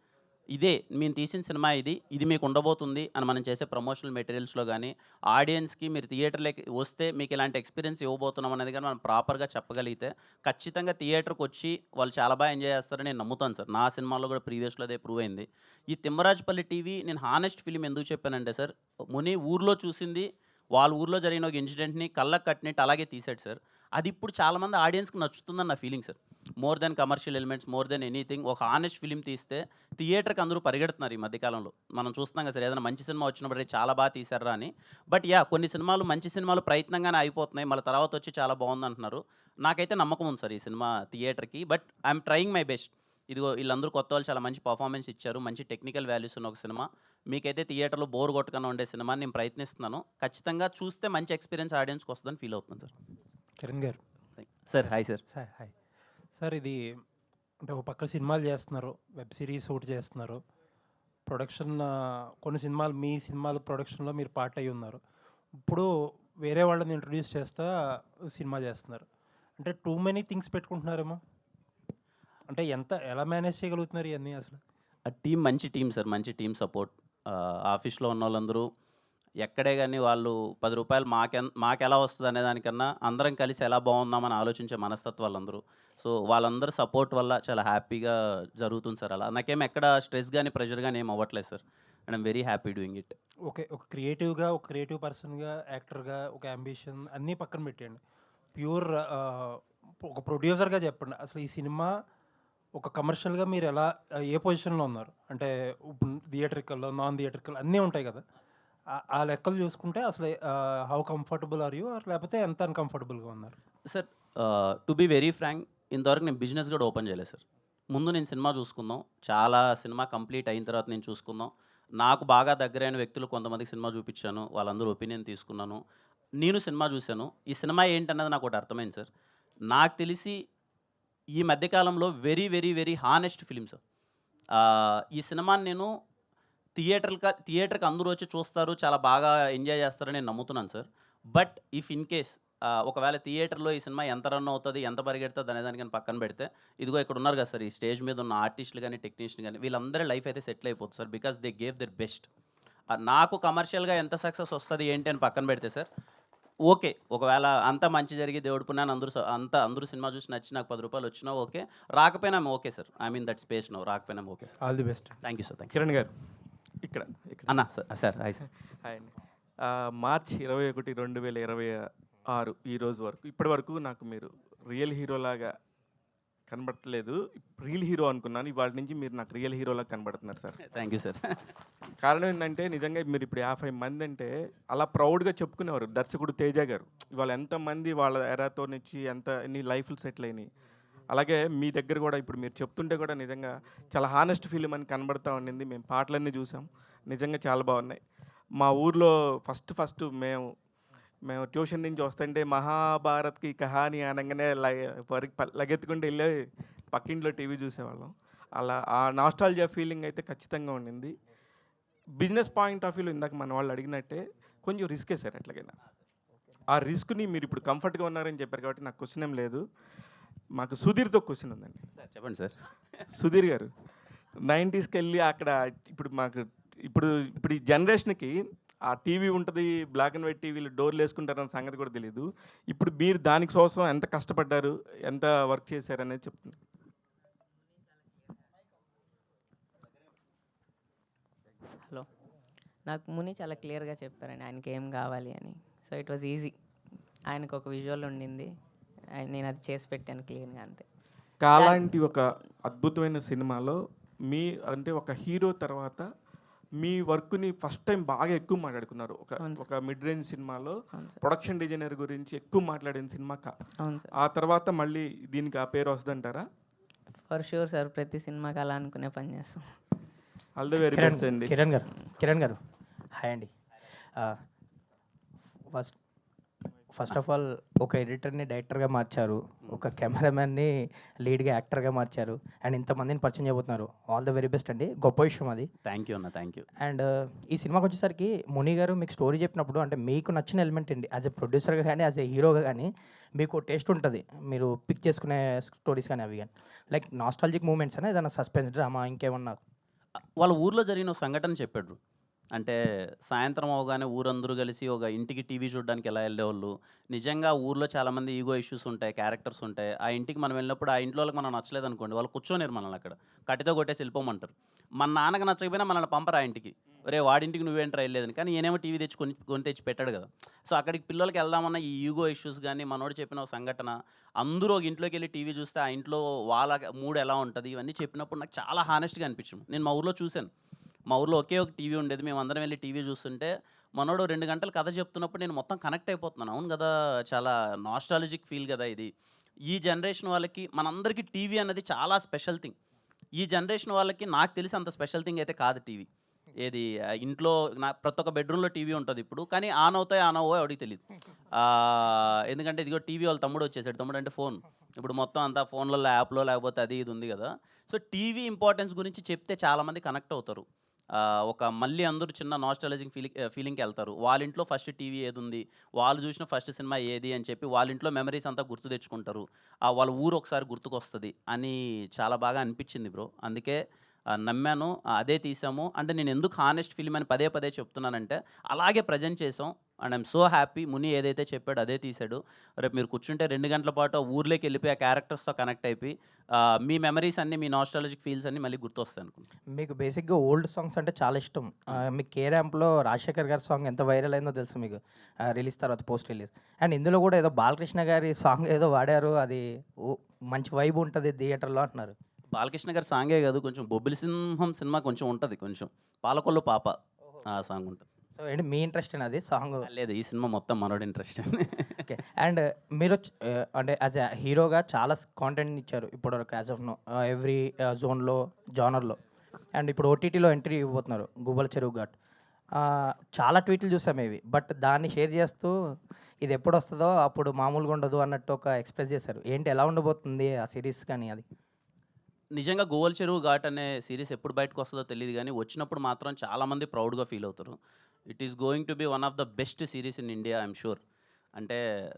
మేము తీసిన సినిమా ఇది మీకు ఉండబోతుంది అని మనం చేసే ప్రమోషనల్ మెటీరియల్స్లో కానీ ఆడియన్స్కి మీరు థియేటర్లోకి వస్తే మీకు ఇలాంటి ఎక్స్పీరియన్స్ ఇవ్వబోతున్నాం అనేది కానీ మనం ప్రాపర్గా చెప్పగలిగితే ఖచ్చితంగా థియేటర్కి వచ్చి వాళ్ళు చాలా బాగా ఎంజాయ్ చేస్తారని నేను నమ్ముతాను సార్. నా సినిమాలో కూడా ప్రీవియస్లో అదే ప్రూవ్ అయింది. ఈ తిమ్మరాజుపల్లి టీవీ నేను హానెస్ట్ ఫిలిం ఎందుకు చెప్పానంటే సార్, ముని ఊర్లో చూసింది వాళ్ళ ఊర్లో జరిగిన ఒక ఇన్సిడెంట్ని కళ్ళకు కట్టినట్టు అలాగే తీసాడు సార్. అది ఇప్పుడు చాలామంది ఆడియన్స్కి నచ్చుతుందని నా feeling sir. More than commercial elements, more than anything ఒక హానెస్ట్ ఫిలిం తీస్తే థియేటర్కి అందరూ పరిగెడుతున్నారు ఈ మధ్యకాలంలో. మనం చూస్తున్నాం కదా సార్, ఏదైనా మంచి సినిమా వచ్చినప్పుడు చాలా బాగా తీశారా అని. బట్ కొన్ని సినిమాలు మంచి సినిమాలు ప్రయత్నంగానే అయిపోతున్నాయి, మళ్ళీ తర్వాత వచ్చి చాలా బాగుంది అంటున్నారు. నాకైతే నమ్మకం ఉంది సార్ ఈ సినిమా థియేటర్కి. But I'm trying my best. ఇదిగో వీళ్ళందరూ కొత్త వాళ్ళు చాలా మంచి పర్ఫార్మెన్స్ ఇచ్చారు, మంచి టెక్నికల్ వాల్యూస్ ఉన్న ఒక సినిమా. మీకైతే థియేటర్లో బోర్ కొట్టకుండా ఉండే సినిమాని నేను ప్రయత్నిస్తున్నాను. ఖచ్చితంగా చూస్తే మంచి ఎక్స్పీరియన్స్ ఆడియన్స్కి వస్తుందని ఫీల్ అవుతుంది సార్. కిరణ్ గారు sir hi sir. Hi sir. ఇది అంటే ఒక పక్క సినిమాలు చేస్తున్నారు, వెబ్ సిరీస్ ఒకటి చేస్తున్నారు, ప్రొడక్షన్ కొన్ని సినిమాలు మీ సినిమాలు ప్రొడక్షన్లో మీరు పార్ట్ అయ్యి ఉన్నారు. ఇప్పుడు వేరే వాళ్ళని ఇంట్రొడ్యూస్ చేస్తా సినిమా చేస్తున్నారు. అంటే టూ మెనీ థింగ్స్ పెట్టుకుంటున్నారేమో. అంటే ఎలా మేనేజ్ చేయగలుగుతున్నారు ఇవన్నీ అసలు? ఆ టీం మంచి టీం సార్, మంచి టీం సపోర్ట్. ఆఫీస్లో ఉన్న వాళ్ళందరూ ఎక్కడే కానీ వాళ్ళు 10 రూపాయలు మాకెలా వస్తుంది అనే దానికన్నా అందరం కలిసి ఎలా బాగుందామని ఆలోచించే మనస్తత్వాలు అందరూ. సో వాళ్ళందరూ సపోర్ట్ వల్ల చాలా హ్యాపీగా జరుగుతుంది సార్. అలా నాకేం ఎక్కడ స్ట్రెస్ కానీ ప్రెషర్ కానీ ఏం అవ్వట్లేదు sir. And I'm very happy doing it. ఒక క్రియేటివ్ పర్సన్గా, యాక్టర్గా ఒక అంబిషన్ అన్నీ పక్కన పెట్టండి. ప్యూర్ ఒక ప్రొడ్యూసర్గా చెప్పండి, అసలు ఈ సినిమా ఒక కమర్షియల్గా మీరు ఏ పొజిషన్లో ఉన్నారు? అంటే థియేటర్కల్, నాన్ థియేటర్కల్ అన్నీ ఉంటాయి కదా, ఆ లెక్కలు చూసుకుంటే అసలు హౌ కంఫర్టబుల్ ఆర్ యూ, లేకపోతే ఎంత అన్కంఫర్టబుల్గా ఉన్నారు? Sir to be very frank, ఇంతవరకు నేను బిజినెస్ కూడా ఓపెన్ చేయలేదు సార్. ముందు నేను సినిమా చూసుకుందాం, చాలా సినిమా కంప్లీట్ అయిన తర్వాత నేను చూసుకుందాం. నాకు బాగా దగ్గరైన వ్యక్తులు కొంతమందికి సినిమా చూపించాను, వాళ్ళందరూ ఒపీనియన్ తీసుకున్నాను. నేను సినిమా చూశాను. ఈ సినిమా ఏంటన్నది నాకు ఒకటి అర్థమైంది సార్. నాకు తెలిసి ఈ మధ్యకాలంలో very very very honest film sir. ఈ సినిమాని నేను థియేటర్కి అందరూ వచ్చి చూస్తారు, చాలా బాగా ఎంజాయ్ చేస్తారని నేను నమ్ముతున్నాను sir. But if in case ఒకవేళ థియేటర్లో ఈ సినిమా ఎంత రన్ అవుతుంది, ఎంత పరిగెడుతుంది అనే దానికని పక్కన పెడితే, ఇదిగో ఇక్కడ ఉన్నారు కదా సార్, ఈ స్టేజ్ మీద ఉన్న ఆర్టిస్టులు కానీ టెక్నీషియన్ కానీ వీళ్ళందరి లైఫ్ అయితే సెటిల్ అయిపోతుంది sir. Because they gave there best. నాకు కమర్షియల్గా ఎంత సక్సెస్ వస్తుంది ఏంటి అని పక్కన పెడితే సార్, ఓకే. ఒకవేళ అంతా మంచి జరిగి దేవుడి పుణ్యాన అందరూ సినిమా చూసి నచ్చి నాకు 10 రూపాయలు వచ్చినా ఓకే. రాకపోయినా okay sir. I mean that space no. రాకపోయినా okay sir. All the best. Thank you sir. Thank you. Kiran గారు ఇక్కడ అన్న సార్ హాయ్ సార్. హాయ్ అండి. మార్చ్ 21, 2026 ఈ రోజు వరకు ఇప్పటి వరకు నాకు మీరు రియల్ హీరోలాగా కనబడట్లేదు. రియల్ హీరో అనుకున్నాను. ఇవాళ నుంచి మీరు నాకు రియల్ హీరోలాగా కనబడుతున్నారు సార్. Thank you sir. కారణం ఏంటంటే నిజంగా మీరు ఇప్పుడు 50 మంది అంటే అలా ప్రౌడ్గా చెప్పుకునేవారు దర్శకుడు తేజ గారు. ఇవాళ ఎంతమంది వాళ్ళ ఎరాతో నుంచి ఎన్ని లైఫ్లు సెటిల్ అయినాయి. అలాగే మీ దగ్గర కూడా ఇప్పుడు మీరు చెప్తుంటే కూడా నిజంగా చాలా హానెస్ట్ ఫిలిం అని కనబడతా ఉండింది. మేము పాటలన్నీ చూసాం, నిజంగా చాలా బాగున్నాయి. మా ఊర్లో ఫస్ట్ మేము ట్యూషన్ నుంచి వస్తుంటే మహాభారత్కి కహాని అనగానే లగెత్తుకుంటూ వెళ్ళి పక్కింట్లో టీవీ చూసేవాళ్ళం. అలా ఆ నాస్టాల్జియా ఫీలింగ్ అయితే ఖచ్చితంగా ఉండింది. బిజినెస్ పాయింట్ ఆఫ్ వ్యూలో ఇందాక మన వాళ్ళు అడిగినట్టే కొంచెం రిస్కే సార్. ఎట్లాగైనా ఆ రిస్క్ని మీరు ఇప్పుడు కంఫర్ట్గా ఉన్నారని చెప్పారు కాబట్టి నాకు క్వశ్చన్ ఏం లేదు. మాకు సుధీర్తో క్వశ్చన్ ఉందండి. సార్ చెప్పండి సార్. సుధీర్ గారు 90స్కి వెళ్ళి అక్కడ ఇప్పుడు ఈ జనరేషన్కి ఆ టీవీ ఉంటుంది, బ్లాక్ అండ్ వైట్ టీవీలు డోర్లు వేసుకుంటారన్న సంగతి కూడా తెలియదు. ఇప్పుడు మీరు దానికోసం ఎంత కష్టపడ్డారు, ఎంత వర్క్ చేశారు అనేది చెప్తున్నారు. హలో, నాకు ముని చాలా క్లియర్గా చెప్పారండి ఆయనకి ఏం కావాలి అని. So it was easy. ఆయనకు ఒక విజువల్ ఉండింది, నేను అది చేసి పెట్టాను క్లియర్గా, అంతే. అలాంటి ఒక అద్భుతమైన సినిమాలో అంటే ఒక హీరో తర్వాత మీ వర్క్ని ఫస్ట్ టైం బాగా ఎక్కువ మాట్లాడుకున్నారు. ఒక మిడ్ రేంజ్ సినిమాలో ప్రొడక్షన్ డిజైనర్ గురించి ఎక్కువ మాట్లాడిన సినిమా. ఆ తర్వాత మళ్ళీ దీనికి ఆ పేరు వస్తుందంటారా? ఫర్ షూర్ సార్, ప్రతి సినిమాకి అలా అనుకునే పని చేస్తాం. ఆల్ ది వెరీ బెస్ట్ అండి. కిరణ్ గారు హాయ్ అండి. ఫస్ట్ ఆఫ్ ఆల్ ఒక ఎడిటర్ని డైరెక్టర్గా మార్చారు, ఒక కెమెరామ్యాన్ని లీడ్గా యాక్టర్గా మార్చారు, అండ్ ఇంతమందిని పరిచయం చేయబోతున్నారు. ఆల్ ద వెరీ బెస్ట్ అండి, గొప్ప విషయం అది. థ్యాంక్ యూ అన్న. Thank you. అండ్ ఈ సినిమాకి వచ్చేసరికి ముని గారు మీకు స్టోరీ చెప్పినప్పుడు అంటే మీకు నచ్చిన ఎలిమెంట్ అండి, యాజ్ ఎ ప్రొడ్యూసర్గా కానీ యాజ్ ఎ హీరోగా కానీ మీకు టేస్ట్ ఉంటుంది, మీరు పిక్ చేసుకునే స్టోరీస్ కానీ అవి కానీ. లైక్ నాస్టాలజిక్ మూమెంట్స్ అనే ఏదైనా సస్పెన్స్ డ్రామా ఇంకేమన్నా? వాళ్ళ ఊర్లో జరిగిన సంఘటన చెప్పాడు. అంటే సాయంత్రం అవగానే ఊరందరూ కలిసి ఒక ఇంటికి టీవీ చూడడానికి ఎలా వెళ్ళేవాళ్ళు. నిజంగా ఊర్లో చాలామంది ఈగో ఇష్యూస్ ఉంటాయి, క్యారెక్టర్స్ ఉంటాయి. ఆ ఇంటికి మనం వెళ్ళినప్పుడు ఆ ఇంట్లో వాళ్ళకి మనం నచ్చలేదు అనుకోండి, వాళ్ళు కూర్చోనేరు మనల్ని అక్కడ, కట్టితో కొట్టేసి వెళ్ళిపోమంటారు. మన నాన్నకి నచ్చకపోయినా మనల్ని పంపరు ఆ ఇంటికి. వాడింటికి నువ్వేంట్రా వెళ్ళలేదని. కానీ ఈయనేమో టీవీ తెచ్చి కొని తెచ్చి పెట్టాడు కదా. సో అక్కడికి పిల్లలకి వెళ్దామన్న ఈ ఈగో ఇష్యూస్ కానీ మనోడు చెప్పిన ఒక సంఘటన, అందరూ ఒక ఇంట్లోకి వెళ్ళి టీవీ చూస్తే ఆ ఇంట్లో వాళ్ళ మూడ్ ఎలా ఉంటుంది ఇవన్నీ చెప్పినప్పుడు నాకు చాలా హానెస్ట్గా అనిపించింది. నేను మా ఊర్లో చూశాను. మా ఊర్లో ఒకే ఒక టీవీ ఉండేది, మేము అందరం వెళ్ళి టీవీ చూస్తుంటే మనోడు 2 గంటలు కథ చెప్తున్నప్పుడు నేను మొత్తం కనెక్ట్ అయిపోతున్నాను. అవును కదా, చాలా నాస్టాలజిక్ ఫీల్ కదా ఇది. ఈ జనరేషన్ వాళ్ళకి మనందరికీ టీవీ అన్నది చాలా స్పెషల్ థింగ్. ఈ జనరేషన్ వాళ్ళకి నాకు తెలిసి అంత స్పెషల్ థింగ్ అయితే కాదు టీవీ. ఏది ఇంట్లో ప్రతి ఒక్క బెడ్రూమ్లో టీవీ ఉంటుంది ఇప్పుడు, కానీ ఆన్ అవుతాయి ఆన్ అవ్వో ఎవరికి తెలియదు. ఎందుకంటే ఇదిగో టీవీ వాళ్ళ తమ్ముడు వచ్చేసాడు. తమ్ముడు అంటే ఫోన్. ఇప్పుడు మొత్తం అంతా ఫోన్లలో యాప్లో లేకపోతే అది ఇది ఉంది కదా. సో టీవీ ఇంపార్టెన్స్ గురించి చెప్తే చాలామంది కనెక్ట్ అవుతారు. మళ్ళీ అందరూ చిన్న నాస్టాలజిక్ ఫీలింగ్కి వెళ్తారు. వాళ్ళ ఇంట్లో ఫస్ట్ టీవీ ఏది ఉంది, వాళ్ళు చూసిన ఫస్ట్ సినిమా ఏది అని చెప్పి వాళ్ళ ఇంట్లో మెమరీస్ అంతా గుర్తు తెచ్చుకుంటారు. వాళ్ళ ఊరు ఒకసారి గుర్తుకొస్తుంది అని చాలా బాగా అనిపించింది బ్రో. అందుకే నమ్మాను, అదే తీసాము. అంటే నేను ఎందుకు హానెస్ట్ ఫిలిం అని పదే పదే చెప్తున్నానంటే అలాగే ప్రజెంట్ చేసాం. And I'm so happy. ముని ఏదైతే చెప్పాడో అదే తీశాడు. రేపు మీరు కూర్చుంటే 2 గంటల పాటు ఊర్లోకి వెళ్ళిపోయి ఆ క్యారెక్టర్స్తో కనెక్ట్ అయిపోయి మీ మెమరీస్ అన్నీ, మీ నాస్టాలజిక్ ఫీల్స్ అన్నీ మళ్ళీ గుర్తొస్తాయి అనుకుంటున్నాను. మీకు బేసిక్గా ఓల్డ్ సాంగ్స్ అంటే చాలా ఇష్టం. మీకు కే ర్యాంప్లో రాజశేఖర్ గారి సాంగ్ ఎంత వైరల్ అయిందో తెలుసు మీకు, రిలీజ్ తర్వాత పోస్ట్ రిలీజ్. అండ్ ఇందులో కూడా ఏదో బాలకృష్ణ గారి సాంగ్ ఏదో వాడారు, అది మంచి వైబ్ ఉంటుంది థియేటర్లో అంటున్నారు. బాలకృష్ణ గారి సాంగే కాదు, కొంచెం బొబ్బిలి సింహం సినిమా కొంచెం ఉంటుంది, కొంచెం పాలకొల్లు పాప ఆ సాంగ్ ఉంటుంది. సో ఏంటి మీ ఇంట్రెస్ట్ అది సాంగ్? లేదు, ఈ సినిమా మొత్తం మనోడి ఇంట్రెస్ట్. ఓకే. అండ్ మీరు అంటే యాజ్ ఎ హీరోగా చాలా కాంటెంట్ ఇచ్చారు ఇప్పటివరకు యాజ్ ఆఫ్ నో, ఎవ్రీ జోన్లో జానర్లో. అండ్ ఇప్పుడు ఓటీటీలో ఎంట్రీ ఇవ్వబోతున్నారు గుబ్బల చెరువు ఘాట్. చాలా ట్వీట్లు చూసాం ఇవి, బట్ దాన్ని షేర్ చేస్తూ ఇది ఎప్పుడు వస్తుందో అప్పుడు మామూలుగా ఉండదు అన్నట్టు ఒక ఎక్స్ప్రెస్ చేశారు. ఏంటి, ఎలా ఉండబోతుంది ఆ సిరీస్ కానీ? అది నిజంగా గోవల్ చెరువు ఘాట్ అనే సిరీస్ ఎప్పుడు బయటకు వస్తుందో తెలియదు, కానీ వచ్చినప్పుడు మాత్రం చాలామంది ప్రౌడ్గా ఫీల్ అవుతారు. It is going to B one of the best series in India, I'm sure. అంటే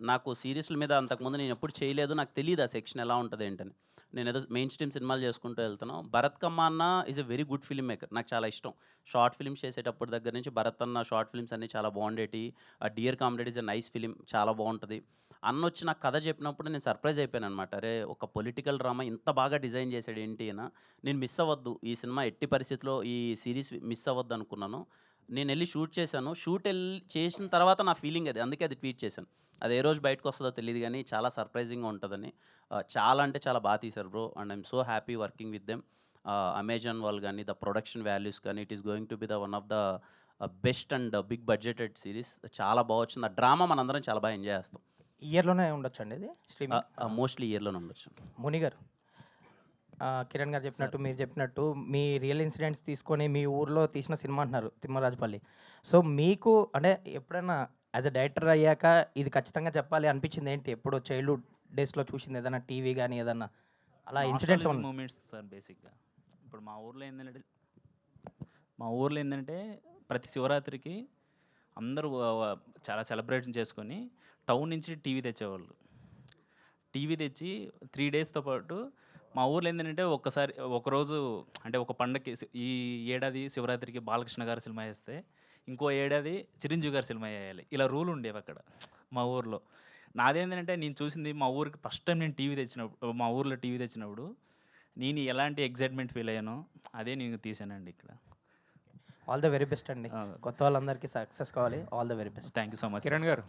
నాకు సీరీస్ల మీద అంతకుముందు నేను ఎప్పుడు చేయలేదు, నాకు తెలియదు ఆ సెక్షన్ ఎలా ఉంటుంది ఏంటని. నేను ఏదో మెయిన్ స్ట్రీమ్ సినిమాలు చేసుకుంటూ వెళ్తాను. భరత్ కమ్మాన్న is a very good film maker, నాకు చాలా ఇష్టం. షార్ట్ ఫిల్మ్స్ చేసేటప్పుడు దగ్గర నుంచి భరత్ అన్న షార్ట్ ఫిల్మ్స్ అన్నీ చాలా బాగుండేటి. ఆ dear comrade is a nice film, చాలా బాగుంటుంది. అన్న వచ్చి నాకు కథ చెప్పినప్పుడు నేను సర్ప్రైజ్ అయిపోయాను అనమాట. అరే ఒక పొలిటికల్ డ్రామా ఇంత బాగా డిజైన్ చేశాడు ఏంటి అయినా, నేను మిస్ అవ్వద్దు ఈ సినిమా, ఎట్టి పరిస్థితిలో ఈ సిరీస్ మిస్ అవ్వద్దు అనుకున్నాను. నేను వెళ్ళి షూట్ చేశాను. చేసిన తర్వాత నా ఫీలింగ్ అది, అందుకే అది ట్వీట్ చేశాను. అది ఏ రోజు బయటకు వస్తుందో తెలియదు కానీ చాలా సర్ప్రైజింగ్గా ఉంటుందని. చాలా అంటే చాలా బాగా తీశారు bro, and I'm so happy working with them. Amazon వాళ్ళు కానీ, ద ప్రొడక్షన్ వాల్యూస్ కానీ, it is going to be the one of the best and big budgeted series. చాలా బాగా వచ్చింది. ఆ డ్రామా మనందరం చాలా బాగా ఎంజాయ్ చేస్తాం. ఇయర్లోనే ఉండొచ్చండి ఇది స్ట్రీమింగ్? మోస్ట్లీ ఇయర్లోనే ఉండొచ్చు. ముని గారు, కిరణ్ గారు చెప్పినట్టు, మీరు చెప్పినట్టు మీ రియల్ ఇన్సిడెంట్స్ తీసుకొని మీ ఊర్లో తీసిన సినిమా అంటున్నారు తిమ్మరాజుపల్లి. సో మీకు అంటే ఎప్పుడైనా యాజ్ అ డైరెక్టర్ అయ్యాక ఇది ఖచ్చితంగా చెప్పాలి అనిపించింది ఏంటి? ఎప్పుడు చైల్డ్హుడ్ డేస్లో చూసింది ఏదైనా టీవీ కానీ ఏదన్నా అలా ఇన్సిడెంట్స్ మూమెంట్స్ సార్ బేసిక్గా. ఇప్పుడు మా ఊర్లో ఏంటంటే ప్రతి శివరాత్రికి అందరూ చాలా సెలబ్రేషన్ చేసుకొని టౌన్ నుంచి టీవీ తెచ్చేవాళ్ళు. టీవీ తెచ్చి 3 డేస్తో పాటు మా ఊర్లో ఏంటంటే ఒకరోజు అంటే ఒక పండగకి ఈ ఏడాది శివరాత్రికి బాలకృష్ణ గారి సినిమా వేస్తే ఇంకో ఏడాది చిరంజీవి గారి సినిమా వేయాలి. ఇలా రూల్ ఉండేవి అక్కడ మా ఊర్లో. నాదేంటంటే నేను చూసింది మా ఊరికి ఫస్ట్ టైం నేను మా ఊర్లో టీవీ తెచ్చినప్పుడు నేను ఎలాంటి ఎగ్జైట్మెంట్ ఫీల్ అయ్యానో అదే నేను తీసానండి ఇక్కడ. ఆల్ ద వెరీ బెస్ట్ అండి. కొత్త వాళ్ళందరికీ సక్సెస్ కావాలి. All the very best. Thank you so much. Kiran గారు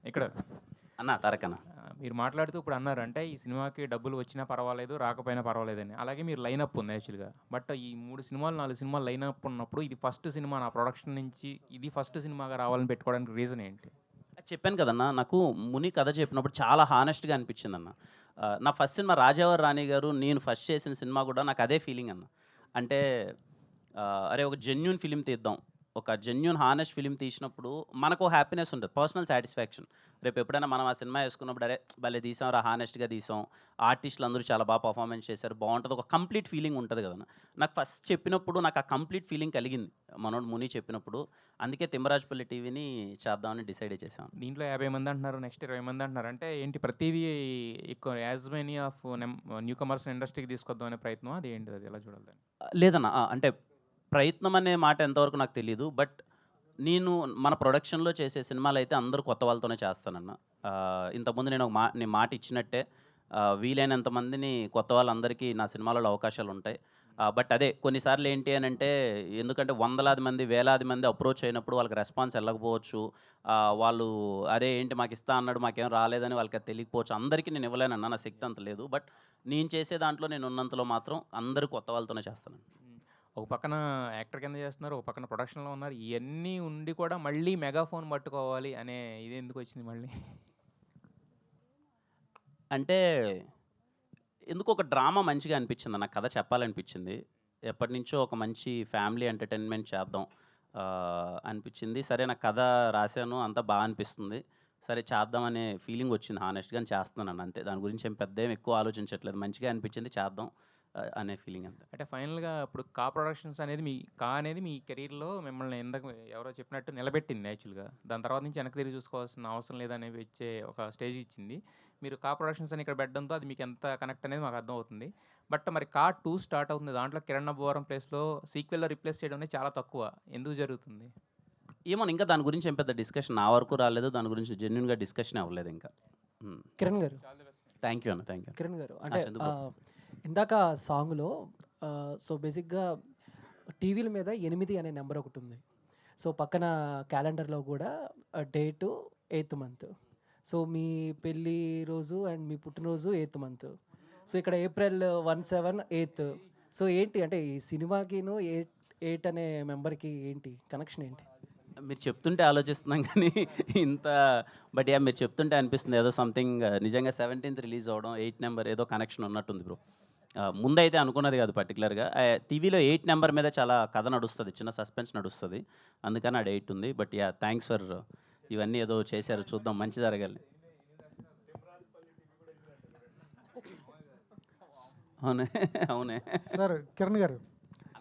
ఇక్కడ అన్న తారకన్న, మీరు మాట్లాడుతూ ఇప్పుడు అన్నారు అంటే ఈ సినిమాకి డబ్బులు వచ్చినా పర్వాలేదు రాకపోయినా పర్వాలేదని. అలాగే మీరు లైనప్ ఉంది యాక్చువల్గా. బట్ ఈ 3 సినిమాలు 4 సినిమాలు లైనప్ ఉన్నప్పుడు ఇది ఫస్ట్ సినిమా నా ప్రొడక్షన్ నుంచి, ఇది ఫస్ట్ సినిమాగా రావాలని పెట్టుకోవడానికి రీజన్ ఏంటి? చెప్పాను కదన్న, నాకు ముని కథ చెప్పినప్పుడు చాలా హానెస్ట్గా అనిపించింది అన్న. నా ఫస్ట్ సినిమా రాజావారి రాణి గారు, నేను ఫస్ట్ చేసిన సినిమా కూడా నాకు అదే ఫీలింగ్ అన్న. అంటే అరే ఒక జెన్యున్ ఫిలిం తీద్దాం, ఒక జెన్యున్ హానెస్ట్ ఫిలిం తీసినప్పుడు మనకు హ్యాపీనెస్ ఉంటుంది, పర్సనల్ సాటిస్ఫాక్షన్. రేపు ఎప్పుడైనా మనం ఆ సినిమా వేసుకున్నప్పుడు అరే భలే తీసాం రా, హానెస్ట్గా తీసాం, ఆర్టిస్టులు అందరూ చాలా బాగా పర్ఫార్మెన్స్ చేశారు, బాగుంటుంది, ఒక కంప్లీట్ ఫీలింగ్ ఉంటుంది కదా. నాకు ఫస్ట్ చెప్పినప్పుడు నాకు ఆ కంప్లీట్ ఫీలింగ్ కలిగింది మనోడు ముని చెప్పినప్పుడు. అందుకే తిమ్మరాజుపల్లి టీవీని చేద్దామని డిసైడ్ చేసాం. దీంట్లో 50 మంది అంటున్నారు, నెక్స్ట్ 20 మంది అంటున్నారు. అంటే ఏంటి ప్రతిదీ ఎక్కువ as many of new comers ఇండస్ట్రీకి తీసుకొద్దాం అనే ప్రయత్నం, అది ఏంటి, అది ఎలా చూడాలి? లేదన్న, అంటే ప్రయత్నం అనే మాట ఎంతవరకు నాకు తెలియదు. బట్ నేను మన ప్రొడక్షన్లో చేసే సినిమాలు అయితే అందరూ కొత్త వాళ్ళతోనే చేస్తానన్న. ఇంతకుముందు నేను నేను మాట ఇచ్చినట్టే వీలైనంత మందిని కొత్త వాళ్ళందరికీ నా సినిమాలలో అవకాశాలు ఉంటాయి. బట్ అదే కొన్నిసార్లు ఏంటి అని అంటే, ఎందుకంటే వందలాది మంది వేలాది మంది అప్రోచ్ అయినప్పుడు వాళ్ళకి రెస్పాన్స్ వెళ్ళకపోవచ్చు. వాళ్ళు అరే ఏంటి మాకు ఇస్తా అన్నాడు మాకేం రాలేదని వాళ్ళకి అది తెలియకపోవచ్చు. అందరికీ నేను ఇవ్వలేనన్నా, నా శక్తి అంత లేదు. బట్ నేను చేసే దాంట్లో నేను ఉన్నంతలో మాత్రం అందరూ కొత్త వాళ్ళతోనే చేస్తాను. ఒక పక్కన యాక్టర్ కింద చేస్తున్నారు, ఒక పక్కన ప్రొడక్షన్లో ఉన్నారు. ఇవన్నీ ఉండి కూడా మళ్ళీ మెగాఫోన్ పట్టుకోవాలి అనే ఇది ఎందుకు వచ్చింది మళ్ళీ? అంటే ఎందుకు ఒక డ్రామా మంచిగా అనిపించింది, నాకు కథ చెప్పాలనిపించింది. ఎప్పటి నుంచో ఒక మంచి ఫ్యామిలీ ఎంటర్టైన్మెంట్ చేద్దాం అనిపించింది. సరే నాకు కథ రాశాను, అంతా బాగా అనిపిస్తుంది, సరే చేద్దామనే ఫీలింగ్ వచ్చింది. హానెస్ట్గా చేస్తున్నాను అంతే, దాని గురించి ఏం పెద్ద ఎక్కువ ఆలోచించట్లేదు. మంచిగా అనిపించింది, చేద్దాం అనే ఫీలింగ్ అంతే. అంటే ఫైనల్గా ఇప్పుడు కా ప్రొడక్షన్స్ అనేది అనేది మీ కెరీర్లో మిమ్మల్ని ఇందాక ఎవరో చెప్పినట్టు నిలబెట్టింది యాక్చువల్గా. దాని తర్వాత నుంచి వెనక్కి తిరిగి చూసుకోవాల్సిన అవసరం లేదనే వచ్చే ఒక స్టేజ్ ఇచ్చింది. మీరు కా ప్రొడక్షన్స్ అని ఇక్కడ పెట్టడంతో అది మీకు ఎంత కనెక్ట్ అనేది మాకు అర్థమవుతుంది. బట్ మరి కా 2 స్టార్ట్ అవుతుంది, దాంట్లో కిరణ్ అబ్బవరం ప్లేస్లో సీక్వెల్లో రిప్లేస్ చేయడం అనేది చాలా తక్కువ, ఎందుకు జరుగుతుంది? ఏమో ఇంకా దాని గురించి ఏం పెద్ద డిస్కషన్ నా వరకు రాలేదు, దాని గురించి జెన్యున్గా డిస్కషన్ అవ్వలేదు ఇంకా. కిరణ్ గారు, థ్యాంక్ యూ అన్న, థ్యాంక్ యూ. కిరణ్ గారు, అంటే ఇందాక సాంగ్లో సో బేసిక్గా టీవీల మీద 8 అనే నెంబర్ ఒకటి ఉంది. సో పక్కన క్యాలెండర్లో కూడా డేటు 8th మంత్. సో మీ పెళ్ళి రోజు అండ్ మీ పుట్టినరోజు 8th మంత్. సో ఇక్కడ April 17, 8th. సో ఏంటి అంటే ఈ సినిమాకిను 8 అనే మెంబర్కి ఏంటి కనెక్షన్ ఏంటి? మీరు చెప్తుంటే ఆలోచిస్తున్నాం కానీ ఇంత, బట్ యా మీరు చెప్తుంటే అనిపిస్తుంది ఏదో సంథింగ్ నిజంగా 17th రిలీజ్ అవ్వడం 8 నెంబర్ ఏదో కనెక్షన్ ఉన్నట్టుంది బ్రో. ముందైతే అనుకున్నది కాదు పర్టికులర్గా. టీవీలో 8 నెంబర్ మీద చాలా కథ నడుస్తుంది, చిన్న సస్పెన్స్ నడుస్తుంది, అందుకని ఆ 8 ఉంది. బట్ యా థ్యాంక్స్ ఫర్ ఇవన్నీ ఏదో చేశారు, చూద్దాం మంచి జరగాలి. అవునే అవునే సార్ కిరణ్ గారు,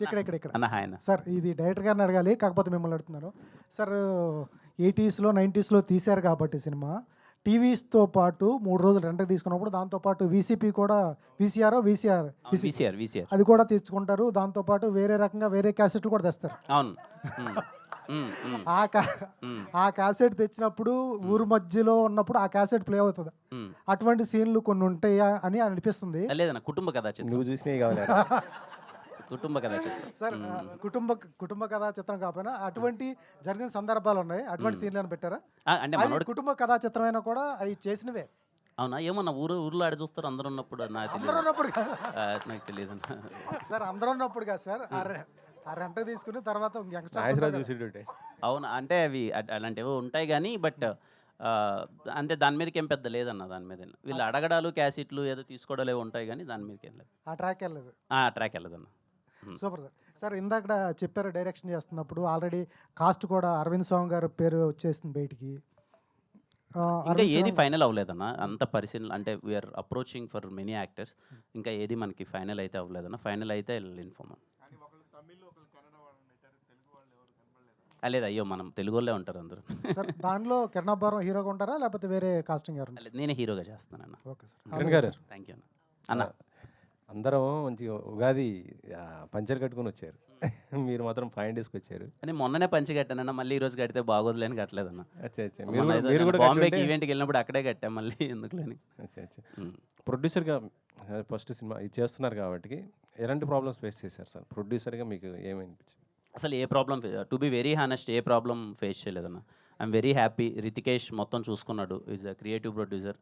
ఇక్కడ అన్న హాయ్ అన్న. సార్ ఇది డైరెక్టర్ గారిని అడగాలి, కాకపోతే మిమ్మల్ని అడుగుతున్నాను సార్. 80స్లో 90స్లో తీశారు కాబట్టి సినిమా టీవీస్తో పాటు 3 రోజులు రెంట్కి తీసుకున్నప్పుడు దాంతోపాటు వీసీపీ కూడా వీసీఆర్ VCR. అది కూడా తెచ్చుకుంటారు. దాంతోపాటు వేరే రకంగా వేరే క్యాసెట్లు కూడా తెస్తారు. అవును. ఆ క్యాసెట్ తెచ్చినప్పుడు ఊరు మధ్యలో ఉన్నప్పుడు ఆ క్యాసెట్ ప్లే అవుతుంది. అటువంటి సీన్లు కొన్ని ఉంటాయా అని అనిపిస్తుంది. లేదన్న, కుటుంబ కథా చిత్రం. నువ్వు చూసినవి కావాలి. కుటుంబ కథా చిత్రం. సార్ కుటుంబ కథా చిత్రం కాకపోయినా అటువంటి జరిగిన సందర్భాలు ఉన్నాయి. అటువంటి సీన్లను పెట్టారా? అంటే అది మనోడు కుటుంబ కథా చిత్రమైనా కూడా అవి చేసినవే. అవునా? ఏమన్నా ఊర్లో ఆడ చూస్తారు అందరూ ఉన్నప్పుడు నాకు అందరూ తెలియదు. ఉన్నప్పుడు కాదు నాకు తెలియదు సార్, అందరూ ఉన్నప్పుడు కాదు సార్. ఆ రెంట్ తీసుకుని తర్వాత నాగేశ్వరరావు చూసేటట్టే. అవును, అంటే అవి అలాంటివి ఉంటాయి కానీ బట్ అంటే దాని మీదకి ఏం పెద్ద లేదన్న. దాని మీద వీళ్ళు అడగడాలు క్యాసెట్లు ఏదో తీసుకోవడాలు ఏవో ఉంటాయి కానీ దాని మీదకి ఏం లేదు. ఆ ట్రాక్ వెళ్ళలేదు. ట్రాక్ వెళ్ళదన్న. Super sir. సార్ ఇందాక చెప్పారు డైరెక్షన్ చేస్తున్నప్పుడు ఆల్రెడీ కాస్ట్ కూడా అరవింద్ స్వామి గారి పేరు వచ్చేసింది బయటికి. ఇంకా ఏది ఫైనల్ అవ్వలేదన్న. అంత పరిశీలన అంటే we are approaching for many actors. ఇంకా ఏది మనకి ఫైనల్ అయితే అవ్వలేదన్న. ఫైనల్ అయితే ఇన్ఫార్మ్. లేదు, అయ్యో మనం తెలుగు వాళ్ళే ఉంటారు అందరూ. సార్ దానిలో కిరణాభారం హీరోగా ఉంటారా లేకపోతే వేరే కాస్టింగ్ గారు? నేనే హీరోగా చేస్తానన్న. Okay sir. కిరణ్ గారు, థ్యాంక్ యూ అన్న. అందరం మంచిగా ఉగాది పంచర్ కట్టుకుని వచ్చారు. మీరు మాత్రం పాయింట్ వేసుకొచ్చారు. అని మొన్ననే పంచి కట్టానన్న. మళ్ళీ ఈ రోజు కడితే బాగోదులేని కట్టలేదన్న. మీరు కూడా బాంబేకి ఈవెంట్కి వెళ్ళినప్పుడు అక్కడే కట్టాం, మళ్ళీ ఎందుకులేని. ప్రొడ్యూసర్గా ఫస్ట్ సినిమా ఇది చేస్తున్నారు కాబట్టి ఎలాంటి ప్రాబ్లమ్స్ ఫేస్ చేశారు సార్? ప్రొడ్యూసర్గా మీకు ఏమనిపించింది? అసలు ఏ problem, to be very honest, ఏ ప్రాబ్లం ఫేస్ చేయలేదన్న. I'm very happy. రితికేష్ మొత్తం చూసుకున్నాడు. Is a creative producer.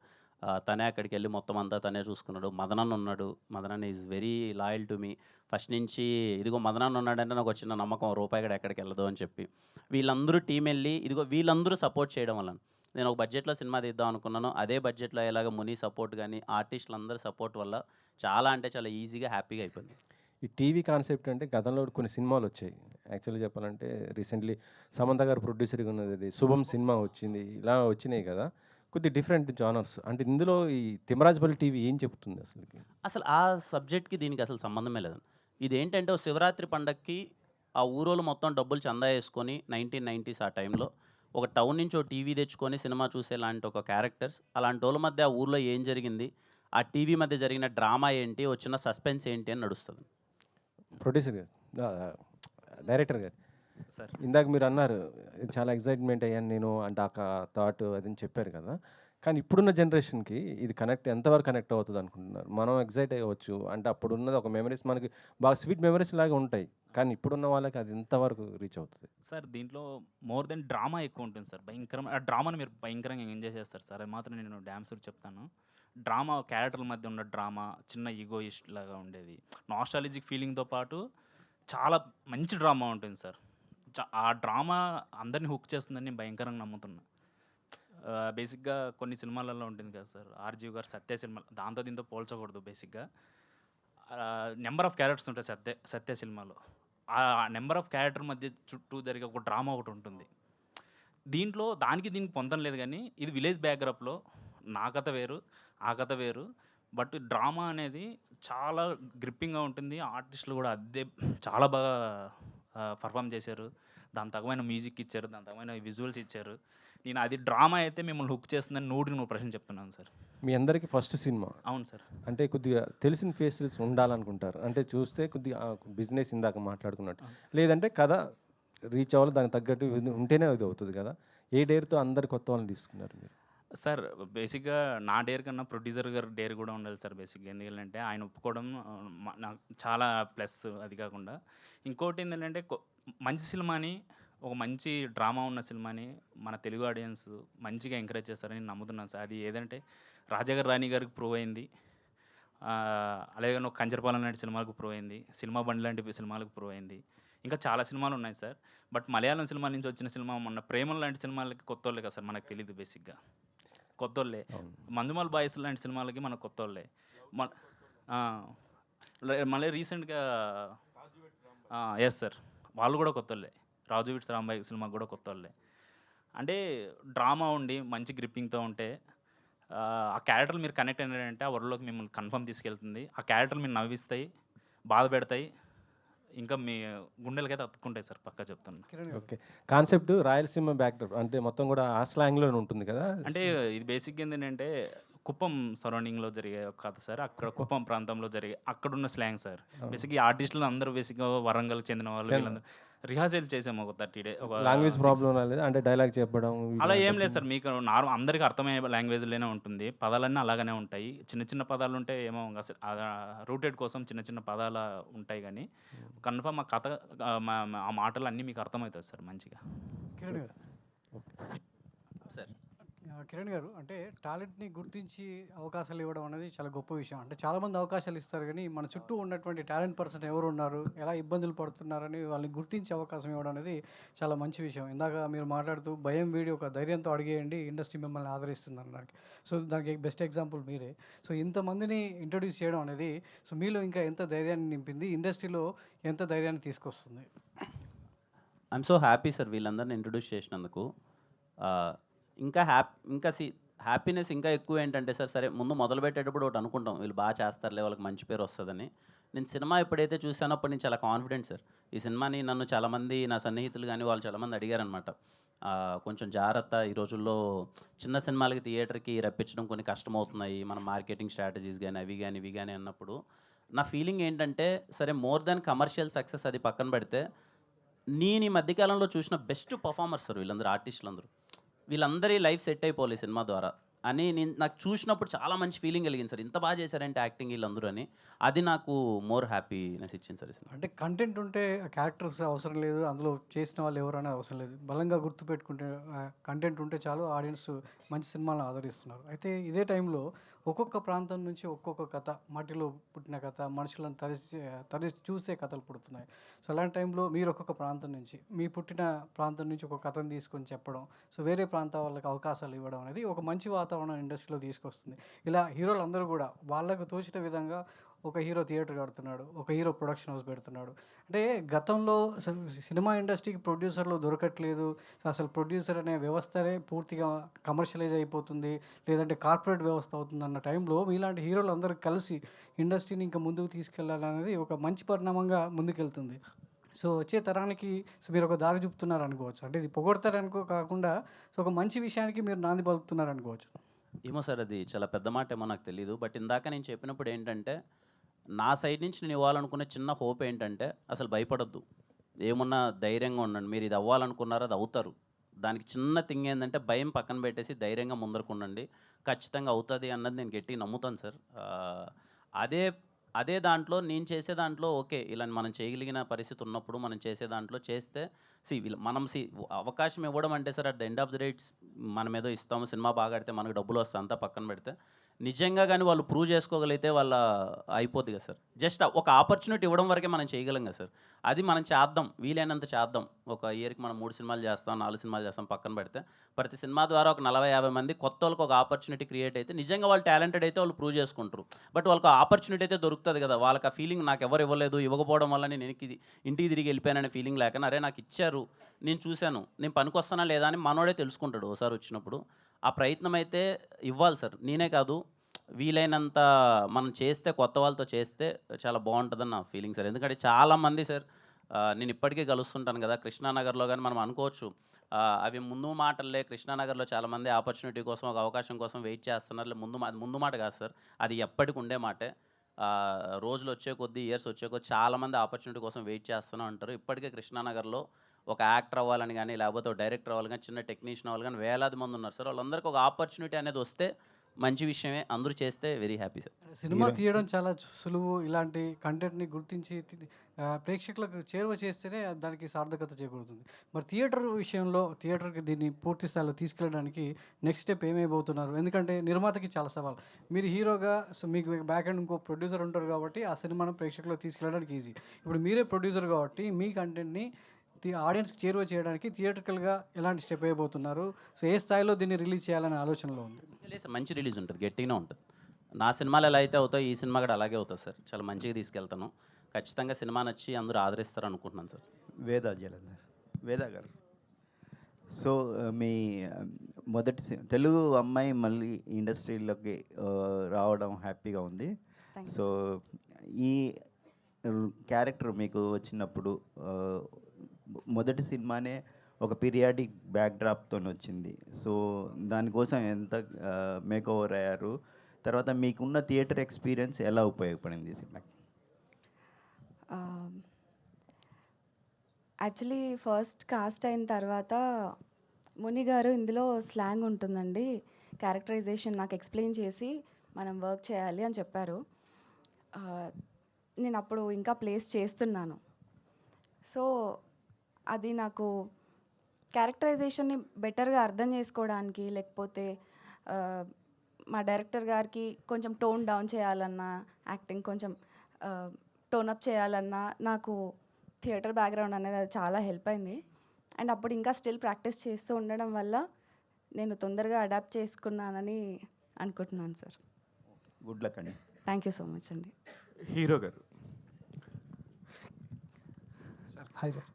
తనే అక్కడికి వెళ్ళి మొత్తం అంతా తనే చూసుకున్నాడు. మదనన్ ఉన్నాడు. Madanan is very loyal to me. First నుంచి ఇదిగో మదనన్ ఉన్నాడంటే నాకు వచ్చిన నమ్మకం, రూపాయి కూడా ఎక్కడికి వెళ్ళదు అని చెప్పి. వీళ్ళందరూ టీం వెళ్ళి ఇదిగో వీళ్ళందరూ సపోర్ట్ చేయడం వల్ల నేను ఒక బడ్జెట్లో సినిమా తీద్దాం అనుకున్నాను. అదే బడ్జెట్లో ఎలాగ ముని సపోర్ట్ కానీ ఆర్టిస్టులు అందరూ సపోర్ట్ వల్ల చాలా అంటే చాలా ఈజీగా హ్యాపీగా అయిపోయింది. ఈ టీవీ కాన్సెప్ట్ అంటే గతంలో కొన్ని సినిమాలు వచ్చాయి. యాక్చువల్లీ చెప్పాలంటే రీసెంట్లీ సమంత గారు ప్రొడ్యూసర్గా ఉన్నది శుభం సినిమా వచ్చింది. ఇలా వచ్చినాయి కదా, కొద్ది డిఫరెంట్ జానర్స్. అంటే ఇందులో ఈ తిమ్మరాజపల్లి టీవీ ఏం చెప్తుంది అసలు? అసలు ఆ సబ్జెక్ట్కి దీనికి అసలు సంబంధమే లేదు. ఇదేంటంటే ఓ శివరాత్రి పండగకి ఆ ఊరోళ్ళు మొత్తం డబ్బులు చందా వేసుకొని 1990s ఆ టైంలో ఒక టౌన్ నుంచి ఒక టీవీ తెచ్చుకొని సినిమా చూసేలాంటి ఒక క్యారెక్టర్స్, అలాంటి వాళ్ళ మధ్య ఆ ఊర్లో ఏం జరిగింది, ఆ టీవీ మధ్య జరిగిన డ్రామా ఏంటి, వచ్చిన సస్పెన్స్ ఏంటి అని నడుస్తుంది. ప్రొడ్యూసర్ గారు, డైరెక్టర్ గారు సార్, ఇందాక మీరు అన్నారు చాలా ఎక్సైట్మెంట్ అయ్యాను నేను అంటే ఆ థాట్ అది అని చెప్పారు కదా. కానీ ఇప్పుడున్న జనరేషన్కి ఇది ఎంతవరకు కనెక్ట్ అవుతుంది అనుకుంటున్నారు? మనం ఎక్సైట్ అయ్యవచ్చు అంటే అప్పుడు ఉన్నది ఒక మెమరీస్ మనకి బాగా స్వీట్ మెమరీస్ లాగా ఉంటాయి. కానీ ఇప్పుడున్న వాళ్ళకి అది ఎంతవరకు రీచ్ అవుతుంది? సార్ దీంట్లో మోర్ దెన్ డ్రామా ఎక్కువ ఉంటుంది సార్. భయంకరమైన ఆ డ్రామాని మీరు భయంకరంగా ఎంజాయ్ చేస్తారు సార్. అది మాత్రం నేను డ్యామ్ షూర్ చెప్తాను. డ్రామా క్యారెక్టర్ల మధ్య ఉన్న డ్రామా చిన్న ఈగోయిస్ట్ లాగా ఉండేది. నాస్టాలజిక్ ఫీలింగ్తో పాటు చాలా మంచి డ్రామా ఉంటుంది సార్. ఆ డ్రామా అందరినీ హుక్ చేస్తుందని నేను భయంకరంగా నమ్ముతున్నా. బేసిక్గా కొన్ని సినిమాలలో ఉంటుంది కదా సార్, ఆర్జీవి గారు సత్య సినిమా, దాంతో దీంతో పోల్చకూడదు. బేసిక్గా నెంబర్ ఆఫ్ క్యారెక్టర్స్ ఉంటాయి సత్య సినిమాలో. ఆ నెంబర్ ఆఫ్ క్యారెక్టర్ మధ్య చుట్టూ జరిగే ఒక డ్రామా ఒకటి ఉంటుంది. దీంట్లో దీనికి పొందడం లేదు. కానీ ఇది విలేజ్ బ్యాక్డ్రాప్లో నా కథ వేరు, ఆ కథ వేరు. బట్ డ్రామా అనేది చాలా గ్రిప్పింగ్గా ఉంటుంది. ఆర్టిస్టులు కూడా అదే చాలా బాగా పర్ఫామ్ చేశారు. దాని తగ్గమైన మ్యూజిక్ ఇచ్చారు, దాని తగ్గమైన విజువల్స్ ఇచ్చారు. నేను అది డ్రామా అయితే మిమ్మల్ని హుక్ చేస్తుందని 100% చెప్తున్నాను సార్. మీ అందరికీ ఫస్ట్ సినిమా. అవును సార్. అంటే కొద్దిగా తెలిసిన ఫేసెస్ ఉండాలనుకుంటారు. అంటే చూస్తే కొద్దిగా బిజినెస్ ఇందాక మాట్లాడుకున్నట్టు, లేదంటే కథ రీచ్ అవ్వాలి, దానికి తగ్గట్టు ఉంటేనే అది అవుతుంది కదా. ఏ డేర్తో అందరు కొత్త వాళ్ళని తీసుకున్నారు మీరు? సార్ బేసిక్గా నా డేర్ కన్నా ప్రొడ్యూసర్ గారు డేర్ కూడా ఉండాలి సార్. బేసిక్గా ఎందుకంటే ఆయన ఒప్పుకోవడం నాకు చాలా ప్లస్. అది కాకుండా ఇంకోటి ఏంటంటే మంచి సినిమాని, ఒక మంచి డ్రామా ఉన్న సినిమాని మన తెలుగు ఆడియన్స్ మంచిగా ఎంకరేజ్ చేస్తారని నేను నమ్ముతున్నాను సార్. అది ఏదంటే రాజాగారు రాణి గారికి ప్రూవ్ అయింది, అలాగే ఒక కంచరపాలెం లాంటి సినిమాలకు ప్రూవ్ అయింది, సినిమా బండి లాంటి సినిమాలకు ప్రూవ్ అయింది. ఇంకా చాలా సినిమాలు ఉన్నాయి సార్. బట్ మలయాళం సినిమా నుంచి వచ్చిన సినిమా మొన్న ప్రేమలు లాంటి సినిమాలకి కొత్త వాళ్ళే కదా సార్, మనకు తెలియదు. బేసిక్గా కొత్త వాళ్ళే. మంజుమాల్ బాయ్స్ లాంటి సినిమాలకి మనకు కొత్త వాళ్ళే. మళ్ళీ రీసెంట్గా ఎస్ సార్, వాళ్ళు కూడా కొత్త వాళ్ళే. రాజు విట్స్ రాంబాయ్ సినిమా కూడా కొత్త వాళ్ళే. అంటే డ్రామా ఉండి మంచి గ్రిప్పింగ్తో ఉంటే ఆ క్యారెక్టర్లు మీరు కనెక్ట్ అయినారంటే ఆ వరల్డ్లోకి మిమ్మల్ని కన్ఫర్మ్ తీసుకెళ్తుంది. ఆ క్యారెక్టర్లు మీరు నవ్విస్తాయి, బాధ పెడతాయి, ఇంకా మీ గుండెలకైతే అతుక్కుంటాయి సార్, పక్కా చెప్తాను. ఓకే. కాన్సెప్ట్ రాయలసీమ బ్యాక్డ్రాప్ అంటే మొత్తం కూడా ఆ స్లాంగ్‌లోనే ఉంటుంది కదా! అంటే ఇది బేసిక్‌గా ఏంటంటే కుప్పం సరౌండింగ్‌లో జరిగే ఒక కథ సార్. అక్కడ కుప్పం ప్రాంతంలో జరిగే అక్కడున్న స్లాంగ్ సార్. బేసిక్‌గా ఈ ఆర్టిస్టులు అందరూ బేసిక్‌గా వరంగల్‌కి చెందిన వాళ్ళు వీళ్ళందరూ రిహార్సల్ చేసాము ఒక 30 డే ఒక లాంగ్వేజ్ 6 ప్రాబ్లమ్ రాలేదా? అంటే డైలాగ్ చెప్పడం అలా ఏం లేదు సార్. మీకు అందరికీ అర్థమయ్యే లాంగ్వేజ్‌లోనే ఉంటుంది. పదాలన్నీ అలాగనే ఉంటాయి. చిన్న చిన్న పదాలు ఉంటే ఏమో అసలు రూటెడ్ కోసం చిన్న చిన్న పదాలు ఉంటాయి గానీ కన్ఫర్మ్ ఆ కథ ఆ మాటలు అన్నీ మీకు అర్థమవుతాయి సార్ మంచిగా. కిరణ్ గారు సార్ కిరణ్ గారు అంటే టాలెంట్ని గుర్తించి అవకాశాలు ఇవ్వడం అనేది చాలా గొప్ప విషయం. అంటే చాలామంది అవకాశాలు ఇస్తారు కానీ మన చుట్టూ ఉన్నటువంటి టాలెంట్ పర్సన్ ఎవరు ఉన్నారు, ఎలా ఇబ్బందులు పడుతున్నారని వాళ్ళని గుర్తించే అవకాశం ఇవ్వడం అనేది చాలా మంచి విషయం. ఇందాక మీరు మాట్లాడుతూ భయం వీడి ఒక ధైర్యంతో అడిగేయండి, ఇండస్ట్రీ మిమ్మల్ని ఆదరిస్తుంది అన్నారు. సో దానికి బెస్ట్ ఎగ్జాంపుల్ మీరే. సో ఇంతమందిని ఇంట్రడ్యూస్ చేయడం అనేది సో మీలో ఇంకా ఎంత ధైర్యాన్ని నింపింది, ఇండస్ట్రీలో ఎంత ధైర్యాన్ని తీసుకొస్తుంది? ఐఎమ్ సో హ్యాపీ సార్ వీళ్ళందరిని ఇంట్రొడ్యూస్ చేసినందుకు. ఇంకా హ్యాపీనెస్ ఇంకా ఎక్కువ ఏంటంటే సార్, సరే ముందు మొదలుపెట్టేటప్పుడు ఒకటి అనుకుంటాం వీళ్ళు బాగా చేస్తారులే వాళ్ళకి మంచి పేరు వస్తుందని. నేను సినిమా ఎప్పుడైతే చూసానో అప్పుడు నేను చాలా కాన్ఫిడెంట్ సార్. ఈ సినిమాని నన్ను చాలామంది నా సన్నిహితులు కానీ వాళ్ళు చాలామంది అడిగారనమాట, కొంచెం జాగ్రత్త ఈ రోజుల్లో చిన్న సినిమాలకి థియేటర్కి రప్పించడం కొన్ని కష్టమవుతున్నాయి, మన మార్కెటింగ్ స్ట్రాటజీస్ కానీ అవి కానీ ఇవి కానీ అన్నప్పుడు నా ఫీలింగ్ ఏంటంటే, సరే మోర్ దాన్ కమర్షియల్ సక్సెస్ అది పక్కన పెడితే నేను ఈ మధ్యకాలంలో చూసిన బెస్ట్ పర్ఫార్మర్స్ సార్ వీళ్ళందరూ, ఆర్టిస్టులందరూ. వీళ్ళందరి లైఫ్ సెట్ అయిపోవాలి సినిమా ద్వారా అని నాకు చూసినప్పుడు చాలా మంచి ఫీలింగ్ కలిగింది సార్. ఇంత బాగా చేశారంటే యాక్టింగ్ వీళ్ళందరూ అని. అది నాకు మోర్ హ్యాపీనెస్ ఇచ్చింది సార్ ఈ సినిమా. అంటే కంటెంట్ ఉంటే క్యారెక్టర్స్ అవసరం లేదు, అందులో చేసిన వాళ్ళు ఎవరైనా అవసరం లేదు. బలంగా గుర్తుపెట్టుకుంటే కంటెంట్ ఉంటే చాలు, ఆడియన్స్ మంచి సినిమాలను ఆదరిస్తున్నారు. అయితే ఇదే టైంలో ఒక్కొక్క ప్రాంతం నుంచి ఒక్కొక్క కథ, మట్టిలో పుట్టిన కథ, మనుషులను తరిచి చూసే కథలు పుడుతున్నాయి. సో అలాంటి టైంలో మీరు ఒక్కొక్క ప్రాంతం నుంచి, మీ పుట్టిన ప్రాంతం నుంచి ఒక కథను తీసుకొని చెప్పడం, సో వేరే ప్రాంతాల వాళ్ళకి అవకాశాలు ఇవ్వడం అనేది ఒక మంచి వాతావరణం ఇండస్ట్రీలో తీసుకొస్తుంది. ఇలా హీరోలు అందరూ కూడా వాళ్ళకు తోచిన విధంగా ఒక హీరో థియేటర్ కడుతున్నాడు, ఒక హీరో ప్రొడక్షన్ హౌస్ పెడుతున్నాడు. అంటే గతంలో సినిమా ఇండస్ట్రీకి ప్రొడ్యూసర్లు దొరకట్లేదు, అసలు ప్రొడ్యూసర్ అనే వ్యవస్థనే పూర్తిగా కమర్షియలైజ్ అయిపోతుంది, లేదంటే కార్పొరేట్ వ్యవస్థ అవుతుంది అన్న టైంలో మీలాంటి హీరోలు అందరూ కలిసి ఇండస్ట్రీని ఇంకా ముందుకు తీసుకెళ్లాలనేది ఒక మంచి పరిణామంగా ముందుకెళ్తుంది. సో వచ్చే తరానికి మీరు ఒక దారి చూపుతున్నారు అనుకోవచ్చు. అంటే ఇది పొగడతారనుకో కాకుండా సో ఒక మంచి విషయానికి మీరు నాంది పలుకుతున్నారు అనుకోవచ్చు. ఏమో సార్ అది చాలా పెద్ద మాట ఏమో నాకు తెలియదు. బట్ ఇందాక నేను చెప్పినప్పుడు ఏంటంటే, నా సైడ్ నుంచి నేను ఇవ్వాలనుకునే చిన్న హోప్ ఏంటంటే, అసలు భయపడొద్దు, ఏమున్నా ధైర్యంగా ఉండండి. మీరు ఇది అవ్వాలనుకున్నారో అది అవుతారు. దానికి చిన్న థింగ్ ఏంటంటే భయం పక్కన పెట్టేసి ధైర్యంగా ముందరకు ఉండండి, ఖచ్చితంగా అవుతుంది అన్నది నేను గట్టిగా నమ్ముతాను సార్. అదే దాంట్లో నేను చేసే దాంట్లో ఓకే ఇలా మనం చేయగలిగిన పరిస్థితి ఉన్నప్పుడు మనం చేసే దాంట్లో చేస్తే మనం అవకాశం ఇవ్వడం అంటే sir at the end of the rates మనం ఏదో ఇస్తాము, సినిమా బాగా ఆడితే మనకు డబ్బులు వస్తాయి అంతా పక్కన పెడితే, నిజంగా కానీ వాళ్ళు ప్రూవ్ చేసుకోగలిగితే వాళ్ళ అయిపోద్ది కదా సార్. జస్ట్ ఒక ఆపర్చునిటీ ఇవ్వడం వరకే మనం చేయగలం కదా సార్. అది మనం చేద్దాం, వీలైనంత చేద్దాం. ఒక ఇయర్కి మనం 3 సినిమాలు చేస్తాం, 4 సినిమాలు చేస్తాం పక్కన పెడితే, ప్రతి సినిమా ద్వారా ఒక 40-50 మంది కొత్త వాళ్ళకి ఒక ఆపర్చునిటీ క్రియేట్ అయితే నిజంగా వాళ్ళు టాలెంటెడ్ అయితే వాళ్ళు ప్రూవ్ చేసుకుంటారు. బట్ వాళ్ళకి ఆపర్చునిటీ అయితే దొరుకుతుంది కదా, వాళ్ళకి ఆ ఫీలింగ్ నాకు ఎవరు ఇవ్వలేదు, ఇవ్వకపోవడం వల్ల నేను ఇంటికి తిరిగి వెళ్ళిపోయాననే ఫీలింగ్ లేక, అరే నాకు ఇచ్చారు, నేను చూశాను, నేను పనికొస్తానా లేదా అని మనోడే తెలుసుకుంటాడు ఒకసారి వచ్చినప్పుడు. ఆ ప్రయత్నం అయితే ఇవ్వాలి సార్. నేనే కాదు, వీలైనంత మనం చేస్తే, కొత్త వాళ్ళతో చేస్తే చాలా బాగుంటుందని నా ఫీలింగ్ సార్. ఎందుకంటే చాలామంది సార్ నేను ఇప్పటికీ కలుస్తుంటాను కదా కృష్ణానగర్లో, కానీ మనం అనుకోవచ్చు అవి ముందు మాటలే. కృష్ణానగర్లో చాలామంది ఆపర్చునిటీ కోసం, ఒక అవకాశం కోసం వెయిట్ చేస్తున్నారు. ముందు మాట కాదు సార్, అది ఎప్పటికి ఉండే మాటే. రోజులు వచ్చే కొద్దీ, ఇయర్స్ వచ్చే కొద్దీ చాలామంది ఆపర్చునిటీ కోసం వెయిట్ చేస్తూనే ఉంటారు. ఇప్పటికే కృష్ణానగర్లో ఒక యాక్టర్ అవ్వాలని కానీ, లేకపోతే ఒక డైరెక్టర్ అవ్వాలి కానీ, చిన్న టెక్నీషియన్ అవ్వాలి కానీ వేలాది మంది ఉన్నారు సార్. వాళ్ళందరికీ ఒక ఆపర్చునిటీ అనేది వస్తే మంచి విషయమే, అందరూ చేస్తే వెరీ హ్యాపీ సార్. సినిమా తీయడం చాలా సులువు. ఇలాంటి కంటెంట్ని గుర్తించి ప్రేక్షకులకు చేరువ చేస్తేనే దానికి సార్థకత చేకూరుతుంది. మరి థియేటర్ విషయంలో, థియేటర్కి దీన్ని పూర్తి స్థాయిలో తీసుకెళ్ళడానికి నెక్స్ట్ స్టెప్ ఏమైపోతున్నారు? ఎందుకంటే నిర్మాతకి చాలా సవాల్. మీరు హీరోగా సో మీకు బ్యాక్ అండ్ ఇంకో ప్రొడ్యూసర్ ఉంటారు కాబట్టి ఆ సినిమాను ప్రేక్షకులకు తీసుకెళ్ళడానికి ఈజీ. ఇప్పుడు మీరే ప్రొడ్యూసర్ కాబట్టి మీ కంటెంట్ని ఆడియన్స్కి చేరువ చేయడానికి థియేటర్కల్గా ఎలాంటి స్టెప్ అయిపోతున్నారు? సో ఏ స్థాయిలో దీన్ని రిలీజ్ చేయాలనే ఆలోచనలో ఉంది? మంచి రిలీజ్ ఉంటుంది, గట్టిగానే ఉంటుంది. నా సినిమాలు ఎలా అయితే అవుతాయో ఈ సినిమా కూడా అలాగే అవుతుంది సార్. చాలా మంచిగా తీసుకెళ్తాను. ఖచ్చితంగా సినిమా నచ్చి అందరూ ఆదరిస్తారు అనుకుంటున్నాను సార్. వేద గారు, సో మీ మొదటి తెలుగు అమ్మాయి మళ్ళీ ఇండస్ట్రీలోకి రావడం హ్యాపీగా ఉంది. సో క్యారెక్టర్ మీకు వచ్చినప్పుడు మొదటి సినిమానే ఒక పీరియాడిక్ బ్యాక్డ్రాప్తో వచ్చింది. సో దానికోసం ఎంత మేకోవర్ అయ్యారు? తర్వాత మీకున్న థియేటర్ ఎక్స్పీరియన్స్ ఎలా ఉపయోగపడింది ఈ సినిమాకి? యాక్చువల్లీ ఫస్ట్ కాస్ట్ అయిన తర్వాత ముని గారు ఇందులో స్లాంగ్ ఉంటుందండి, క్యారెక్టరైజేషన్ నాకు ఎక్స్ప్లెయిన్ చేసి మనం వర్క్ చేయాలి అని చెప్పారు. నేను అప్పుడు ఇంకా ప్లేస్ చేస్తున్నాను. సో అది నాకు క్యారెక్టరైజేషన్ని బెటర్గా అర్థం చేసుకోవడానికి, లేకపోతే మా డైరెక్టర్ గారికి కొంచెం టోన్ డౌన్ చేయాలన్నా, యాక్టింగ్ కొంచెం టోన్ అప్ చేయాలన్నా నాకు థియేటర్ బ్యాక్గ్రౌండ్ అనేది అది చాలా హెల్ప్ అయింది. అండ్ అప్పుడు ఇంకా స్టిల్ ప్రాక్టీస్ చేస్తూ ఉండడం వల్ల నేను తొందరగా అడాప్ట్ చేసుకున్నానని అనుకుంటున్నాను సార్. గుడ్ లక్ అండి. థ్యాంక్ యూ సో మచ్ అండి. హీరో గారు, హాయ్ సార్.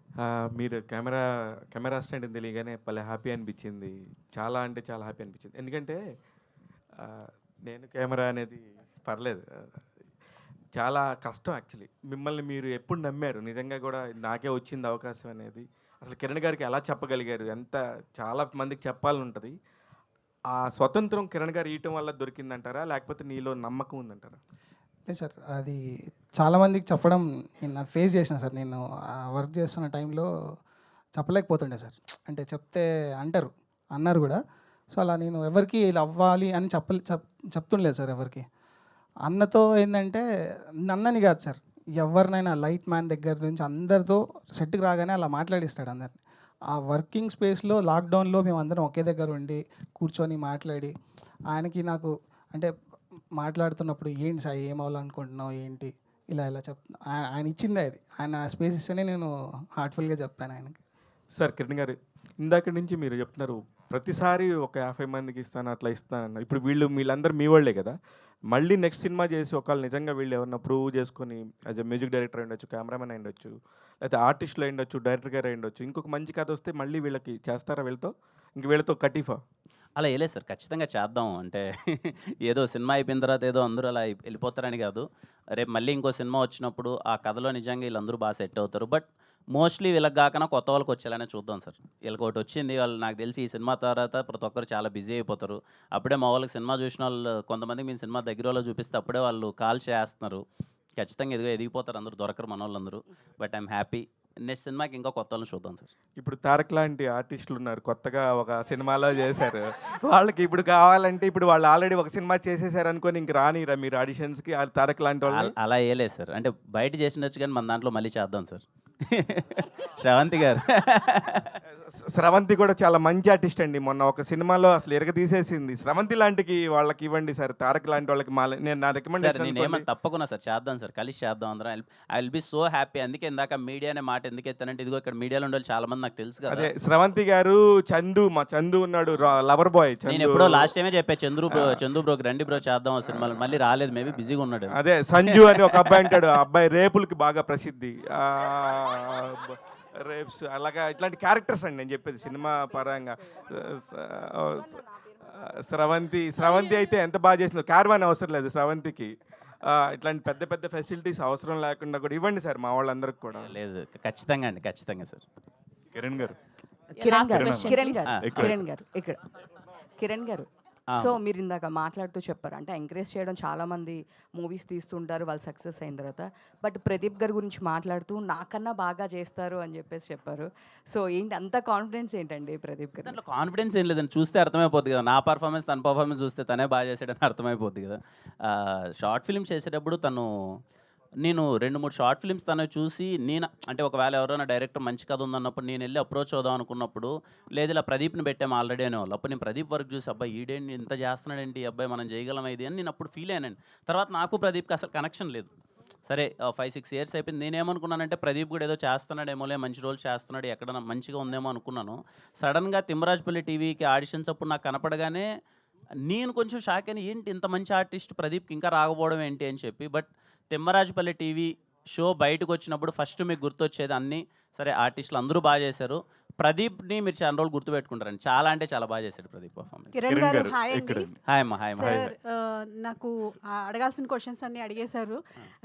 మీరు కెమెరా అసిస్టెంట్ అని తెలియగానే భలే హ్యాపీ అనిపించింది. చాలా అంటే చాలా హ్యాపీ అనిపించింది. ఎందుకంటే నేను కెమెరా అనేది పర్లేదు, చాలా కష్టం యాక్చువల్లీ. మిమ్మల్ని మీరు ఎప్పుడు నమ్మారు? నిజంగా కూడా నాకే వచ్చింది అవకాశం అనేది. అసలు కిరణ్ గారికి ఎలా చెప్పగలిగారు? ఎంత చాలా మందికి చెప్పాలని ఉంటుంది. ఆ స్వతంత్రం కిరణ్ గారు ఇవ్వటం వల్ల దొరికిందంటారా, లేకపోతే నీలో నమ్మకం ఉందంటారా? లేదు సార్, అది చాలామందికి చెప్పడం నేను ఫేస్ చేసిన సార్. నేను వర్క్ చేస్తున్న టైంలో చెప్పలేకపోతుండే సార్. అంటే చెప్తే అన్నారు కూడా. సో అలా నేను ఎవరికి ఇలా అవ్వాలి అని చెప్తుండలేదు సార్ ఎవరికి. అన్నతో ఏంటంటే నన్నని కాదు సార్, ఎవరినైనా లైట్ మ్యాన్ దగ్గర నుంచి అందరితో సెట్కి రాగానే అలా మాట్లాడిస్తాడు అందరిని. ఆ వర్కింగ్ స్పేస్లో లాక్డౌన్లో మేము అందరం ఒకే దగ్గర ఉండి కూర్చొని మాట్లాడి ఆయనకి నాకు అంటే మాట్లాడుతున్నప్పుడు ఏంటి సార్ ఏం అవ్వాలనుకుంటున్నావు ఏంటి ఇలా ఆయన ఇచ్చిందే అది. ఆయన స్పేస్ ఇస్తేనే నేను హార్ట్ఫుల్గా చెప్పాను ఆయనకి. సార్ కిరణ్ గారు, ఇందాక నుంచి మీరు చెప్తున్నారు ప్రతిసారి ఒక 50 మందికి ఇస్తాను అట్లా ఇస్తానన్న. ఇప్పుడు వీళ్ళందరూ మీ వాళ్ళే కదా. మళ్ళీ నెక్స్ట్ సినిమా చేసి ఒకళ్ళు నిజంగా వీళ్ళు ఏమన్నా ప్రూవ్ చేసుకొని యాజ్ ఎ మ్యూజిక్ డైరెక్టర్ అయ్యుండొచ్చు, కెమెరామెన్ అయ్యుండొచ్చు, లేకపోతే ఆర్టిస్టులు అయ్యుండొచ్చు, డైరెక్టర్ గారు అయ్యుండొచ్చు, ఇంకొక మంచి కథ వస్తే మళ్ళీ వీళ్ళకి చేస్తారా? వీళ్ళతో కటీఫా? అలా వేయలేదు సార్, ఖచ్చితంగా చేద్దాం. అంటే ఏదో సినిమా అయిపోయిన తర్వాత ఏదో అందరూ అలా వెళ్ళిపోతారని కాదు. రేపు మళ్ళీ ఇంకో సినిమా వచ్చినప్పుడు ఆ కథలో నిజంగా వీళ్ళందరూ బాగా సెట్ అవుతారు. బట్ మోస్ట్లీ వీళ్ళకి కాకుండా కొత్త వాళ్ళకి వచ్చేలానే చూద్దాం సార్. వీళ్ళకి ఒకటి వచ్చింది, వాళ్ళు నాకు తెలిసి ఈ సినిమా తర్వాత ప్రతి ఒక్కరు చాలా బిజీ అయిపోతారు. అప్పుడే మా వాళ్ళకి సినిమా చూసిన వాళ్ళు కొంతమందికి మేము సినిమా దగ్గర వాళ్ళు చూపిస్తే అప్పుడే వాళ్ళు కాల్ చేస్తున్నారు. ఖచ్చితంగా ఎదిగిపోతారు అందరూ, దొరకరు మన వాళ్ళందరూ. But I'm happy. నెక్స్ట్ సినిమాకి ఇంకా కొత్త వాళ్ళని చూద్దాం సార్. ఇప్పుడు తారక్ లాంటి ఆర్టిస్టులు ఉన్నారు, కొత్తగా ఒక సినిమాలో చేశారు. వాళ్ళకి ఇప్పుడు కావాలంటే ఇప్పుడు వాళ్ళు ఆల్రెడీ ఒక సినిమా చేసేసారు అనుకోని ఇంక రానిరా మీరు ఆడిషన్స్కి? తారక్ లాంటి వాళ్ళు అలా వేయలేదు సార్. అంటే బయట చేసినచ్చు కానీ మన దాంట్లో మళ్ళీ చేద్దాం సార్. శ్రవంతి గారు స్రవంతి కూడా చాలా మంచి ఆర్టిస్ట్ అండి. మొన్న ఒక సినిమాలో అసలు తీసేసింది. స్రవంతి లాంటికి వాళ్ళకి ఇవ్వండి సార్, తారక్ లాంటి వాళ్ళకి. నేను నా రికమెండేషన్ నేనేమో తప్పకుండా సార్ చేద్దాం సార్, కలిసి చేద్దాం అందరం. I will be so happy. అందుకే ఇందాక మీడియా అనే మాట ఎందుకు ఎత్తానంటే ఇదిగో ఇక్కడ మీడియాలో ఉండే చాలా మంది నాకు తెలుసు కదా. అదే స్రవంతి గారు, మా చందు ఉన్నాడు, లవర్ బాయ్. నేను ఎప్పుడో లాస్ట్ టైమే చెప్పా చందు బ్రోకి రండి బ్రో చేద్దాం సినిమాలు, మళ్ళీ రాలేదు, మేబీ బిజీగా ఉన్నాడు. అదే సంజు అని ఒక అబ్బాయి అంటాడు, ఆ అబ్బాయి రేపులకి బాగా ప్రసిద్ధి. రేప్స్ అలాగా ఇట్లాంటి క్యారెక్టర్స్ అండి నేను చెప్పేది సినిమా పరంగా. స్రవంతి అయితే ఎంత బాగా చేసిందో. క్యారవాన్ అవసరం లేదు స్రవంతికి. ఇట్లాంటి పెద్ద పెద్ద ఫెసిలిటీస్ అవసరం లేకుండా కూడా ఇవ్వండి సార్ మా వాళ్ళందరికి కూడా. లేదు ఖచ్చితంగా అండి, ఖచ్చితంగా సార్. కిరణ్ గారు, కిరణ్ గారు సో మీరు ఇందాక మాట్లాడుతూ చెప్పారు అంటే ఎంకరేజ్ చేయడం చాలామంది మూవీస్ తీస్తుంటారు వాళ్ళు సక్సెస్ అయిన తర్వాత. బట్ ప్రదీప్ గారి గురించి మాట్లాడుతూ నాకన్నా బాగా చేస్తారు అని చెప్పారు. సో ఏంటి అంత కాన్ఫిడెన్స్ ఏంటండి ప్రదీప్ గారు? దాంట్లో కాన్ఫిడెన్స్ ఏం లేదండి, చూస్తే అర్థమైపోద్ది కదా. నా పర్ఫార్మెన్స్ తన పర్ఫార్మెన్స్ చూస్తే తనే బాగా చేసాడని అర్థమైపోద్ది కదా. షార్ట్ ఫిల్మ్ చేసేటప్పుడు నేను 2-3 షార్ట్ ఫిల్మ్స్ తను చూసి అంటే ఒకవేళ ఎవరైనా డైరెక్టర్ మంచి కథ ఉందన్నప్పుడు నేను వెళ్ళి అప్రోచ్ అవుదాం అనుకున్నప్పుడు లేదు ఇలా ప్రదీప్ని పెట్టాము ఆల్రెడీ అనేవాళ్ళు. అప్పుడు నేను ప్రదీప్ వర్క్ చూసి అబ్బాయి ఈడేంటి ఇంత చేస్తున్నాడేంటి అబ్బాయి మనం చేయగలం ఇది అని నేను అప్పుడు ఫీల్ అయ్యానండి. తర్వాత నాకు ప్రదీప్కి అసలు కనెక్షన్ లేదు. సరే 5-6 ఇయర్స్ అయిపోయింది. నేనేమనుకున్నానంటే ప్రదీప్ కూడా ఏదో చేస్తున్నాడేమోలే, మంచి రోల్ చేస్తున్నాడు, ఎక్కడ మంచిగా ఉందేమో అనుకున్నాను. సడన్గా తిమ్మరాజుపల్లి టీవీకి ఆడిషన్స్ అప్పుడు నాకు కనపడగానే నేను కొంచెం షాక్ అయిన, ఏంటి ఇంత మంచి ఆర్టిస్ట్ ప్రదీప్కి ఇంకా రాకపోవడం ఏంటి అని చెప్పి. బట్ తిమ్మరాజుపల్లి టీవీ షో బయటకు వచ్చినప్పుడు ఫస్ట్ మీకు గుర్తొచ్చేది అన్నీ సరే ఆర్టిస్టులు అందరూ బాగా చేశారు, ప్రదీప్ని మీరు చాలా రోజులు గుర్తుపెట్టుకుంటారండి. చాలా అంటే చాలా బాగా చేశాడు ప్రదీప్ పర్ఫార్మెన్స్. కిరణ్ గారు హాయ్ అండి. హాయ్ అమ్మా, హాయ్ అమ్మా. సార్ నాకు అడగాల్సిన క్వశ్చన్స్ అన్ని అడిగేశారు.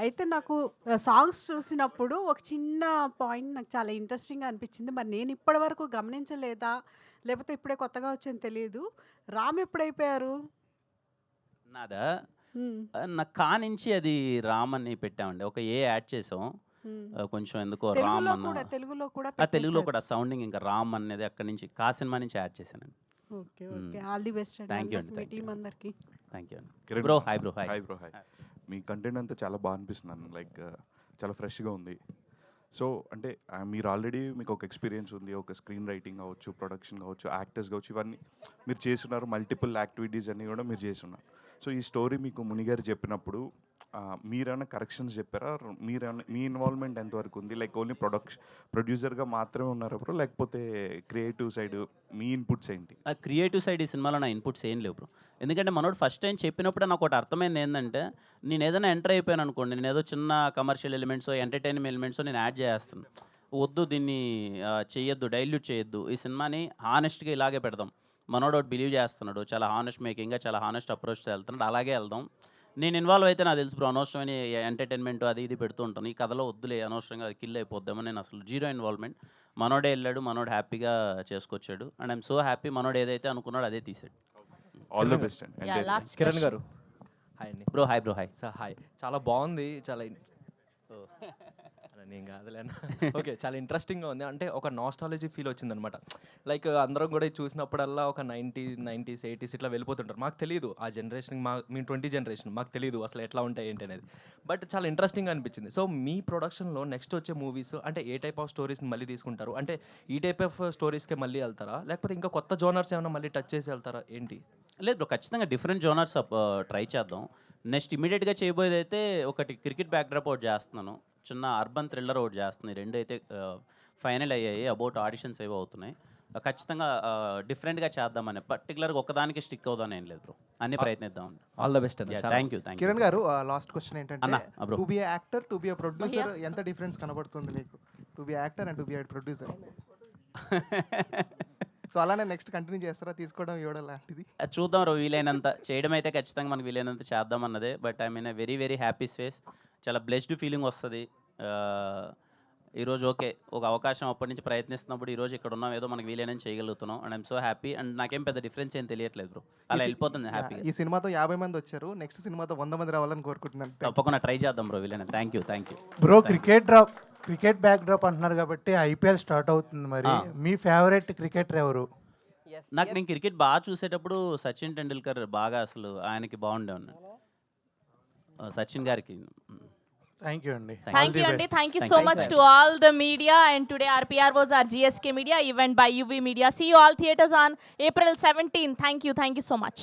అయితే నాకు సాంగ్స్ చూసినప్పుడు ఒక చిన్న పాయింట్ నాకు చాలా ఇంట్రెస్టింగ్గా అనిపించింది. మరి నేను ఇప్పటి వరకు గమనించలేదా లేకపోతే ఇప్పుడే కొత్తగా వచ్చని తెలియదు, రామ్ ఎప్పుడైపోయారు? నాదా నా కానించి అది రామ్ అని పెట్టామండి, ఒక ఏ యాడ్ చేసాం. కొంచెం ఎందుకో రామ్ అన్న తెలుగులో కూడా తెలుగులో కూడా సౌండింగ్ ఇంకా రామ్ అనేది అక్కడి నుంచి కా సినిమా నుంచి యాడ్ చేశానండి. Okay okay, all the best thank you అండి, మీ టీం అందరికి. థ్యాంక్ యూ అండి. Kiran bro hi bro, hi hi bro, hi. మీ కంటెంట్ అంతా చాలా బాగా అనిపిస్తున్నాను, లైక్ చాలా ఫ్రెష్గా ఉంది. సో అంటే మీరు ఆల్రెడీ మీకు ఒక ఎక్స్పీరియన్స్ ఉంది, ఒక స్క్రీన్ రైటింగ్ కావచ్చు, ప్రొడక్షన్ కావచ్చు, యాక్టర్స్ కావచ్చు, ఇవన్నీ మీరు చేస్తున్నారు. మల్టిపుల్ యాక్టివిటీస్ అన్నీ కూడా మీరు చేస్తున్నారు. సో ఈ స్టోరీ మీకు మునిగారు చెప్పినప్పుడు మీరేమైనా కరెక్షన్స్ చెప్పారా? మీరేమైనా మీ ఇన్వాల్వ్మెంట్ ఎంతవరకు ఉంది? లైక్ ఓన్లీ ప్రొడ్యూసర్గా మాత్రమే ఉన్నారా బ్రో, లేకపోతే క్రియేటివ్ సైడ్ మీ ఇన్పుట్స్ ఏంటి? క్రియేటివ్ సైడ్ ఈ సినిమాలో నా ఇన్పుట్స్ ఏం లేవు బ్రో. ఎందుకంటే మనోడు ఫస్ట్ టైం చెప్పినప్పుడు నాకు ఒకటి అర్థమైంది ఏంటంటే, నేను ఏదైనా ఎంటర్ అయిపోయాను అనుకోండి, నేను ఏదో చిన్న కమర్షియల్ ఎలిమెంట్స్ ఎంటర్టైన్మెంట్ ఎలిమెంట్స్ నేను యాడ్ చేస్తాను. వద్దు దీన్ని చేయొద్దు, డైల్యూట్ చేయొద్దు, ఈ సినిమాని హానెస్ట్గా ఇలాగే పెడదాం. మనోడు ఒకటి బిలీవ్ చేస్తున్నాడు, చాలా హానెస్ట్ మేకింగ్గా చాలా హానెస్ట్ అప్రోచ్తో వెళ్తున్నాడు, అలాగే వెళ్దాం. నేను ఇన్వాల్వ్ అయితే నాకు తెలుసు బ్రో, అనవసరమైన ఎంటర్టైన్మెంట్ అది ఇది పెడుతూ ఉంటాను. ఈ కథలో వద్దులే, అనవసరంగా అది కిల్ అయిపోద్దామని నేను అసలు జీరో ఇన్వాల్వ్మెంట్. మనోడే వెళ్ళాడు, మనోడు హ్యాపీగా చేసుకొచ్చాడు. అండ్ ఐఎమ్ సో హ్యాపీ, మనోడు ఏదైతే అనుకున్నాడు అదే తీసాడు. ఆల్ ద బెస్ట్ అండి. కిరణ్ గారు హాయ్ అండి. Bro hi bro, hi sir hi. చాలా బాగుంది, చాలా నేను కాదులేనా ఓకే, చాలా ఇంట్రెస్టింగ్గా ఉంది. అంటే ఒక నాస్టాలజీ ఫీల్ వచ్చిందనమాట. లైక్ అందరం కూడా చూసినప్పుడల్లా ఒక 90s 80s ఇట్లా వెళ్ళిపోతుంటారు. మాకు తెలియదు ఆ జనరేషన్, మేము 20 జనరేషన్, మాకు తెలియదు అసలు ఎట్లా ఉంటాయి ఏంటి అనేది. బట్ చాలా ఇంట్రెస్టింగ్గా అనిపించింది. సో మీ ప్రొడక్షన్లో నెక్స్ట్ వచ్చే మూవీస్ అంటే ఏ టైప్ ఆఫ్ స్టోరీస్ని మళ్ళీ తీసుకుంటారు? అంటే ఈ టైప్ ఆఫ్ స్టోరీస్కే మళ్ళీ వెళ్తారా, లేకపోతే ఇంకా కొత్త జోనర్స్ ఏమైనా మళ్ళీ టచ్ చేసి వెళ్తారా ఏంటి? లేదు బ్రో, ఖచ్చితంగా డిఫరెంట్ జోనర్స్ ట్రై చేద్దాం. నెక్స్ట్ ఇమీడియట్గా చేయబోయేది అయితే ఒకటి క్రికెట్ బ్యాక్డ్రాప్ ఒకటి చేస్తున్నాను, చిన్న అర్బన్ థ్రిల్లర్ ఒకటి చేస్తున్నాయి. రెండు అయితే ఫైనల్ అయ్యాయి, అబౌట్ ఆడిషన్స్ ఏవో అవుతున్నాయి. ఖచ్చితంగా డిఫరెంట్గా చేద్దామని, పర్టికులర్గా ఒకదానికి స్టిక్ అవుదాం ఏం లేదు బ్రో, అన్ని ప్రయత్నిద్దాం. All the best. Thank you. Kiran గారు లాస్ట్ క్వశ్చన్ ఏంటంటే, bro. To be actor to be producer ఎంత డిఫరెన్స్ కనబడుతుంది మీకు? To be actor and to be producer. So అలానే నెక్స్ట్ కంటిన్యూ చేస్తారా, తీసుకోవడం ఇవ్వడం లాంటిది? చూద్దాం రో, వీలైనంత చేయడం అయితే ఖచ్చితంగా మనకు వీలైనంత చేద్దాం అన్నదే. But I mean very very happy space, చాలా బ్లెస్డ్ ఫీలింగ్ వస్తుంది. ఈరోజు ఓకే, ఒక అవకాశం అప్పటి నుంచి ప్రయత్నిస్తున్నప్పుడు ఈరోజు ఇక్కడ ఉన్నాం, ఏదో మనకు వీలైనంత చేయగలుగుతున్నాం. And I'm so happy. And నాకేం పెద్ద డిఫరెన్స్ ఏం తెలియట్లేదు బ్రో, అలా వెళ్ళిపోతుంది హ్యాపీగా. ఈ సినిమాతో 50 మంది వచ్చారు, నెక్స్ట్ సినిమాతో 100 మంది రావాలని కోరుకుంటున్నాను. తప్పకుండా ట్రై చేద్దాం బ్రో, వీలైనంత. Thank you. Bro cricket back drop అంటున్నారు కాబట్టి ఐపీఎల్ స్టార్ట్ అవుతుంది, మరి మీ ఫేవరెట్ క్రికెటర్ ఎవరు? నాకు నేను క్రికెట్ బాగా చూసేటప్పుడు సచిన్ టెండూల్కర్ బాగా, అసలు ఆయనకి బాగుండే ఉన్నాడు, సచిన్ గారికి. థ్యాంక్ యూ అండి. Thank you అండి. Thank you so much to all the media, and today our PR was our GSK Media event by UV Media. See you all theaters on April 17. Thank you so much.